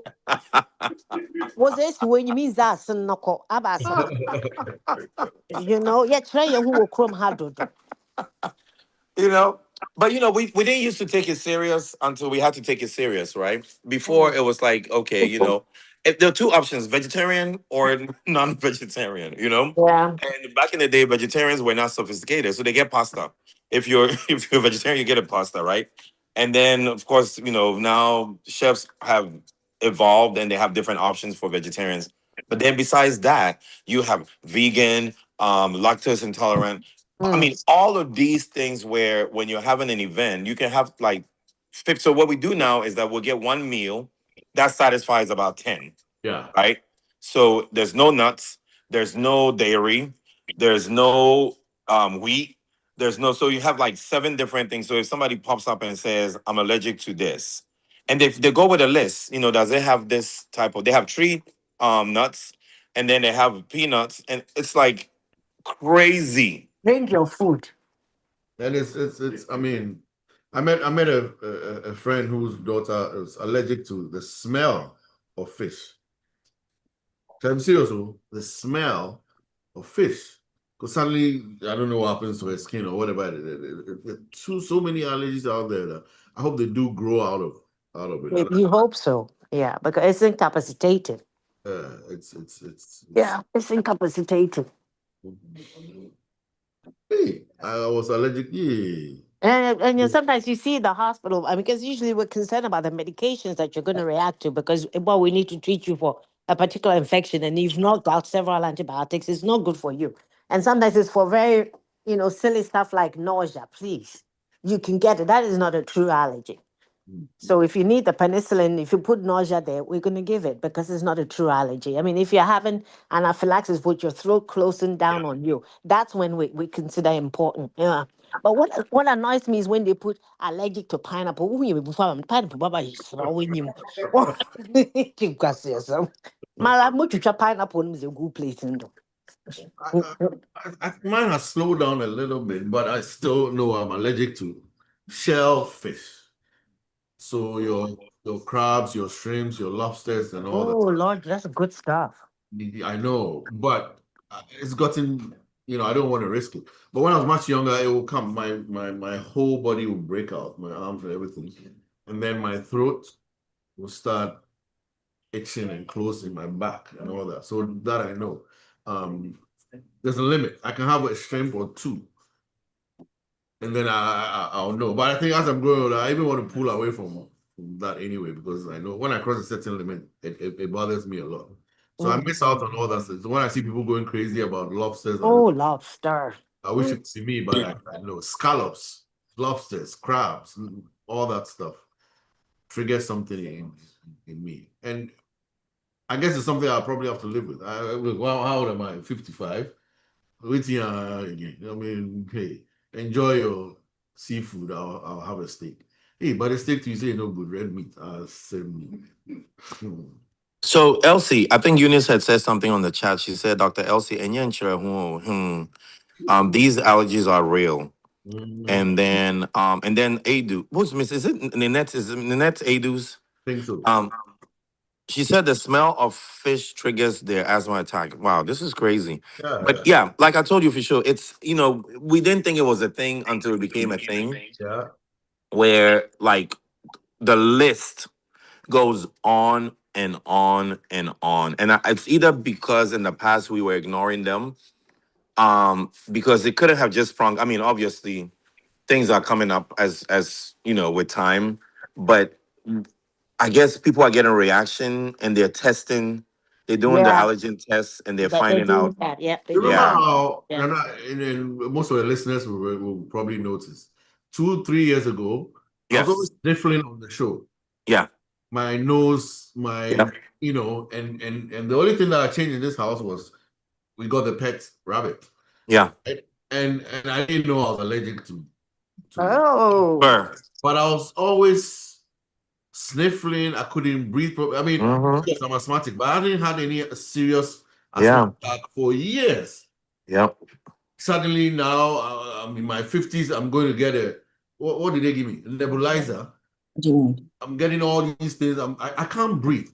Was this when you mean that? Yeah, try who will chrome hard. But we didn't used to take it serious until we had to take it serious, right? Before it was like, okay, if there are two options, vegetarian or non-vegetarian, Yeah. And back in the day, vegetarians were not sophisticated, so they get pasta. If you're a vegetarian, you get a pasta, right? And then of course, now chefs have evolved and they have different options for vegetarians. But then besides that, you have vegan, lactose intolerant. I mean, all of these things where when you're having an event, you can have like 50. So what we do now is that we'll get one meal that satisfies about 10. Yeah. Right? So there's no nuts, there's no dairy, there's no wheat, so you have like 7 different things. So if somebody pops up and says, I'm allergic to this, and if they go with a list, does it have this type of, they have 3 nuts, and then they have peanuts, and it's like crazy. Bring your food. And it's I mean, I met a friend whose daughter is allergic to the smell of fish. I'm serious, the smell of fish. Because suddenly, I don't know what happens to her skin or whatever. So many allergies out there that I hope they do grow out of it. You hope so, yeah, because it's incapacitated. It's incapacitated. Hey, I was allergic. Yeah. And sometimes you see the hospital, because usually we're concerned about the medications that you're going to react to, because we need to treat you for a particular infection and you've knocked out several antibiotics, it's not good for you. And sometimes it's for very, silly stuff like nausea. Please, you can get it. That is not a true allergy. So if you need the penicillin, if you put nausea there, we're going to give it because it's not a true allergy. I mean, if you're having anaphylaxis with your throat closing down on you, that's when we consider important. Yeah. But what annoys me is when they put allergic to pineapple. Ooh, you before I'm pineapple, baba is throwing you. You got yourself. My much pineapple is a good place in Mine has slowed down a little bit, but I still know I'm allergic to shellfish. So your crabs, your shrimps, your lobsters, and all that. Oh Lord, that's good stuff. I know, but it's gotten, I don't want to risk it. But when I was much younger, it will come. My whole body will break out, my arms and everything, and then my throat will start itching and closing my back and all that. So that I know. There's a limit. I can have a shrimp or two, and then I'll know. But I think as I'm growing older, I even want to pull away from that anyway, because I know when I cross a certain limit, it bothers me a lot. So I miss out on all that stuff. So when I see people going crazy about lobsters, Oh, lobster. I wish it could be me, but I know scallops, lobsters, crabs, all that stuff triggers something in me. And I guess it's something I'll probably have to live with. Well, how old am I? 55. Waiting again. I mean, hey, enjoy your seafood. I'll have a steak. Hey, but the steak you say no good, red meat. Same. So Elsie, I think Eunice had said something on the chat. She said, Dr. Elsie, and these allergies are real. And then Adu. What's Miss? Is it Ninette? Is it Ninette Adu's? I think so. She said the smell of fish triggers their asthma attack. Wow, this is crazy. Yeah. But yeah, like I told you for sure, it's we didn't think it was a thing until it became a thing. Yeah. Where like the list goes on and on and on, and it's either because in the past we were ignoring them, because it couldn't have just sprung. I mean, obviously, things are coming up as with time, but I guess people are getting a reaction and they're testing, they're doing the Yeah, allergen tests and they're but they finding out. do that. Yeah, they You do remember that. how, Yeah. and most of the listeners will probably notice, 2-3 years ago, I was Yes. always sniffling on the show. Yeah. My nose, and the only thing that I changed in this house was we got the pet rabbit. Yeah. Right? And I didn't know I was allergic to Oh. Sure. but I was always sniffling. I couldn't breathe properly. I mean, yes, I'm asthmatic, but I hadn't had any serious asthma attack for years. Yep. Suddenly now, I'm in my 50s. I'm going to get what did they give me? A nebulizer. I'm getting all these things. I can't breathe.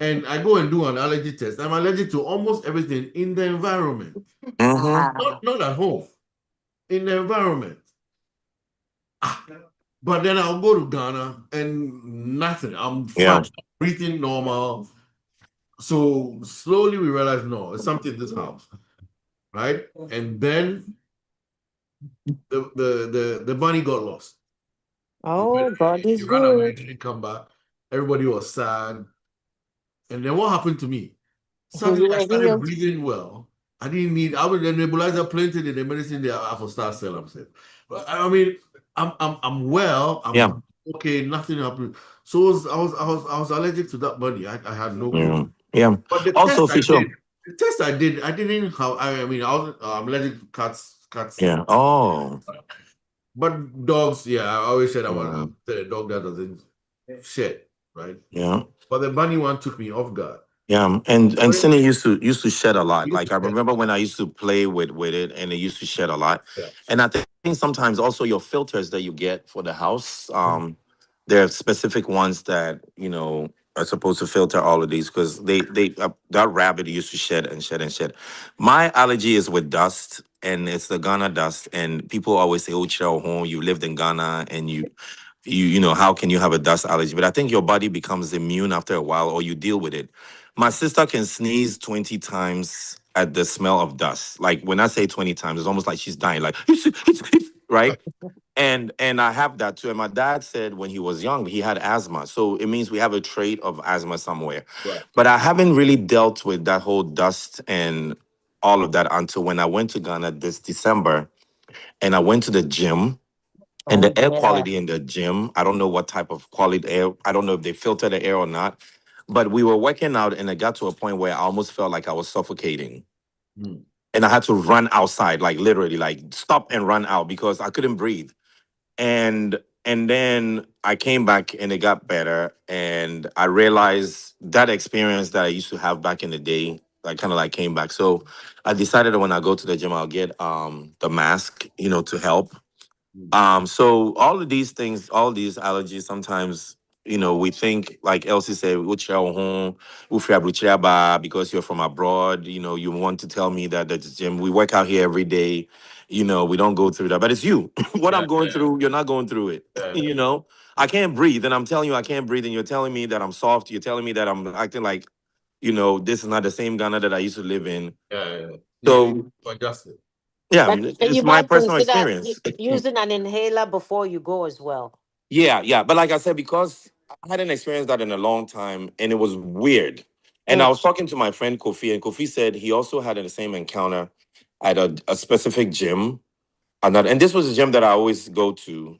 And I go and do an allergy test. I'm allergic to almost everything in the environment. Not at home. In the environment. But then I'll go to Ghana and nothing. I'm fine, breathing normal. So slowly we realize, no, it's something in this house, right? And then the bunny got lost. Oh, God is He ran away, good. didn't come back. Everybody was sad. And then what happened to me? Suddenly I started breathing well. I didn't need. I was the nebulizer planted in the medicine there. I for start selling myself. But I mean, I'm well. I'm okay. Nothing happened. So I was allergic to that bunny. I had no clue. Yeah. But the Also, test I did, I didn't have. I'm allergic to cats. Yeah. Oh. But dogs, I always said I was a dog that doesn't shed, right? Yeah. But the bunny one took me off guard. Yeah, and Cindy used to shed a lot. Like I remember when I used to play with it, and it used to shed a lot. Yeah. And I think sometimes also your filters that you get for the house, there are specific ones that are supposed to filter all of these because that rabbit used to shed and shed and shed. My allergy is with dust, and it's the Ghana dust. And people always say, "Oh, Cheryl, home, you lived in Ghana, and you how can you have a dust allergy?" But I think your body becomes immune after a while, or you deal with it. My sister can sneeze 20 times at the smell of dust. Like when I say 20 times, it's almost like she's dying. Like right. And I have that too. And my dad said when he was young, he had asthma. So it means we have a trait of asthma somewhere. Right. But I haven't really dealt with that whole dust and all of that until when I went to Ghana this December and I went to the gym. And Oh the air yeah. quality in the gym, I don't know what type of quality air, I don't know if they filter the air or not. But we were working out and it got to a point where I almost felt like I was suffocating. Mm. And I had to run outside, like literally, like stop and run out because I couldn't breathe. And then I came back and it got better. And I realized that experience that I used to have back in the day, I kind of like came back. So I decided that when I go to the gym, I'll get the mask, to help. So all of these things, all these allergies, sometimes, we think, like Elsie said, because you're from abroad, you want to tell me that the gym, we work out here every day, we don't go through that. But it's you. What I'm going through, you're not going through it. I can't breathe. And I'm telling you, I can't breathe. And you're telling me that I'm soft. You're telling me that I'm acting like, this is not the same Ghana that I used to live in. So, Adjust it. yeah, But it's you my might personal consider experience. using an inhaler before you go as well. Yeah. But like I said, because I hadn't experienced that in a long time and it was weird. And I Mm. was talking to my friend Kofi, and Kofi said he also had the same encounter at a specific gym. And this was a gym that I always go to.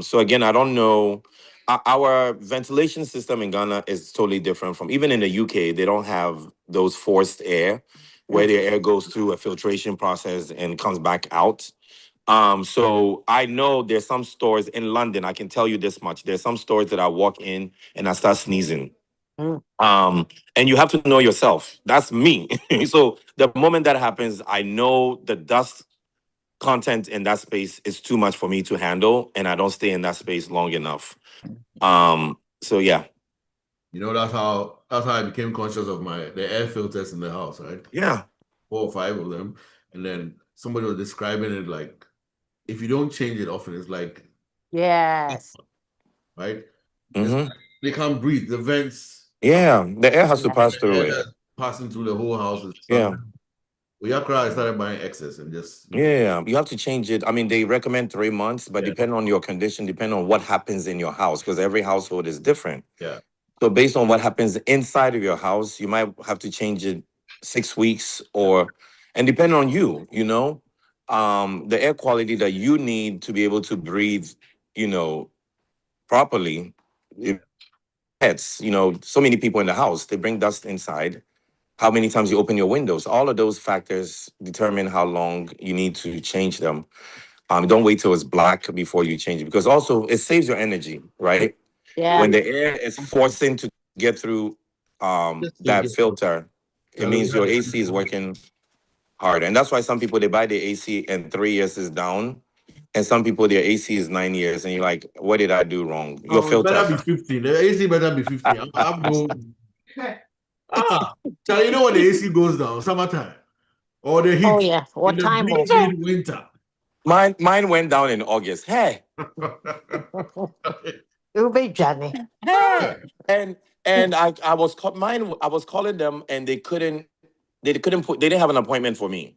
So again, I don't know. Our ventilation system in Ghana is totally different from even in the UK, they don't have those forced air where the air goes through a filtration process and comes back out. So I know there's some stores in London, I can tell you this much. There's some stores that I walk in and I start sneezing. Mm. And you have to know yourself. That's me. So the moment that happens, I know the dust content in that space is too much for me to handle, and I don't stay in that space long enough. So yeah. That's how I became conscious of the air filters in the house, right? Yeah. 4 or 5 of them. And then somebody was describing it like if you don't change it often, it's like Yes. right? Mm-hmm. They can't breathe. The vents. Yeah, the air has to pass through Air it. that's passing through the whole house. Yeah. I started buying excess and just Yeah, you have to change it. I mean, they recommend 3 months, but depending on your condition, depending on what happens in your house, because every household is different. Yeah. So based on what happens inside of your house, you might have to change it 6 weeks and depending on you, the air quality that you need to be able to breathe, properly. If pets, so many people in the house, they bring dust inside. How many times you open your windows, all of those factors determine how long you need to change them. Don't wait till it's black before you change it, because also it saves your energy, right? Yeah. When the air is forcing to get through that filter, it means your AC is working hard. And that's why some people, they buy the AC and 3 years is down. And some people, their AC is 9 years. And you're like, what did I do wrong? Your filter. Better be 15. The AC better be 15. I'm going. So you know when the AC goes down, summertime. Or the heat. Oh yeah. What in the time was bleeding winter. Mine went down in August. Hey. It'll be Johnny. Hey. And I was calling them and they didn't have an appointment for me.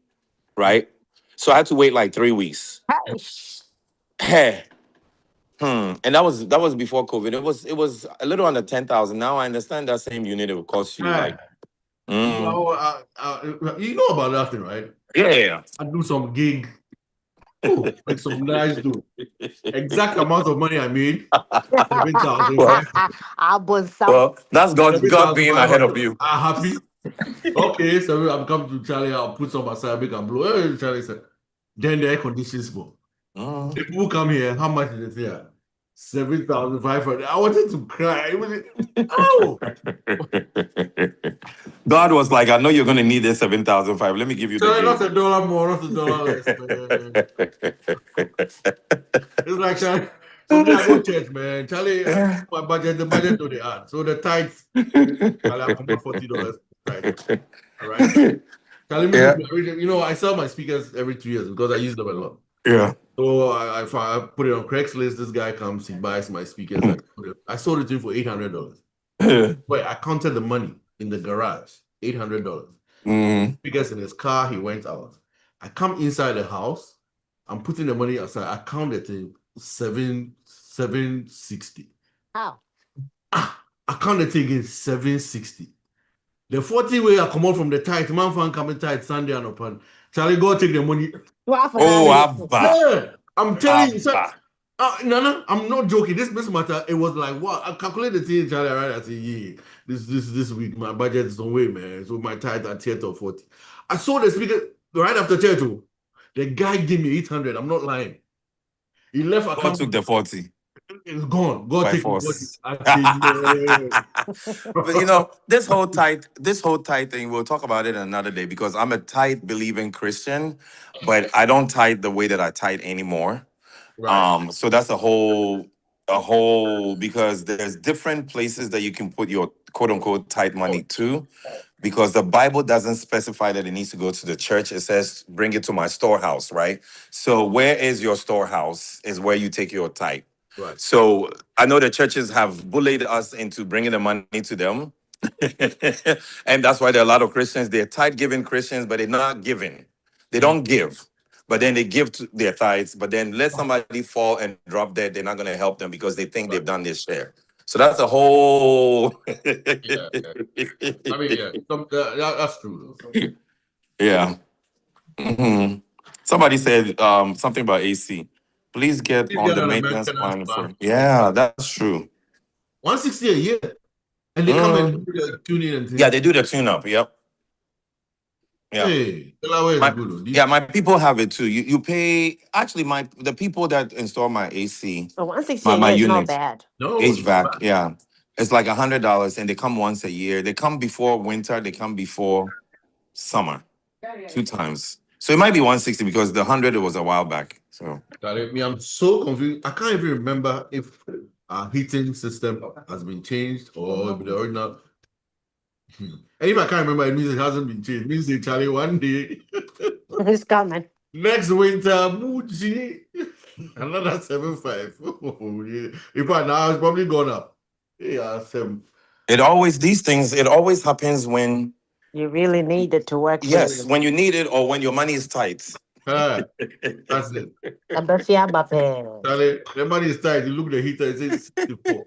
Right? So I had to wait like 3 weeks. Hey. And that was before COVID. It was a little under 10,000. Now I understand that same unit, it would cost you like. You know about that thing, right? Yeah. I do some gig. Like some nice do. Exact amount of money I made. 7,000. Well, that's God being ahead of you. I'm happy. Okay, so I'm coming to Charlie. I'll put some aside, make a blow. Hey, Charlie said, then the air conditions go. The people come here. How much is it here? 7,500. I wanted to cry. It was, oh. God was like, I know you're going to need this 7,500. Let me give you Charlie, the not $1 more, not $1 less, man. It's like Charlie. So I go church, man. Charlie, my budget, the budget to the add. So the tithes, Charlie, I come $40. Right. All right. Charlie, I sell my speakers every 2 years because I use them a lot. Yeah. So I put it on Craigslist. This guy comes, he buys my speakers. I sold it to him for $800. Wait, I counted the money in the garage, $800. Speakers in his car, he went out. I come inside the house. I'm putting the money aside. I count the thing 760. How? I count the thing again 760. The 40 way I come out from the tight, man fan coming tight Sunday and upon. Charlie, go take the money. Oh, Abba. Yeah, I'm telling you, sir. Abba. No, I'm not joking. This matter, it was like what I calculated the thing, Charlie. Right, I said, yeah, this week my budget is on way, man. So my tithe at 10 or 40. I saw the speaker right after church. The guy gave me 800. I'm not lying. He left God account. took the 40 It's gone. God by take the 40. force. I said, yeah. But you know, this whole tithe thing, we'll talk about it another day because I'm a tithe believing Christian, but I don't tithe the way that I tithe anymore. Right. So that's a whole because there's different places that you can put your quote unquote tithe money to, because the Bible doesn't specify that it needs to go to the church. It says bring it to my storehouse, right? So where is your storehouse is where you take your tithe. Right. So I know the churches have bullied us into bringing the money to them. And that's why there are a lot of Christians, they're tithe giving Christians, but they're not giving. They don't give, but then they give to their tithes, but then let somebody fall and drop dead, they're not going to help them because they think they've done their share. So that's a whole. Yeah. I mean, yeah, that's true. Yeah. Mhm. Somebody said something about AC. Please get on the maintenance plan for. Yeah, that's true. 160 a year. And they come and tune in and Yeah, they do the tune up. Yep. Yeah. Hey, Delaware is good. My people have it too. You pay actually the people that install my AC, So 160 my is not unit, bad. No, HVAC, yeah. It's like $100 and they come once a year. They come before winter, they come before summer. 2 times. So it might be 160 because the 100 it was a while back. So I'm so confused. I can't even remember if our heating system has been changed or if the original. And if I can't remember, it means it hasn't been changed. It means they Charlie one day. It's coming. Next winter, Muji, another 7.5. Oh, yeah. In fact, now it's probably gone up. Yeah, it always happens when You really need it to work for yes, you. when you need it or when your money is tight. that's it. Charlie, the money is tight. You look at the heater, it says 64.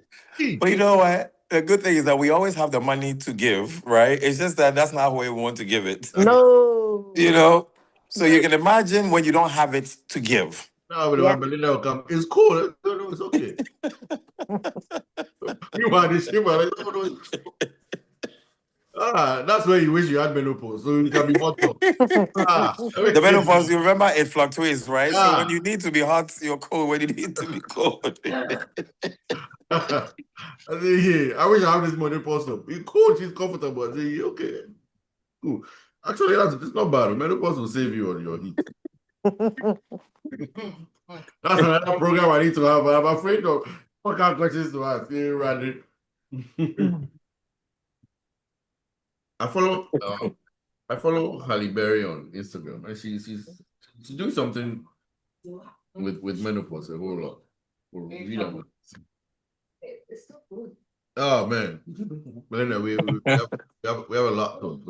But you know what? The good thing is that we always have the money to give, right? It's just that that's not where we want to give it. No. You know? So you can imagine when you don't have it to give. No, but when Belinda will come, it's cool. No, it's okay. You want this shit, but that's where you wish you had menopause, so you can be hot. The menopause, you remember, it fluctuates, right? Yeah. So when you need to be hot, you're cold. When you need to be cold. I say, I wish I have this menopause stuff. It's cool, she's comfortable. I say, okay, cool. Actually, it's not bad. Menopause will save you on your heat. That's another program I need to have. I'm afraid of what kind of questions to ask. I follow Halle Berry on Instagram, and she's doing something with menopause a whole lot. Oh man, but anyway, we have a lot of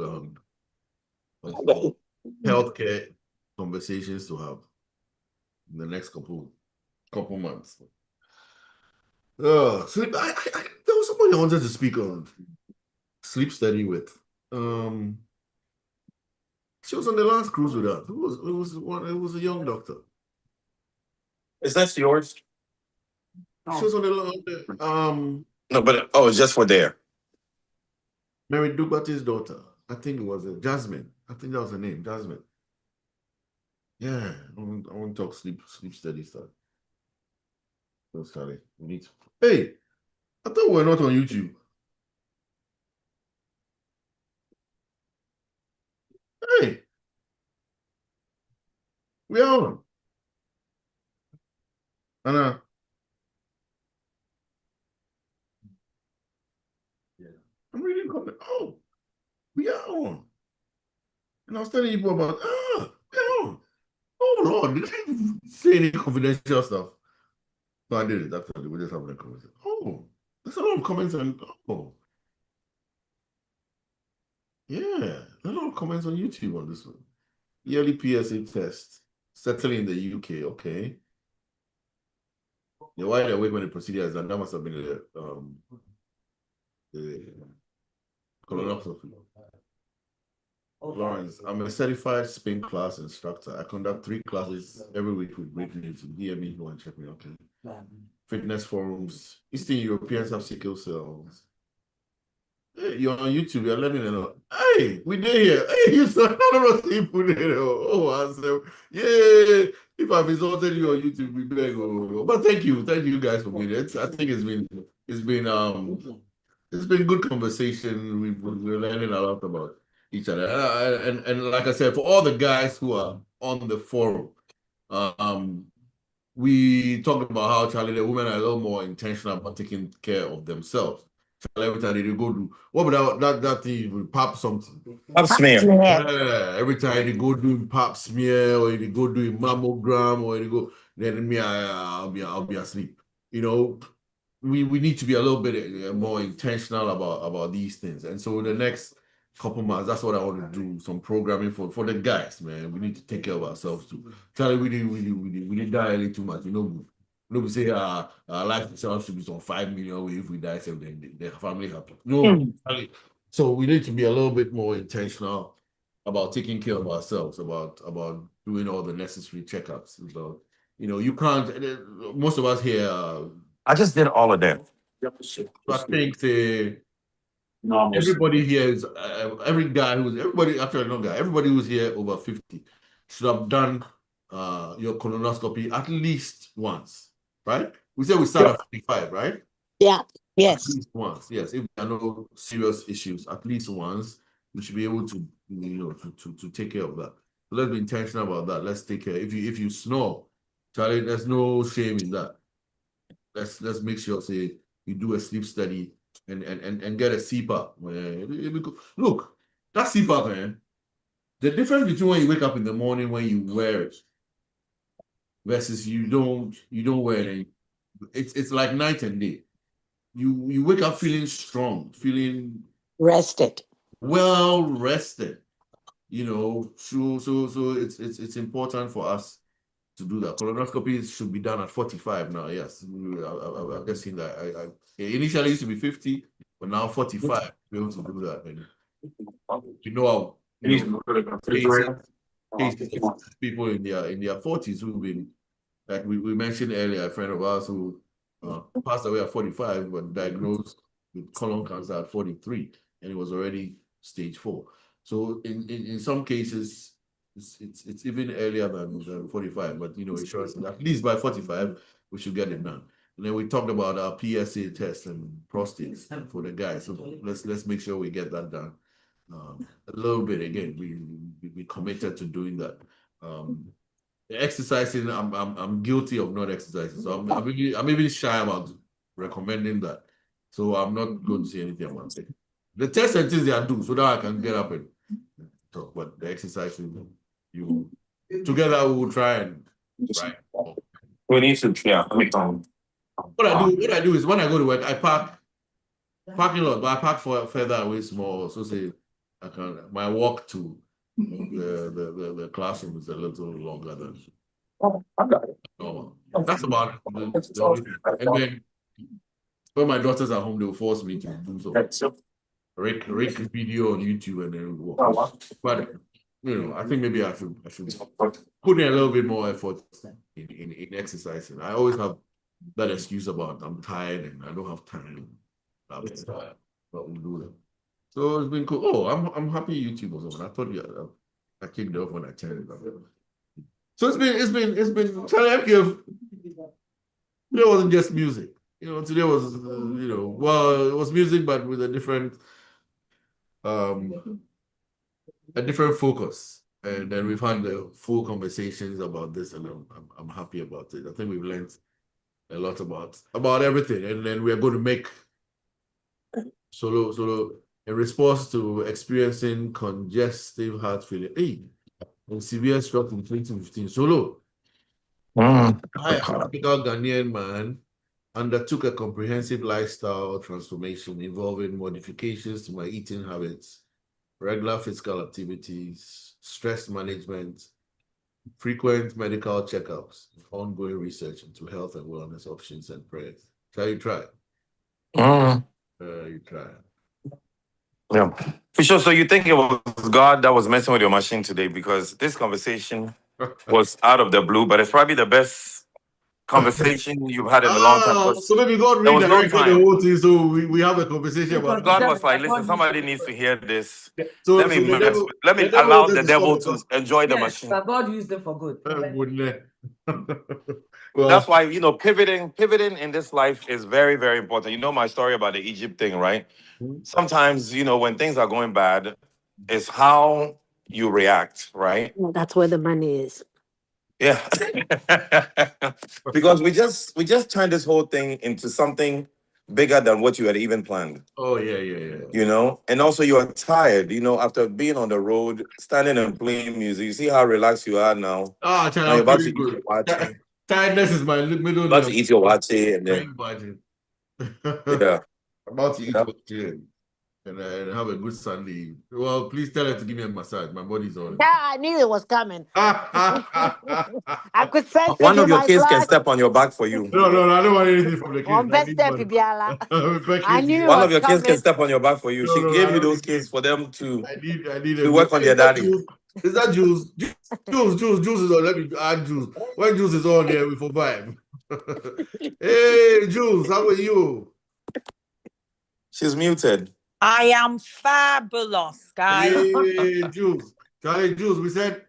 healthcare conversations to have in the next couple months. So there was somebody I wanted to speak on sleep study with. She was on the last cruise with us. It was a young doctor. Is that yours? She was on the No, but it's just for there. Mary Dubate's daughter. I think it was Jasmine. I think that was her name, Jasmine. Yeah, I want to talk sleep study stuff. So sorry, we need to. Hey, I thought we were not on YouTube. Hey, we are on. And I'm reading comment. Oh, we are on. And I was telling you about we are on. Oh Lord, did I say any confidential stuff? No, I did it. Actually, we're just having a conversation. Oh, there's a lot of comments on. Oh, yeah, a lot of comments on YouTube on this one. Yearly PSA test. settling in the UK. Okay. Yeah, while they're waiting when the procedure is done, that must have been the colonoscopy. Lawrence, I'm a certified spin class instructor. I conduct 3 classes every week with great news. Hear me, go and check me. Okay. Fitness forums. Eastern Europeans have sickle cells. Hey, you're on YouTube. You're learning a lot. Hey, we did here. Hey, you saw none of us people there. Oh, I said, yeah. If I've insulted you on YouTube, we better go. But thank you guys for being there. I think it's been good conversation. We're learning a lot about each other. And like I said, for all the guys who are on the forum, we talked about how Charlie, the women are a little more intentional about taking care of themselves. Charlie, every time they go do what about that thing with pap something? Pap smear. Yeah, every time they go do pap smear or they go do a mammogram or they go, then me I'll be asleep. You know, we need to be a little bit more intentional about these things. And so the next couple months, that's what I want to do. Some programming for the guys, man. We need to take care of ourselves too. Charlie, we didn't die early too much. You know, nobody say our life insurance should be some 5 million if we die, so then the family happy. No, Charlie. So we need to be a little bit more intentional about taking care of ourselves, about doing all the necessary checkups. So, you know, you can't. Most of us here. I just did all of that. So I think everybody here is everybody who's here over 50 should have done your colonoscopy at least once, right? We said we start at 45, right? Yeah. At Yes. least once, yes. If there are no serious issues, at least once, we should be able to, to take care of that. So let's be intentional about that. Let's take care. If you snore, Charlie, there's no shame in that. Let's make sure, say, you do a sleep study and get a CPAP. Look, that CPAP, man. The difference between when you wake up in the morning when you wear it versus you don't wear it, it's like night and day. You wake up feeling strong, feeling Rested. well rested. You know, so it's important for us to do that. Colonoscopies should be done at 45 now. Yes, I've just seen that. Initially it used to be 50, but now 45 to be able to do that. And you know cases people in their 40s who've been, like we mentioned earlier, a friend of ours who passed away at 45 but diagnosed with colon cancer at 43, and it was already stage 4. So in some cases, it's even earlier than 45, but insurance, at least by 45, we should get it done. And then we talked about our PSA test and prostates for the guys. So let's make sure we get that done. A little bit again, we committed to doing that. Exercising, I'm guilty of not exercising, so I'm even shy about recommending that. So I'm not going to say anything about it. The test and things they are doing so that I can get up and talk. But the exercise, you together we will try and right. We need to, yeah. What I do is when I go to work, I parking lot, but I park further away small. So say my walk to the classroom is a little longer than normal. That's about it. And then when my daughters are home, they'll force me to do so. Rake video on YouTube and then walk. But I think maybe I should put in a little bit more effort in exercising. I always have that excuse about I'm tired and I don't have time. But we'll do that. So it's been cool. Oh, I'm happy YouTube was on. I thought I kicked it off when I turned it on. So it's been Charlie MQF. Today wasn't just music. Today was well, it was music but with a different focus. And then we've had the full conversations about this, and I'm happy about it. I think we've learned a lot about everything, and then we're going to make solo in response to experiencing congestive heart failure and severe stroke in 2015. Solo, a typical Ghanaian man undertook a comprehensive lifestyle transformation involving modifications to my eating habits, regular physical activities, stress management, frequent medical checkups, ongoing research into health and wellness options and prayers. Shall you try? You try. Yeah. Fisho, so you think it was God that was messing with your machine today? Because this conversation was out of the blue, but it's probably the best conversation you've had in a long time. So maybe God there was no redirected the time. whole thing, so we have a conversation about God was like, listen, somebody needs to hear this. So, let me so the devil, let me the devil allow wanted the to devil stop to enjoy the Yes, machine. but God used it for good. Well, That's why, pivoting in this life is very, very important. You know my story about the Egypt thing, right? Sometimes, when things are going bad, it's how you react, right? That's where the money is. Yeah. Because we just turned this whole thing into something bigger than what you had even planned. Oh yeah. And also you're tired, after being on the road, standing and playing music. You see how relaxed you are now. Ah, Now you're about to eat your wachi. Tiredness is my middle About to name. eat your wachi and then yeah. About to eat wachi and have a good Sunday. Well, please tell her to give me a massage. My body's on it. Yeah, I knew it was coming. I could sense it One in of your my kids can blood. step on your back for you. No, I don't want anything from the kids. On I best need step, money. Bibiala. I knew it One was of your kids can coming. step on your back for you. She gave I you don't those need kids for them to I need to work on their daddy. Is that juice? Juice is on. Let me add juice. When juice is on there, we for vibe. Hey, Juice, how are you? She's muted. I am fabulous, guys. Hey, Juice. Charlie, Juice, we said,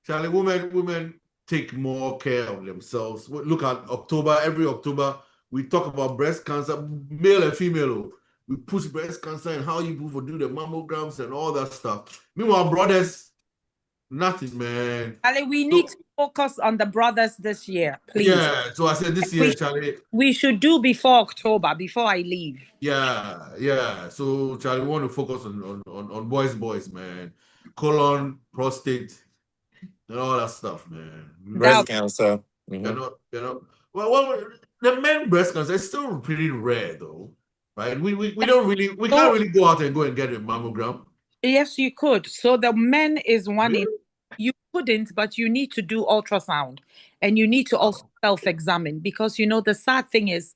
Charlie, women take more care of themselves. Look at October, every October, we talk about breast cancer, male and female. We push breast cancer and how you people do the mammograms and all that stuff. Meanwhile, brothers, nothing, man. Charlie, we need to focus on the brothers this year, please. Yeah, so I said this year, Charlie. We should do before October, before I leave. Yeah. So, Charlie, we want to focus on boys, man. Colon, prostate, and all that stuff, man. Breast cancer. Well, the men breast cancer is still pretty rare, though, right? We can't really go out and go and get a mammogram. Yes, you could. So the men is one in. You couldn't, but you need to do ultrasound, and you need to also self-examine, because the sad thing is,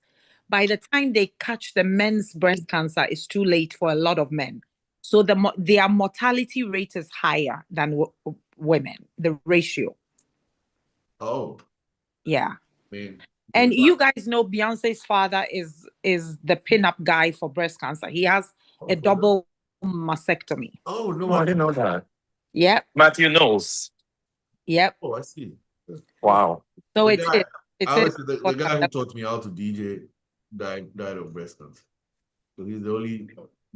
by the time they catch the men's breast cancer, it's too late for a lot of men. So their mortality rate is higher than women. The ratio. Oh. Yeah. Man. And you guys know Beyonce's father is the pin-up guy for breast cancer. He has a double mastectomy. Oh no, I didn't know that. Yep. Matthew knows. Yep. Oh, I see. Wow. So the guy who taught me how to DJ died of breast cancer. So he's the only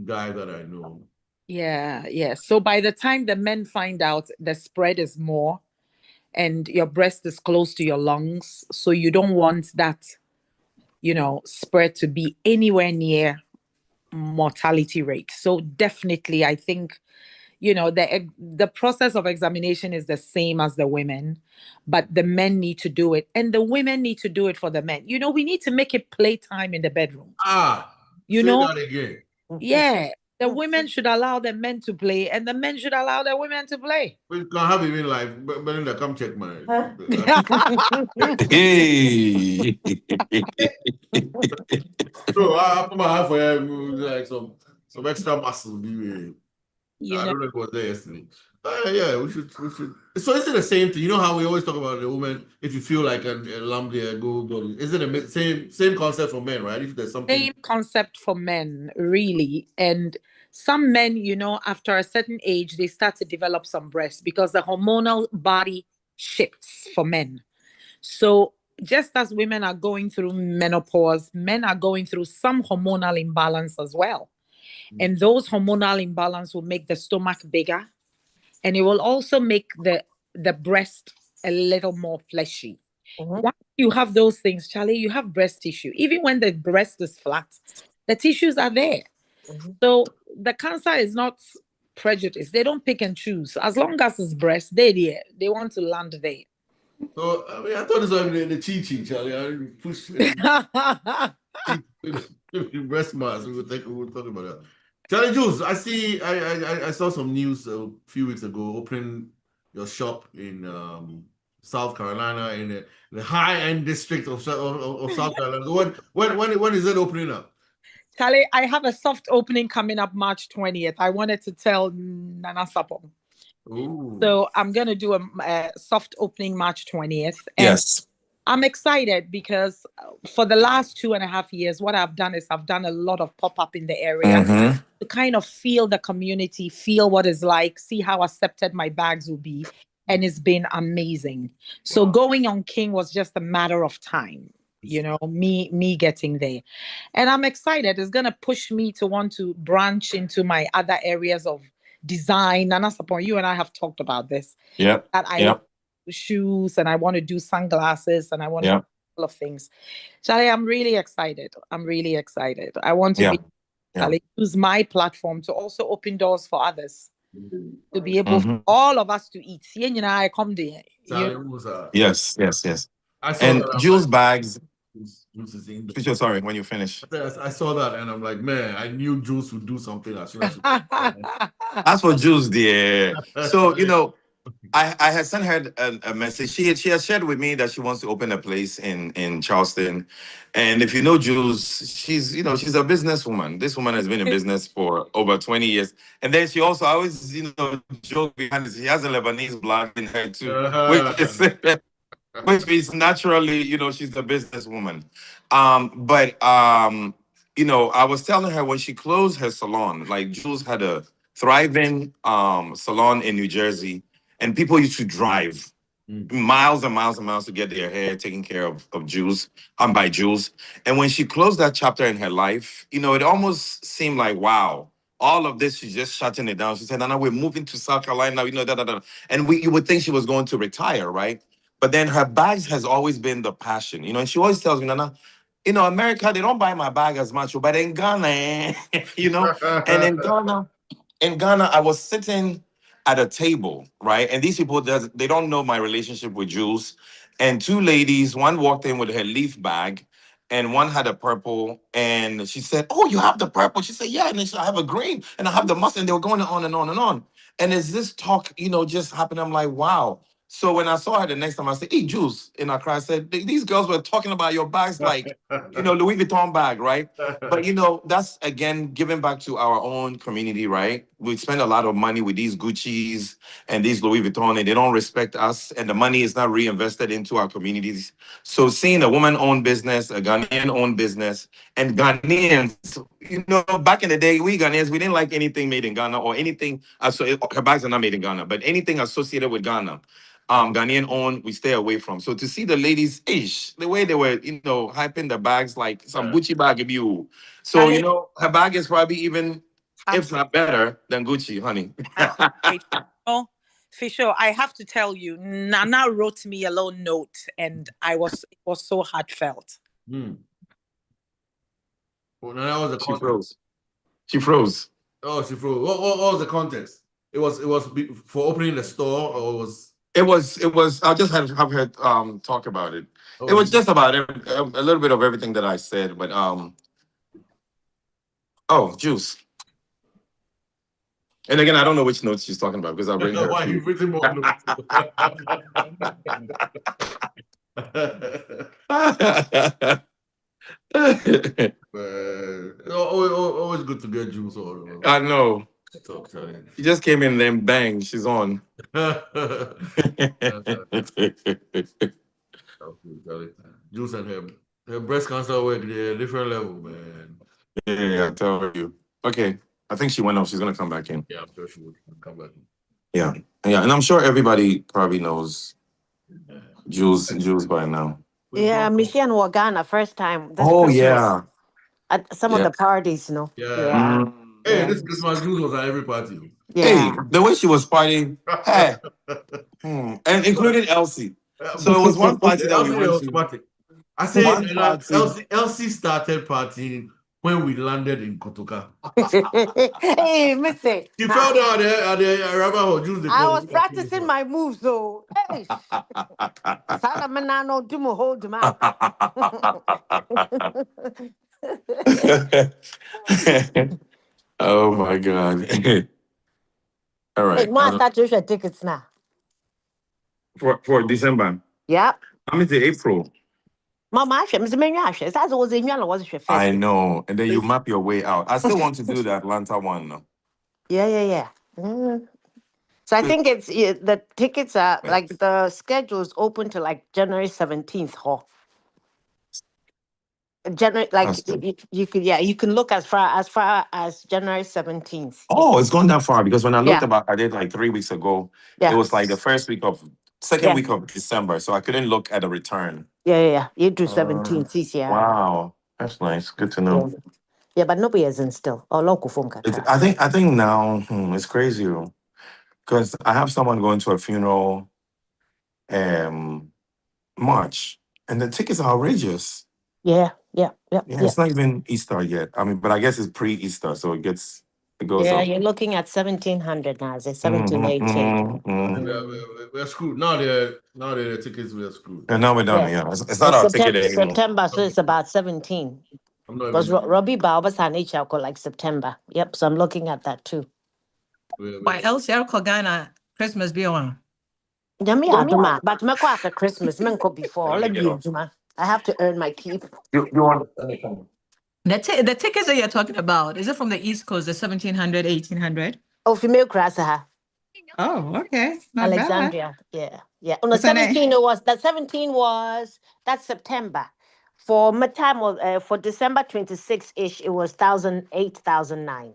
guy that I know. Yeah. So by the time the men find out, the spread is more, and your breast is close to your lungs, so you don't want that, spread to be anywhere near mortality rate. So definitely, I think, the process of examination is the same as the women, but the men need to do it, and the women need to do it for the men. We need to make it playtime in the bedroom. Say that again. Yeah. The women should allow the men to play, and the men should allow the women to play. We can have even like Belinda, come check my. Hey. So I put my hand for him, like some extra muscle. I don't know if it was there yesterday. Yeah, we should. So is it the same thing? You know how we always talk about the woman? If you feel like a lump there, go. Is it the same concept for men, right? If there's something. Same concept for men, really. And some men, after a certain age, they start to develop some breasts because the hormonal body shifts for men. So just as women are going through menopause, men are going through some hormonal imbalance as well. And those hormonal imbalance will make the stomach bigger, and it will also make the breast a little more fleshy. Once you have those things, Charlie, you have breast tissue. Even when the breast is flat, the tissues are there. So the cancer is not prejudice. They don't pick and choose. As long as it's breast, they want to land there. So I thought this was the cheating, Charlie. I push breast mass. We were talking about that. Charlie Jules, I saw some news a few weeks ago opening your shop in South Carolina, in the high-end district of South Carolina. When is it opening up? Charlie, I have a soft opening coming up March 20th. I wanted to tell Nana Sapong. Ooh. So I'm going to do a soft opening March 20th. And Yes. I'm excited because for the last 2.5 years, what I've done is I've done a lot of pop-up in the area to kind of feel the community, feel what it's like, see how accepted my bags will be. And it's been amazing. So going on King was just a matter of time, you know, me getting there. And I'm excited. It's going to push me to want to branch into my other areas of design. Nana Sapon, you and I have talked about this. Yep. That I like shoes and I want to do sunglasses and I want to do a couple of things. Charlie, I'm really excited. I want to use my platform to also open doors for others. To be able for all of us to eat. I come there. Yes. I saw And that. Jules bags. Juice is in Fisho, sorry, when you finish. I saw that and I'm like, man, I knew Juice would do something as soon as. As for Jules, dear. So, you know, I had sent her a message. She has shared with me that she wants to open a place in Charleston. And if you know Jules, she's a businesswoman. This woman has been in business for over 20 years. And then she also, I always, joke behind this. She has a Lebanese blood in her too, which means naturally, she's a businesswoman. But I was telling her when she closed her salon, like Jules had a thriving salon in New Jersey, and people used to drive miles and miles and miles to get their hair taken care of Jules, by Jules. And when she closed that chapter in her life, it almost seemed like, wow, all of this, she's just shutting it down. She said, Nana, we're moving to South Carolina, And you would think she was going to retire, right? But then her bags has always been the passion, and she always tells me, Nana, America, they don't buy my bag as much, but in Ghana, and in Ghana, I was sitting at a table, right? And these people, they don't know my relationship with Jules. And two ladies, one walked in with her leaf bag, and one had a purple. And she said, "Oh, you have the purple?" She said, "Yeah." And then she said, "I have a green, and I have the mustard." And they were going on and on and on. And as this talk, just happened, I'm like, wow. So when I saw her the next time, I said, "Hey, Jules," in Accra, I said, "These girls were talking about your bags like, Louis Vuitton bag, right?" But that's again giving back to our own community, right? We spend a lot of money with these Gucci's and these Louis Vuitton, and they don't respect us, and the money is not reinvested into our communities. So seeing a woman-owned business, a Ghanaian-owned business, and Ghanaians, back in the day, we Ghanaians, we didn't like anything made in Ghana or anything. Her bags are not made in Ghana, but anything associated with Ghana. Ghanaian owned, we stay away from. So to see the ladies, the way they were, hyping the bags like some Gucci bag of you. So, her bag is probably even, if not better than Gucci, honey. Fisho, I have to tell you, Nana wrote me a little note and it was so heartfelt. Well, Nana was the She froze. She froze. Oh, she froze. What was the context? It was for opening the store, or was It was. I just have her talk about it. It was just about a little bit of everything that I said, but Juice. And again, I don't know which notes she's talking about because I'll bring her. Why you written more notes? Always good to get Juice on. I know. She just came in, then bang, she's on. Juice and her breast cancer work, they're different level, man. Yeah, I tell you. Okay, I think she went off. She's gonna come back in. Yeah, I'm sure she would come back in. Yeah, and I'm sure everybody probably knows Jules by now. Yeah, Michelle and Ghana first time. Christmas. Yeah. At some of the parties, Yeah. Hey, this Christmas Jules was at every party. Yeah. Hey, the way she was partying, hey, and including Elsie. So it was one party that we went to. I said, Elsie started partying when we landed in Kotoka. Hey, Missy. She fell down there at the Rabbit Juice. I was practicing my moves, though. Hey. Salamanano, do my hold them out. Oh my God. All right. Hey, start to share tickets now. For December. Yep. I'm into April. Mama, Mr. Menyash, that's was in your was your I first. know. And then you map your way out. I still want to do the Atlanta one. No? Yeah. So I think it's the tickets are like the schedule is open to like January 17th. January, like you could, you can look as far as January 17th. Oh, it's gone that far because when I looked Yeah. I did like 3 weeks ago. Yeah. It was like the second Yeah. week of December. So I couldn't look at a return. Yeah. You do 17th, yeah. Wow. That's nice. Good to know. Yeah, but nobody is in still. Or local phone I think now it's crazy because I have someone going to a funeral March and the tickets are outrageous. Yeah. It's not even Easter yet. I mean, but I guess it's pre-Easter, so it goes Yeah, up. you're looking at 1700 now. Is it 1718? We're screwed. Now the tickets we're screwed. And now we're done. Yeah, it's not our ticket anymore. September, so it's about 17. Because Robbie Baobas and HR call like September. Yep, so I'm looking at that too. Why else Ghana Christmas be on? But me go after Christmas, me go before. I have to earn my keep. You want The tickets that you're talking about, is it from the East Coast, the 1700, 1800? Oh, female class, Oh, okay. Not Alexandria, bad. yeah. On the 17 that's September. For my time was for December 26-ish, it was 8,009.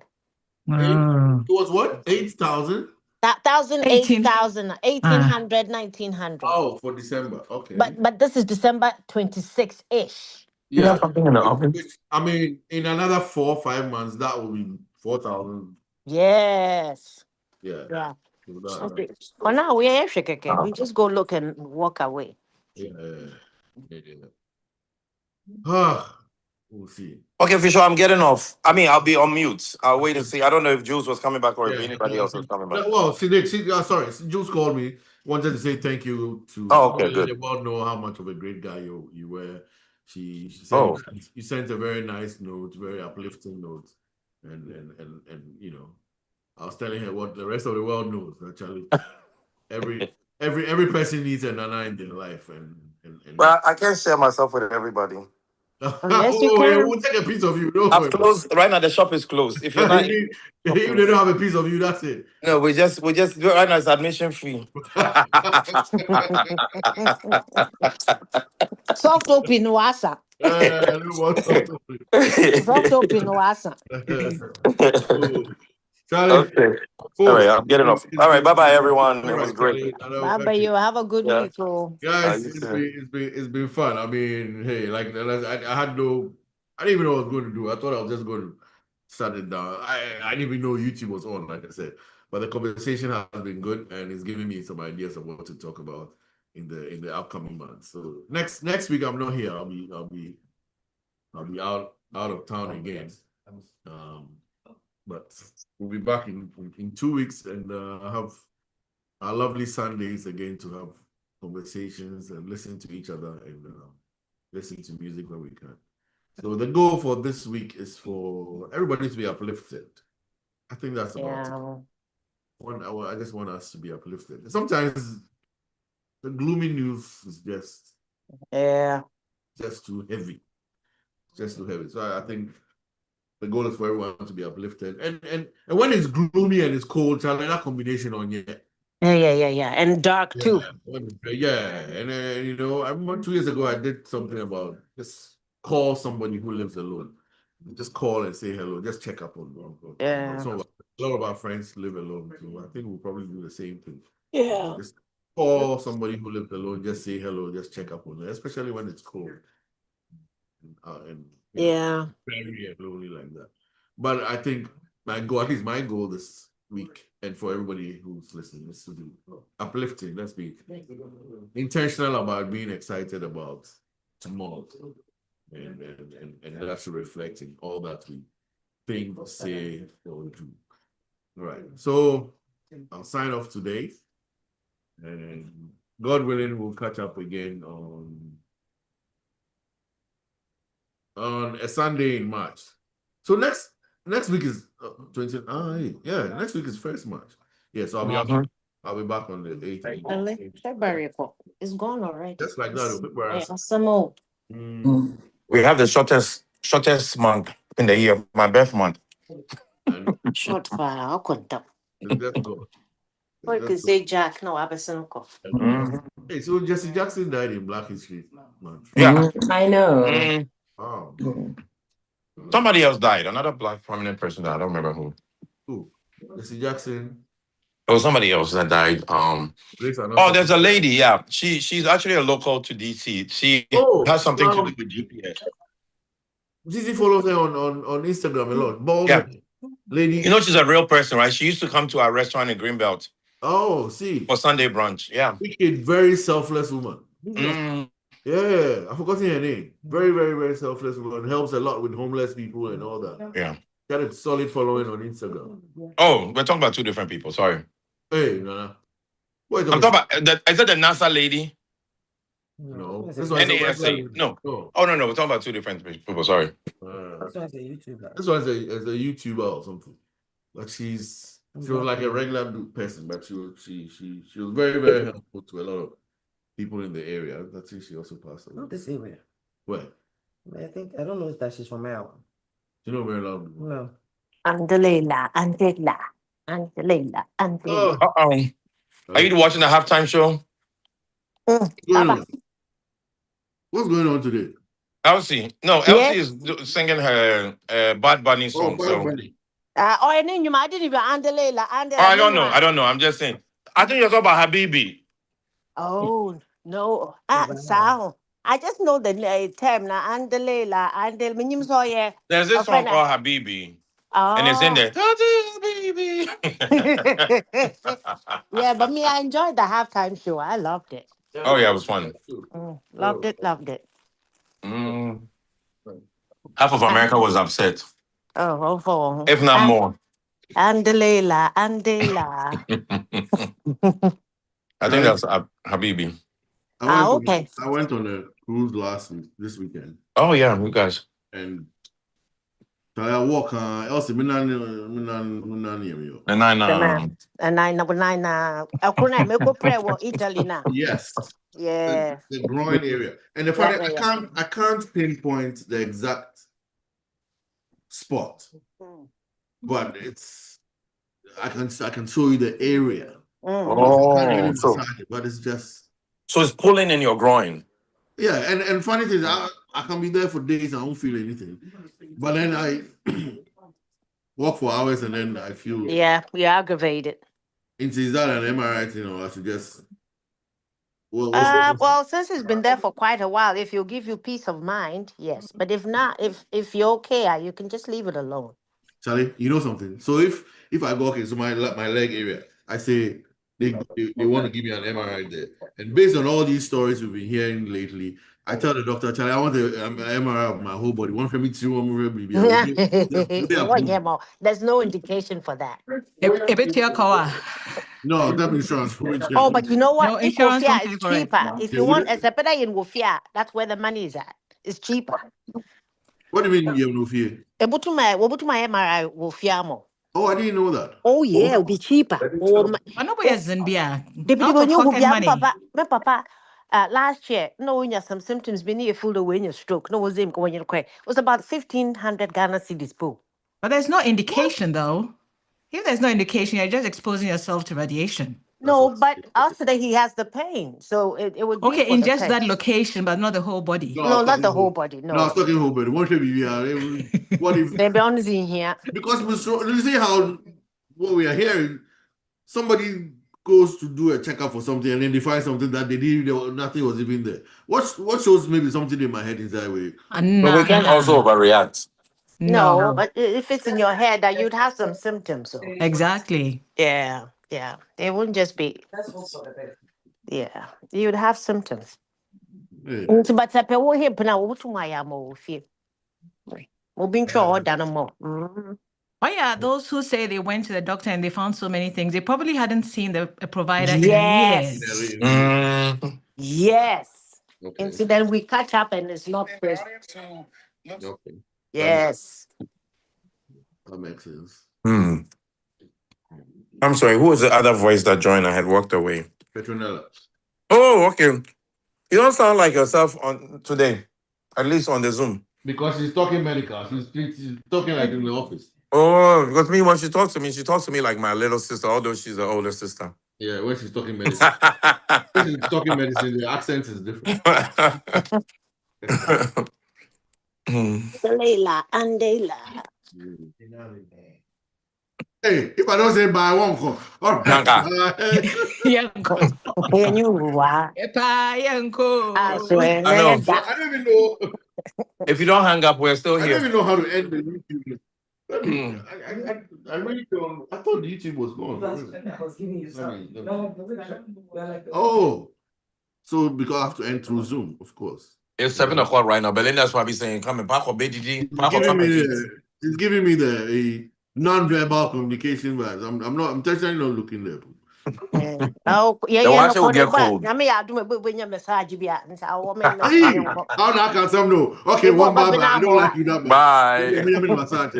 It was what? 8,000? 1800, 1900. Oh, for December. Okay. But this is December 26-ish. You have something in the oven? I mean, in another 4 or 5 months, that will be 4,000. Yes. Yeah. Well, now we are shaking. We just go look and walk away. Yeah. We'll see. Okay, Fisho, I'm getting off. I mean, I'll be on mute. I'll wait and see. I don't know if Jules was coming back or if anybody else was coming back. Well, sorry. Jules called me. Wanted to say thank you to okay, good. The world know how much of a great guy you were. She said you sent a very nice note, very uplifting note, and you know, I was telling her what the rest of the world knows. Actually, every person needs a nana in their life, and well, I can't share myself with everybody. Yes, you can. We'll take a piece of you. I'm closed right now. The shop is closed. If you're not, if they don't have a piece of you, that's it. No, we just right now it's admission free. Soft open wasa. Soft open wasa. Charlie. Okay. All right, I'm getting off. All right, bye everyone. It was great. Bye. You have a good week, guys. It's been fun. I mean, hey, like I didn't even know what I was going to do. I thought I was just going to shut it down. I didn't even know YouTube was on, like I said. But the conversation has been good, and it's giving me some ideas of what to talk about in the upcoming months. So next week I'm not here. I'll be out of town again. But we'll be back in 2 weeks, and have our lovely Sundays again to have conversations and listen to each other and listen to music when we can. So the goal for this week is for everybody to be uplifted. I think that's about it. I just want us to be uplifted. Sometimes the gloomy news is just too heavy. Just too heavy. So I think the goal is for everyone to be uplifted. And when it's gloomy and it's cold, Charlie, that combination on you. Yeah. And dark too. Yeah. And you know, I remember 2 years ago I did something about just call somebody who lives alone. Just call and say hello. Just check up on them. Yeah. So a lot of our friends live alone. So I think we'll probably do the same thing. Yeah. Just call somebody who lives alone. Just say hello. Just check up on them, especially when it's cold. And very lonely like that. But I think my goal this week, and for everybody who's listening, is to be uplifting. Let's be intentional about being excited about tomorrow, and that should reflect in all that we think, say, or do. All right. So I'll sign off today, and God willing, we'll catch up again on a Sunday in March. So next week is 20. Next week is 1st March. Yeah, so I'll be back on the 18th. February. It's gone already. Just like that, February. Some more. We have the shortest month in the year, my birth month. Short fire. I'll contact. Let's go. Or could say Jack. No, I was Hey, so Jesse Jackson died in Black History Month. Yeah. I know. Wow. Somebody else died. Another black prominent person died. I don't remember who. Who? Jesse Jackson. It was somebody else that died. There's a lady. Yeah, she's actually a local to DC. She has something to do with GPS. Zizi follows her on Instagram a lot. Bald lady. You know she's a real person, right? She used to come to our restaurant in Greenbelt. Oh, see. For Sunday brunch. Yeah. Wicked, very selfless woman. Yeah, I've forgotten her name. Very, very, very selfless woman. Helps a lot with homeless people and all that. Yeah. Got a solid following on Instagram. Oh, we're talking about two different people. Sorry. Hey, Nana. I'm talking about, is that the NASA lady? No. This one NASA. No. Oh, no. We're talking about two different people. Sorry. This one's a YouTuber. This one's a YouTuber or something. Like she was like a regular person, but she was very, very helpful to a lot of people in the area. I think she also passed away. Not this area. Where? I don't know if that she's from Maryland. You know Maryland? No. Andela. Are you watching the halftime show? What's going on today? Elsie. No, Elsie is singing her Bad Bunny song. Bad Bunny. I didn't even Andela. I don't know. I'm just saying. I think you're talking about Habibi. Oh, no. Sound. I just know the term na Andela. There's this song called Habibi. And it's in there. Yeah, but me, I enjoyed the halftime show. I loved it. Oh, yeah, it was fun. Loved it. Half of America was upset. Oh. If not more. Andela. I think that's Habibi. Okay. I went on a cruise this weekend. Oh, yeah, you guys. And I walk, else, Yes. Yeah. The groin area. And the funny, I can't pinpoint the exact spot, but I can show you the area. But it's just. So it's pulling in your groin. Yeah, and funny thing is, I can be there for days, I don't feel anything. But then I walk for hours and then I feel... Yeah, you're aggravated. Is that an MRI thing, or I should just... Well, since it's been there for quite a while, if it'll give you peace of mind, yes. But if not, if you're okay, you can just leave it alone. Charlie, you know something? So if I go, okay, so my leg area, I say... They want to give me an MRI there. And based on all these stories we've been hearing lately, I tell the doctor, Charlie, I want an MRI of my whole body. One for me, two, one for me. There's no indication for that. No, that insurance. Oh, but you know what? No, insurance is cheaper. If you want a sepeda in Wofia, that's where the money is at. It's cheaper. What do you mean you have no fear? My MRI Wofia mo. Oh, I didn't know that. Oh, yeah, it'll be cheaper. Papa, last year, when you have some symptoms, when you feel the way in your stroke, no, it was about 1,500 Ghana cedis pool. But there's no indication, though. If there's no indication, you're just exposing yourself to radiation. No, but also that he has the pain, so it would be in just that location, but not the whole body. No, not the whole body. No, I was talking whole body. What if they're honest in here? Because you see how what we are hearing, somebody goes to do a checkup for something and then they find something that nothing was even there. What shows maybe something in my head is that way? But we can also overreact. No, but if it's in your head, that you'd have some symptoms. So. Exactly. Yeah. They wouldn't just be. Yeah, you'd have symptoms. But Oh yeah, those who say they went to the doctor and they found so many things, they probably hadn't seen a provider in years. Yes. Okay. And so then we catch up and it's not fresh. Okay. Yes. That makes sense. I'm sorry, who was the other voice that joined? I had walked away. Petronella. Oh, okay. You don't sound like yourself on today, at least on the Zoom. Because she's talking medical. She's talking like in the office. Oh, because me, when she talks to me like my little sister, although she's the older sister. Yeah, when she's talking medicine. When she's talking medicine, the accent is different. Leila and Leila. Hey, if I don't say bye, I won't go. All right. Yanko. I swear. I know. I don't even know. If you don't hang up, we're still I here. don't even know how to end the YouTube. I really don't. I thought the YouTube was gone. Oh, so because I have to end through Zoom, of course. It's 7 o'clock right now. Belinda's probably saying, "Come and park or BDD." It's giving me the non-verbal communication vibes. I'm intentionally not looking there. Oh, yeah, The yeah. water will get cold. I mean, I do when you massage you. How that can some know? Okay, one bye. I don't like you that much. Bye. Massage.